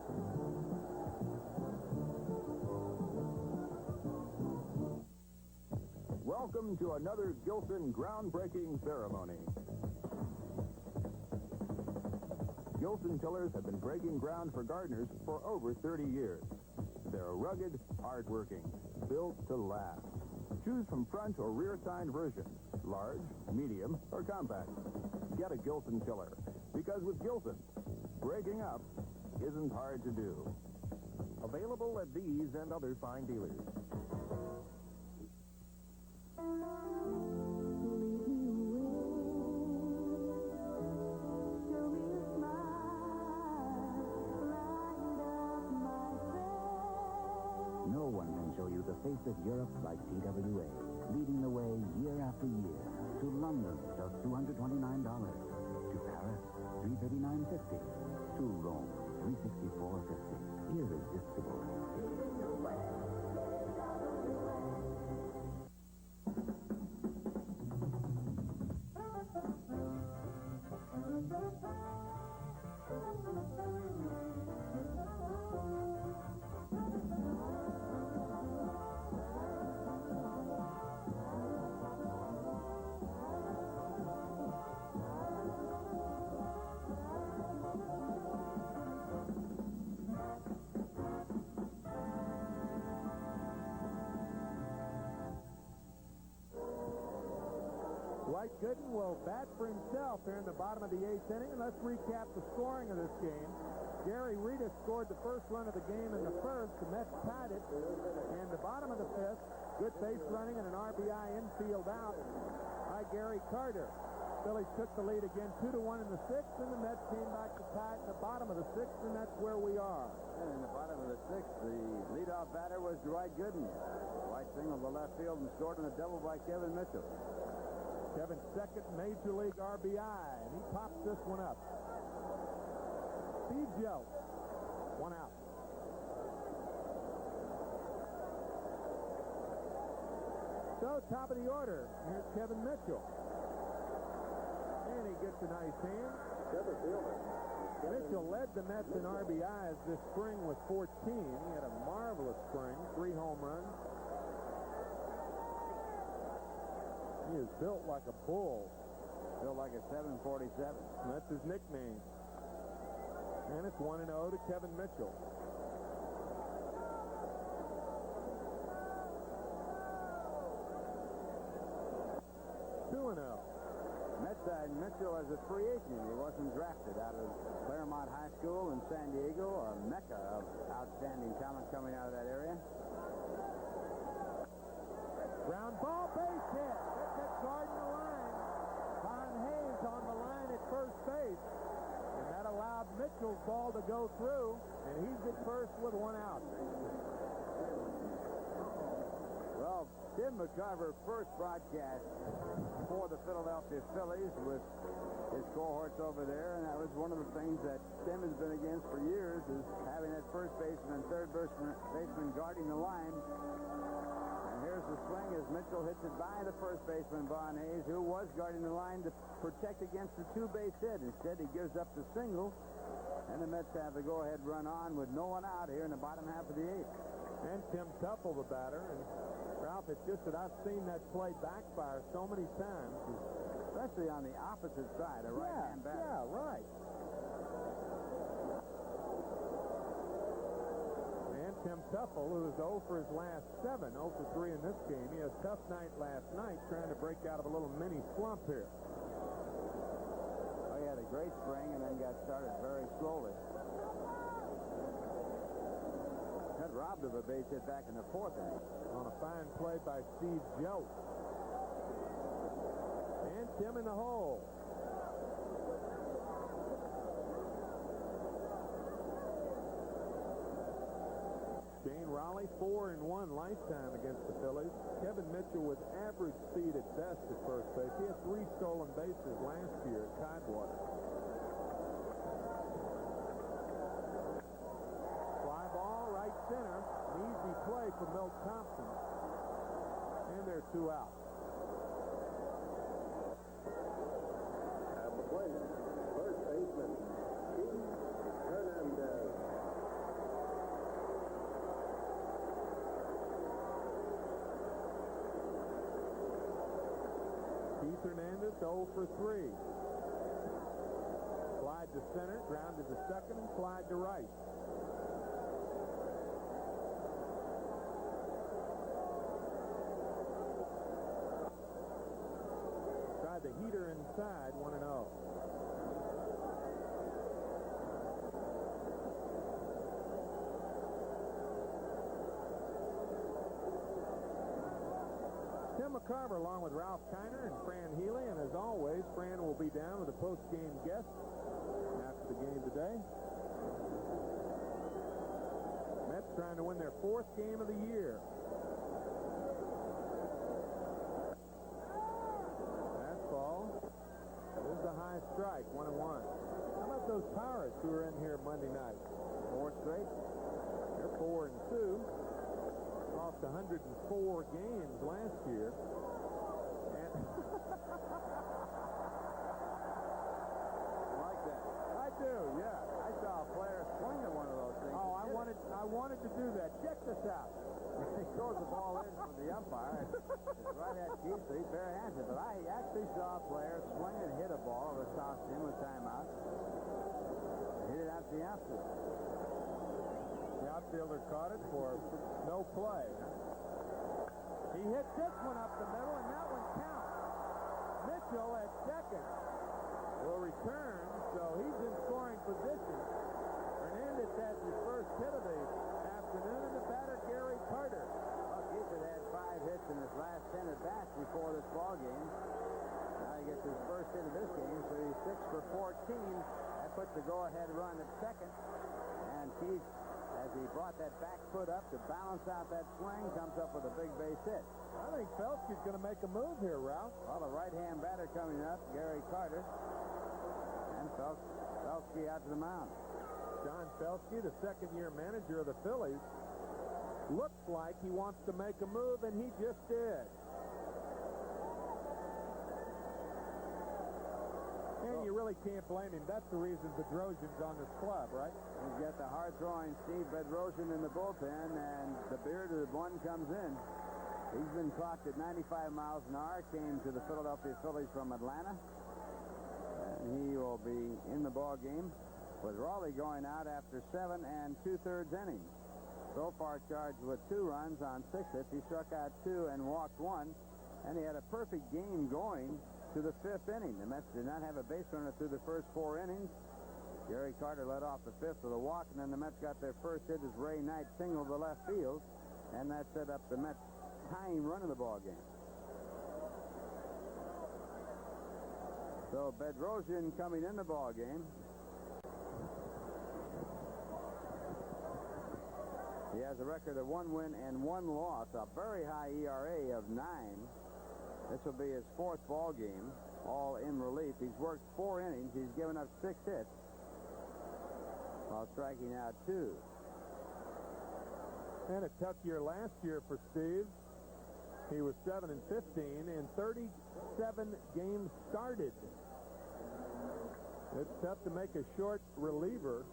Welcome to another Gilson groundbreaking ceremony. Gilson tillers have been breaking ground for gardeners for over 30 years. They're rugged, hard-working, built to last. Choose from front or rear signed versions, large, medium, or compact. Get a Gilson tiller, because with Gilson, breaking up isn't hard to do. Available at these and other fine dealers. No one can show you the face of Europe like TWA, leading the way year after year. To London, just $229. To Paris, $339.50. To Rome, $364.50. Irresistible. Gooden will bat for himself here in the bottom of the 8th inning. And let's recap the scoring of this game. Gary Rita scored the first run of the game in the first. The Mets tied it. And the bottom of the 5th, good base running and an RBI infield out by Gary Carter. Phillies took the lead again 2-1 in the 6th, and the Mets came back to tie it in the bottom of the 6th, and that's where we are. And in the bottom of the 6th, the leadoff batter was Dwight Gooden. Dwight singled to left field and scored on a double by Kevin Mitchell. Kevin's second Major League RBI, and he pops this one up. Steve Joe, one out. So, top of the order, here's Kevin Mitchell. And he gets a nice hand. Mitchell led the Mets in RBIs this spring with 14. He had a marvelous spring, 3 home runs. He is built like a bull. Built like a 747. That's his nickname. And it's 1-0 to Kevin Mitchell. 2-0. Mets signed Mitchell as a free agent. He wasn't drafted out of Claremont High School in San Diego, a mecca of outstanding talent coming out of that area. Ground ball, base hit. That's guarding the line. Von Hayes on the line at first base. And that allowed Mitchell's ball to go through, and he's at first with 1 out. Well, Tim McCarver first broadcast for the Philadelphia Phillies with his cohorts over there, and that was one of the things that Tim has been against for years, is having that first baseman and third baseman guarding the line. And here's the swing as Mitchell hits it by the first baseman, Von Hayes, who was guarding the line to protect against the 2-base hit. Instead, he gives up the single, and the Mets have the go-ahead run on with no one out here in the bottom half of the 8th. And Tim Tuffle, the batter. And Ralph, it's just that I've seen that play backfire so many times. Especially on the opposite side, a right-hand batter. Yeah, right. And Tim Tuffle, who is 0 for his last 7, 0 for 3 in this game. He had a tough night last night trying to break out of a little mini slump here. a great spring and then got started very slowly. Got robbed of a base hit back in the 4th inning. On a fine play by Steve Joe. And Tim in the hole. Shane Raleigh, 4-1 lifetime against the Phillies. Kevin Mitchell with average speed at best at first base. He had 3 stolen bases last year at Tidewater. Fly ball, right center. An easy play for Milt Thompson. And they're 2 out. At the plate, first baseman, Keith Hernandez. Keith Hernandez 0 for 3. Flied to center, grounded to second, and flied to right. Tried the heater inside, 1-0. Tim McCarver along with Ralph Kiner and Fran Healy, and as always, Fran will be down with a post-game guest after the game today. Mets trying to win their 4th game of the year. Fastball. This is a high strike, 1-1. How about those Pirates who were in here Monday night? 4 straight. They're 4-2. Lost 104 games last year. And I like that. I do, yeah. I saw a player swing at one of those things. Oh, I wanted to do that. Check this out. He throws the ball in from the umpire. It's right at Keith, so he's bare-handed. But I actually saw a player swing and hit a ball that tossed him with timeout. Hit it out the outfield. The outfielder caught it for no play. He hit this one up the middle, and that one counts. Mitchell at second will return, so he's in scoring position. Hernandez has his first hit of the afternoon, and the batter, Gary Carter. Well, Keith had 5 hits in his last 10 at-bats before this ball game. Now he gets his first hit of this game, so he's 6 for 14. That puts the go-ahead run at second. And Keith, as he brought that back foot up to balance out that swing, comes up with a big base hit. I think Felske's going to make a move here, Ralph. Well, the right-hand batter coming up, Gary Carter. And Felske out to the mound. John Felske, the second-year manager of the Phillies, looks like he wants to make a move, and he just did. And you really can't blame him. That's the reason Bedrosian's on this club, right? He's got the hard-throwing Steve Bedrosian in the bullpen, and the bearded one comes in. He's been clocked at 95 miles an hour, came to the Philadelphia Phillies from Atlanta. And he will be in the ball game with Raleigh going out after 7 2/3 innings. So far charged with 2 runs on 6 hits. He struck out 2 and walked 1, and he had a perfect game going to the 5th inning. The Mets did not have a base runner through the first 4 innings. Gary Carter led off the 5th with a walk, and then the Mets got their first hit as Ray Knight singled to left field, and that set up the Mets' tying run of the ball game. So Bedrosian coming in the ball game. He has a record of 1 win and 1 loss, a very high ERA of 9. This will be his 4th ball game, all in relief. He's worked 4 innings. He's given up 6 hits while striking out 2. And a tough year last year for Steve. He was 7-15 in 37 games started. It's tough to make a short reliever,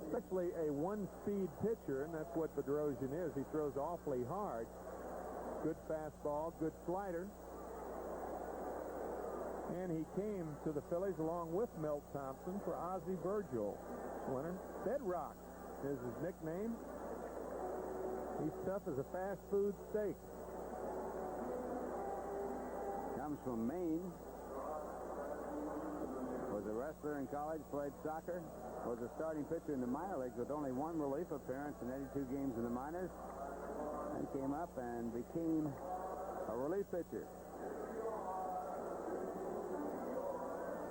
especially a 1-speed pitcher, and that's what Bedrosian is. He throws awfully hard. Good fastball, good slider. And he came to the Phillies along with Milt Thompson for Ozzie Virgil. Winner. Bedrock is his nickname. He's tough as a fast food steak. Comes from Maine. Was Was a wrestler in college, played soccer, was a starting pitcher in the minor leagues with only one relief appearance in 82 games in the minors, and came up and became a relief pitcher.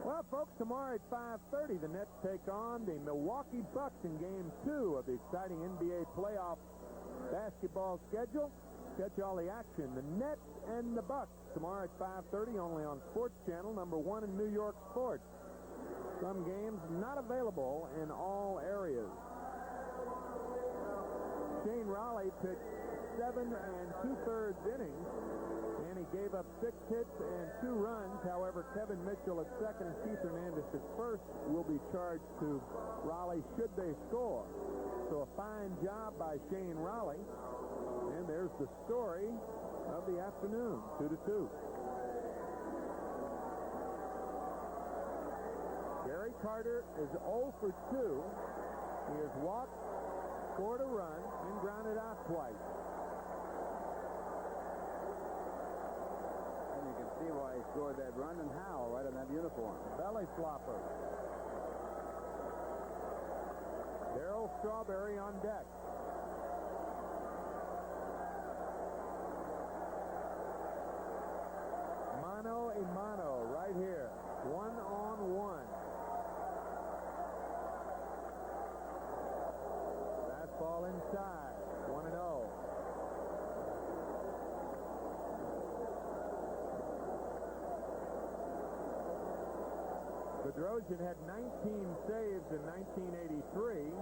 Well, folks, tomorrow at 5:30, the Nets take on the Milwaukee Bucks in Game 2 of the exciting NBA playoff basketball schedule. Catch all the action. The Nets and the Bucks tomorrow at 5:30, only on Sports Channel, number 1 in New York sports. Some games not available in all areas. Shane Raleigh pitched 7 2/3 innings, and he gave up 6 hits and 2 runs. However, Kevin Mitchell at second and Keith Hernandez at first will be charged to Raleigh should they score. So a fine job by Shane Raleigh. And there's the story of the afternoon, 2-2. Gary Carter is 0 for 2. He has walked, scored a run, and grounded out twice. And you can see why he scored that run and how right on that uniform. Belly flopper. Darryl Strawberry on deck. Mano a mano right here. 1-on-1. Fastball inside. 1-0. Bedrosian had 19 saves in 1983.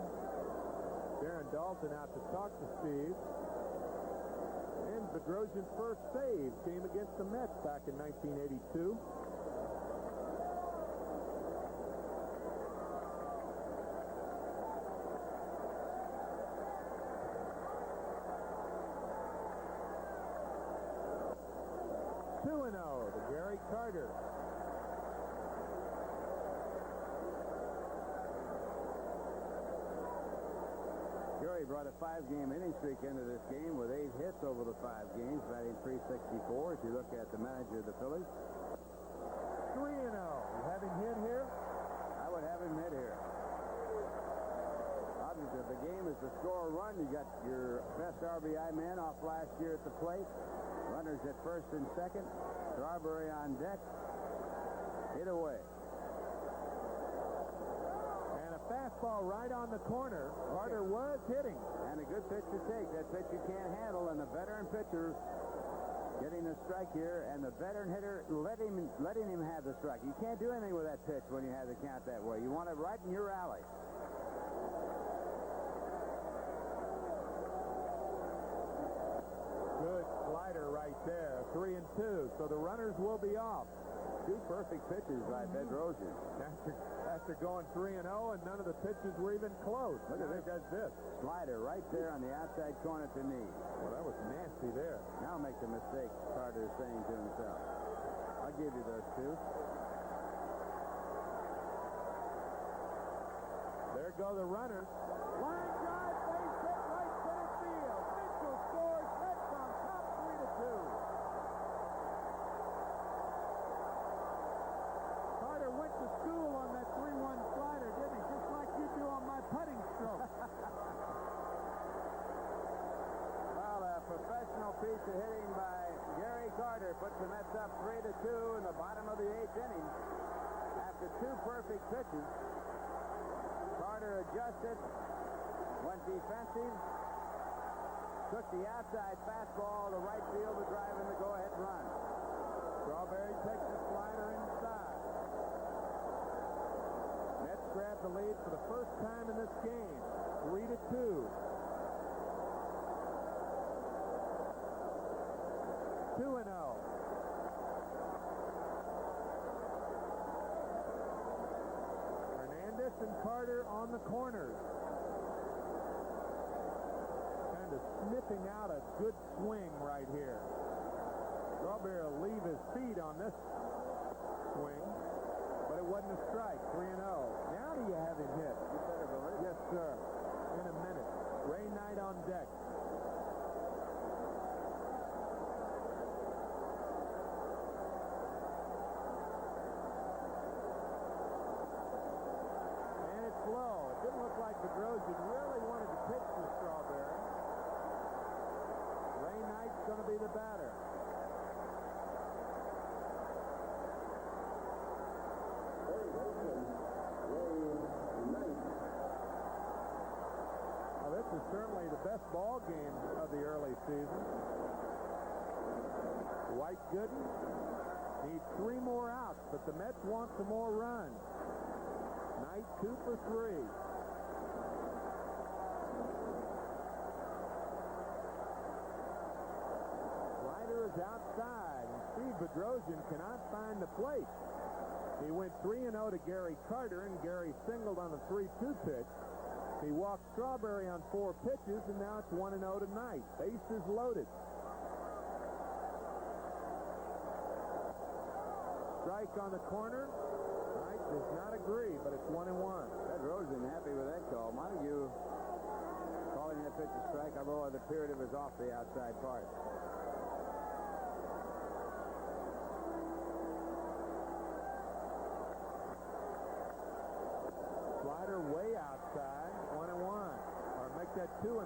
Darren Dalton out to talk to Steve. And Bedrosian's first save came against the Mets back in 1982. To Gary Carter. Gary brought a 5-game inning streak into this game with 8 hits over the 5 games, batting .364 if you look at the manager of the Phillies. 3-0. You have him hit here? I would have him hit here. Obviously, if the game is to score a run, you got your best RBI man off last year at the plate. Runners at first and second. Strawberry on deck. Hit away. And a fastball right on the corner. Carter was hitting. And a good pitch to take. That pitch you can't handle, and the veteran pitcher getting the strike here, and the veteran hitter letting him have the strike. You can't do anything with that pitch when you have the count that way. You want it right in your alley. Good slider right there. 3-2. So the runners will be off. 2 perfect pitches by Bedrosian. After going 3-0, and none of the pitches were even close. Look at this. Does this. Slider right there on the outside corner to knee. Well, that was nasty there. Now make the mistake Carter is saying to himself. I'll give you those 2. There go the runners. Line drive, base hit, right center field. Mitchell scores. Mets on top, 3-2. Carter went to school on that 3-1 slider, didn't he? Just like you do on my putting stroke. Well, a professional piece of hitting by Gary Carter puts the Mets up 3-2 in the bottom of the 8th inning. After 2 perfect pitches, Carter adjusted, went defensive, took the outside fastball to right field to drive in the go-ahead run. Strawberry takes the slider inside. Mets grab the lead for the first time in this game, 3-2. 2-0. Hernandez and Carter on the corners. Kind of sniffing out a good swing right here. Strawberry will leave his feet on this swing, but it wasn't a strike. 3-0. Now do you have him hit? You better believe it. Yes, sir. In a minute. Ray Knight on deck. looked like Bedrosian really wanted to pitch to Strawberry. Ray Knight's going to be the batter. Well, this is certainly the best ball game of the early season. White Gooden needs 3 more outs, but the Mets want some more runs. Knight 2 for 3. Slider is outside, and Steve Bedrosian cannot find the plate. He went 3-0 to Gary Carter, and Gary singled on a 3-2 pitch. He walked Strawberry on 4 pitches, and now it's 1-0 to Knight. Bases loaded. Strike on the corner. Knight does not agree, but it's 1-1. Bedrosian happy with that call. Montague calling that pitch a strike, although it appeared it was off the outside part. Slider way outside, 1-1. Or make that 2-1.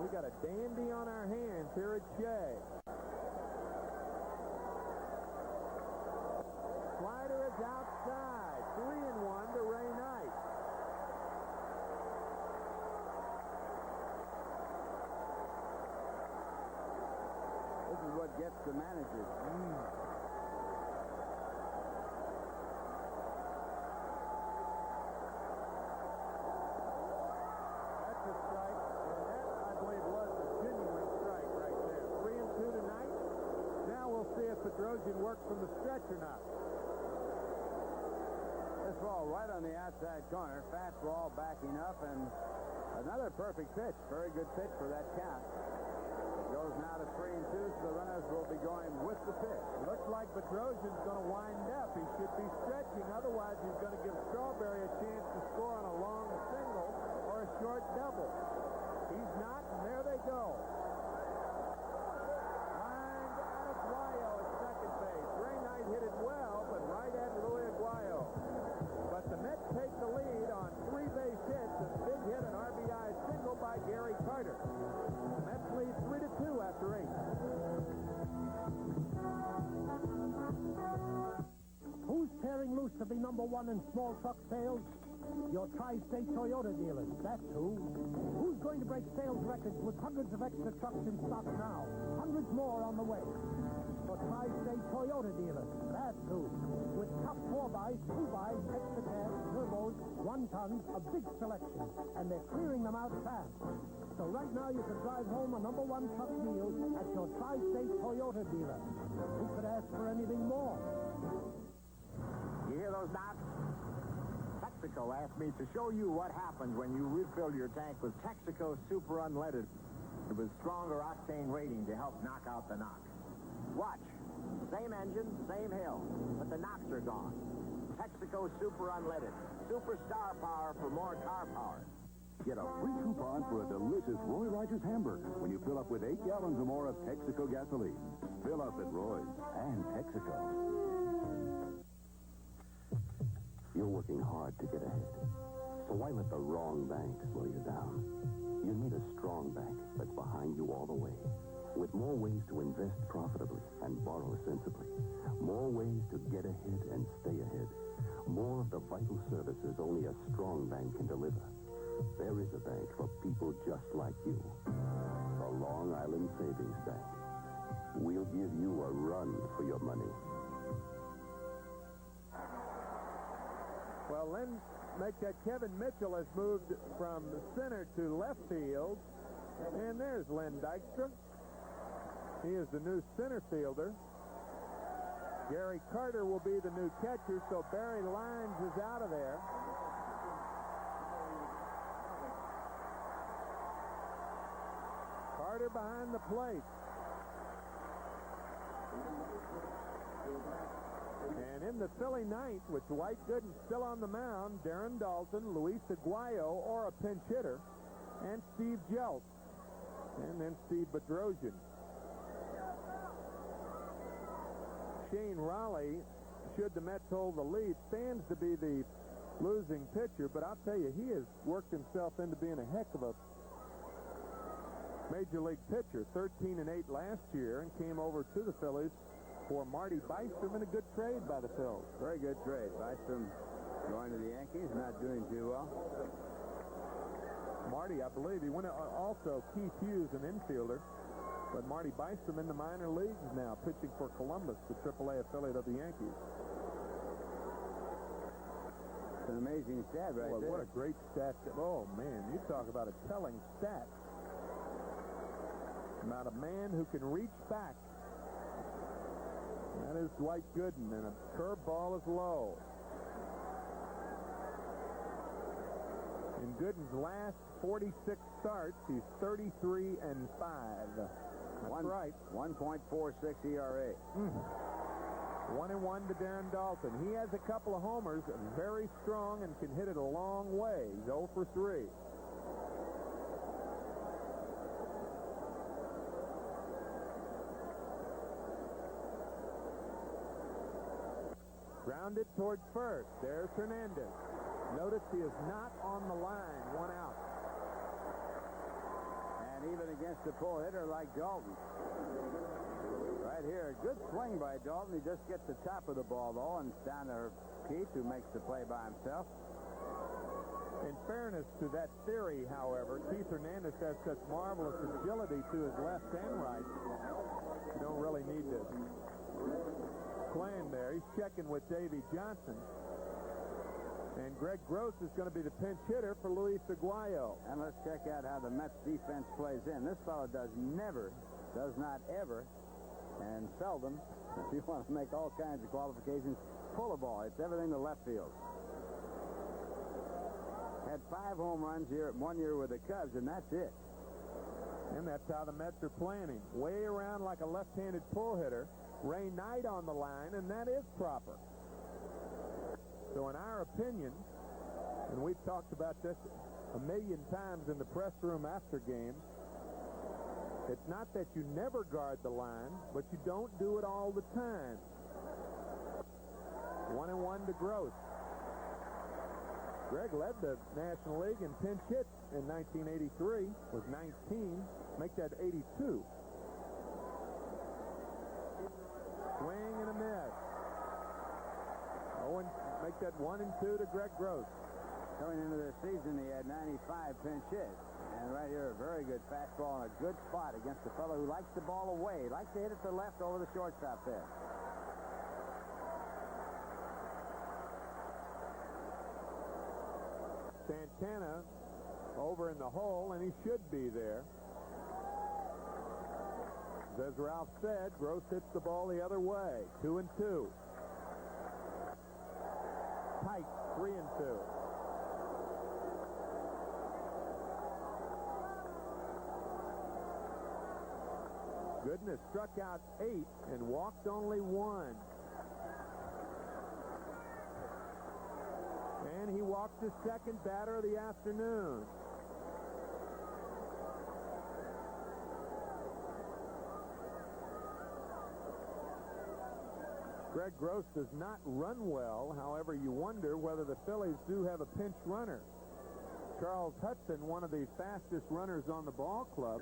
We got a dandy on our hands here at Shea. Slider is outside, 3-1 to Ray Knight. This is what gets the managers. That's a strike, and that, I believe, was a genuine strike right there. 3-2 tonight. Now we'll see if Bedrosian works from the stretch or not. This ball right on the outside corner. Fastball backing up, and another perfect pitch. Very good pitch for that count. It goes now to 3-2, so the runners will be going with the pitch. Looks like Bedrosian's going to wind up. He should be stretching. Otherwise, he's going to give Strawberry a chance to score on a long single or a short double. He's not, and there they go. Lined out of Aguayo at second base. Ray Knight hit it well, but right at Louis Aguayo. But the Mets take the lead on 3 base hits, a big hit, an RBI single by Gary Carter. The Mets lead 3-2 after 8. Who's tearing loose to be #1 in small truck sales? Your Tri-State Toyota dealers, that's who. Who's going to break sales records with hundreds of extra trucks in stock now? Hundreds more on the way. For Tri-State Toyota dealers, that's who. With top 4x, 2x, extra cabs, turbos, 1-tons, a big selection. And they're clearing them out fast. So right now you can drive home a #1 truck deal at your Tri-State Toyota dealer. Who could ask for anything more? You hear those knocks? Texaco asked me to show you what happens when you refill your tank with Texaco Super Unleaded with stronger octane rating to help knock out the knocks. Watch. Same engine, same hill, but the knocks are gone. Texaco Super Unleaded. Superstar power for more car power. Get a free coupon for a delicious Roy Rogers hamburger when you fill up with 8 gallons or more of Texaco gasoline. Fill up at Roy's and Texaco. You're working hard to get ahead. So why let the wrong bank slow you down? You need a strong bank that's behind you all the way. With more ways to invest profitably and borrow sensibly. More ways to get ahead and stay ahead. More of the vital services only a strong bank can deliver. There is a bank for people just like you. The Long Island Savings Bank. We'll give you a run for your money. Well, Len, make that Kevin Mitchell has moved from center to left field. And there's Len Dykstra. He is the new center fielder. Gary Carter will be the new catcher, so Barry Lyons is out of there. Carter behind the plate. And in the Philly ninth, with Dwight Gooden still on the mound, Darren Dalton, Luis Aguayo, or a pinch hitter, and Steve Jeltz. And then Steve Bedrosian. Shane Raleigh should the Mets hold the lead, stands to be the losing pitcher, but I'll tell you, he has worked himself into being a heck of a major league pitcher. 13-8 last year, and came over to the Phillies for Marty Bystrom in a good trade by the Phils. Very good trade. Bystrom going to the Yankees, not doing too well. Marty, I believe, he went also Keith Hughes, an infielder, but Marty Bystrom in the minor leagues now, pitching for Columbus, the AAA affiliate of the Yankees. It's an amazing stat right there. What a great stat. Oh, man, you talk about a telling stat. About a man who can reach back. That is Dwight Gooden, and a curveball is low. In Gooden's last 46 starts, he's 33-5. That's right. 1.46 ERA. 1-1 to Darren Dalton. He has a couple of homers, very strong, and can hit it a long way. He's 0 for 3. Grounded towards first. There's Hernandez. Notice he is not on the line. 1 out. And even against a pull hitter like Dalton. Right here, a good swing by Dalton. He just gets the top of the ball, though, and it's down to Keith, who makes the play by himself. In fairness to that theory, however, Keith Hernandez has such marvelous agility to his left and right. You don't really need to play him there. He's checking with Davey Johnson. And Greg Gross is going to be the pinch hitter for Luis Aguayo. And let's check out how the Mets defense plays in. This fellow does not ever, and seldom, if you want to make all kinds of qualifications, pull a ball. It's everything to left field. Had 5 home runs here 1 year with the Cubs, and that's it. And that's how the Mets are playing him. Way around like a left-handed pull hitter. Ray Knight on the line, and that is proper. So in our opinion, and we've talked about this a million times in the press room after games, it's not that you never guard the line, but you don't do it all the time. 1-1 to Gross. Greg led the National League in pinch hits in 1983 with 19. Make that 82. Swing and a miss. Owen, make that 1 and 2 to Greg Gross. Going into the season, he had 95 pinch hits. And right here, a very good fastball in a good spot against a fellow who likes the ball away. Likes to hit it to left over the shortstop there. Santana over in the hole, and he should be there. As Ralph said, Gross hits the ball the other way. 2 and 2. Tight, 3 and 2. Goodness struck out 8 and walked only 1. And he walked the second batter of the afternoon. Greg Gross does not run well. However, you wonder whether the Phillies do have a pinch runner. Charles Hudson, one of the fastest runners on the ball club,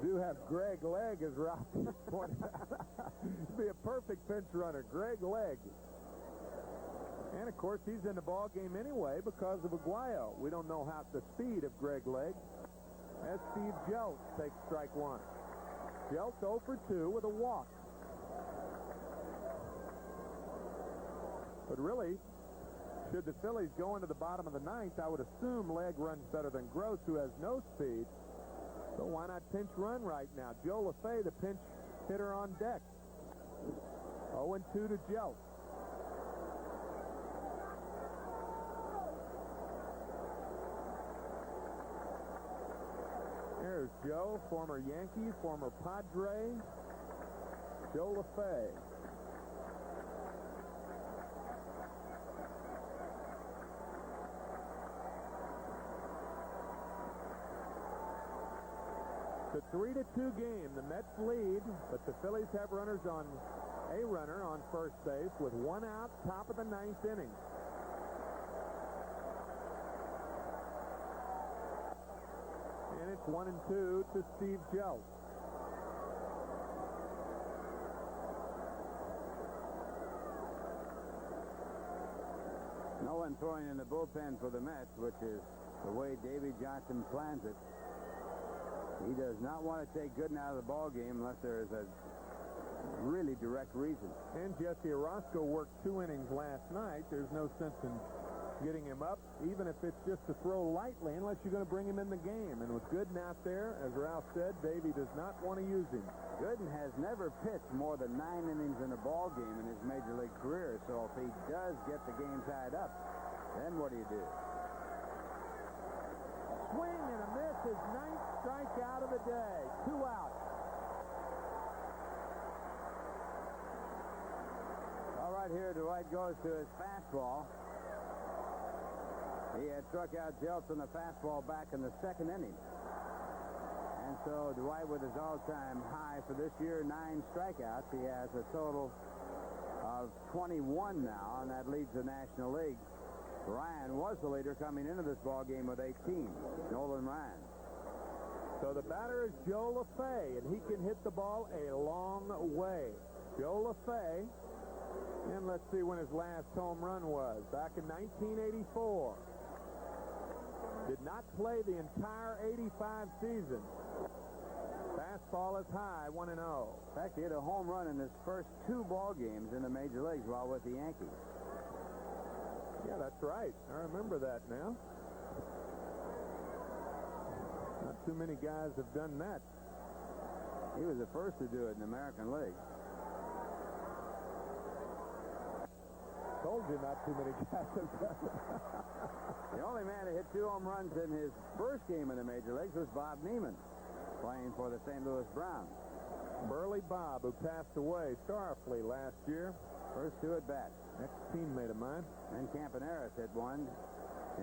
do have Greg Legg, as Ralph pointed out. Be a perfect pinch runner, Greg Legg. And, of course, he's in the ball game anyway because of Aguayo. We don't know how the speed of Greg Legg. As Steve Jeltz takes strike 1. Jeltz 0 for 2 with a walk. But really, should the Phillies go into the bottom of the 9th, I would assume Legg runs better than Gross, who has no speed. So why not pinch run right now? Joe LaFay, the pinch hitter on deck. 0 and 2 to Jeltz. There's Joe, former Yankee, former Padre, Joe LaFay. It's a 3-2 game. The Mets lead, but the Phillies have runners on a runner on first base with 1 out, top of the 9th inning. And it's 1-2 to Steve Jeltz. No one throwing in the bullpen for the Mets, which is the way Davy Johnson plans it. He does not want to take Gooden out of the ball game unless there is a really direct reason. And Jesse Orozco worked 2 innings last night. There's no sense in getting him up, even if it's just to throw lightly, unless you're going to bring him in the game. And with Gooden out there, as Ralph said, Davey does not want to use him. Gooden has never pitched more than 9 innings in a ball game in his major league career, so if he does get the game tied up, then what do you do? Swing and a miss, his 9th strikeout of the day. 2 out. All right, here Dwight goes to his fastball. He had struck out Jeltz on the fastball back in the 2nd inning. And so Dwight, with his all-time high for this year, 9 strikeouts, he has a total of 21 now, and that leads the National League. Ryan was the leader coming into this ball game with 18. Nolan Ryan. So the batter is Joe LaFay, and he can hit the ball a long way. Joe LaFay, and let's see when his last home run was. Back in 1984. Did not play the entire 85 season. Fastball is high, 1-0. In fact, he hit a home run in his first 2 ball games in the major leagues while with the Yankees. Yeah, that's right. I remember that now. Not too many guys have done that. He was the first to do it in the American League. Told you not too many guys have done it. The only man to hit 2 home runs in his first game in the major leagues was Bob Neiman, playing for the St. Louis Browns. Burley Bob, who passed away sorrowfully last year. First 2 at-bats. Ex-teammate of mine. And Campaneris hit 1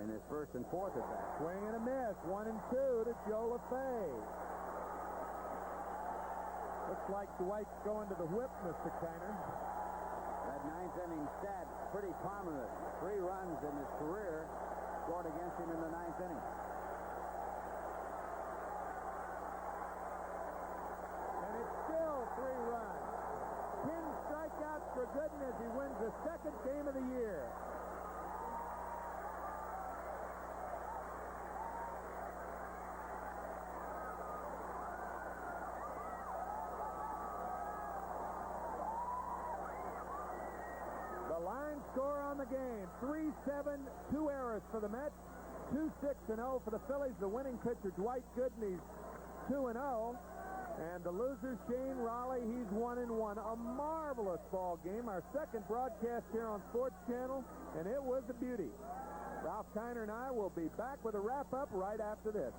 in his first and 4th at-bat. Swing and a miss. 1-2 to Joe LaFay. Looks like Dwight's going to the whip, Mr. Kiner. That 9th inning stat, pretty prominent. 3 runs in his career scored against him in the 9th inning. And it's still 3 runs. 10 strikeouts for Gooden as he wins the 2nd game of the year. The line score on the game, 3-7, 2 errors for the Mets, 2-6-0 for the Phillies. The winning pitcher, Dwight Gooden, he's 2-0. And the loser, Shane Raleigh, he's 1-1. A marvelous ball game. Our 2nd broadcast here on Sports Channel, and it was a beauty. Ralph Kiner and I will be back with a wrap-up right after this.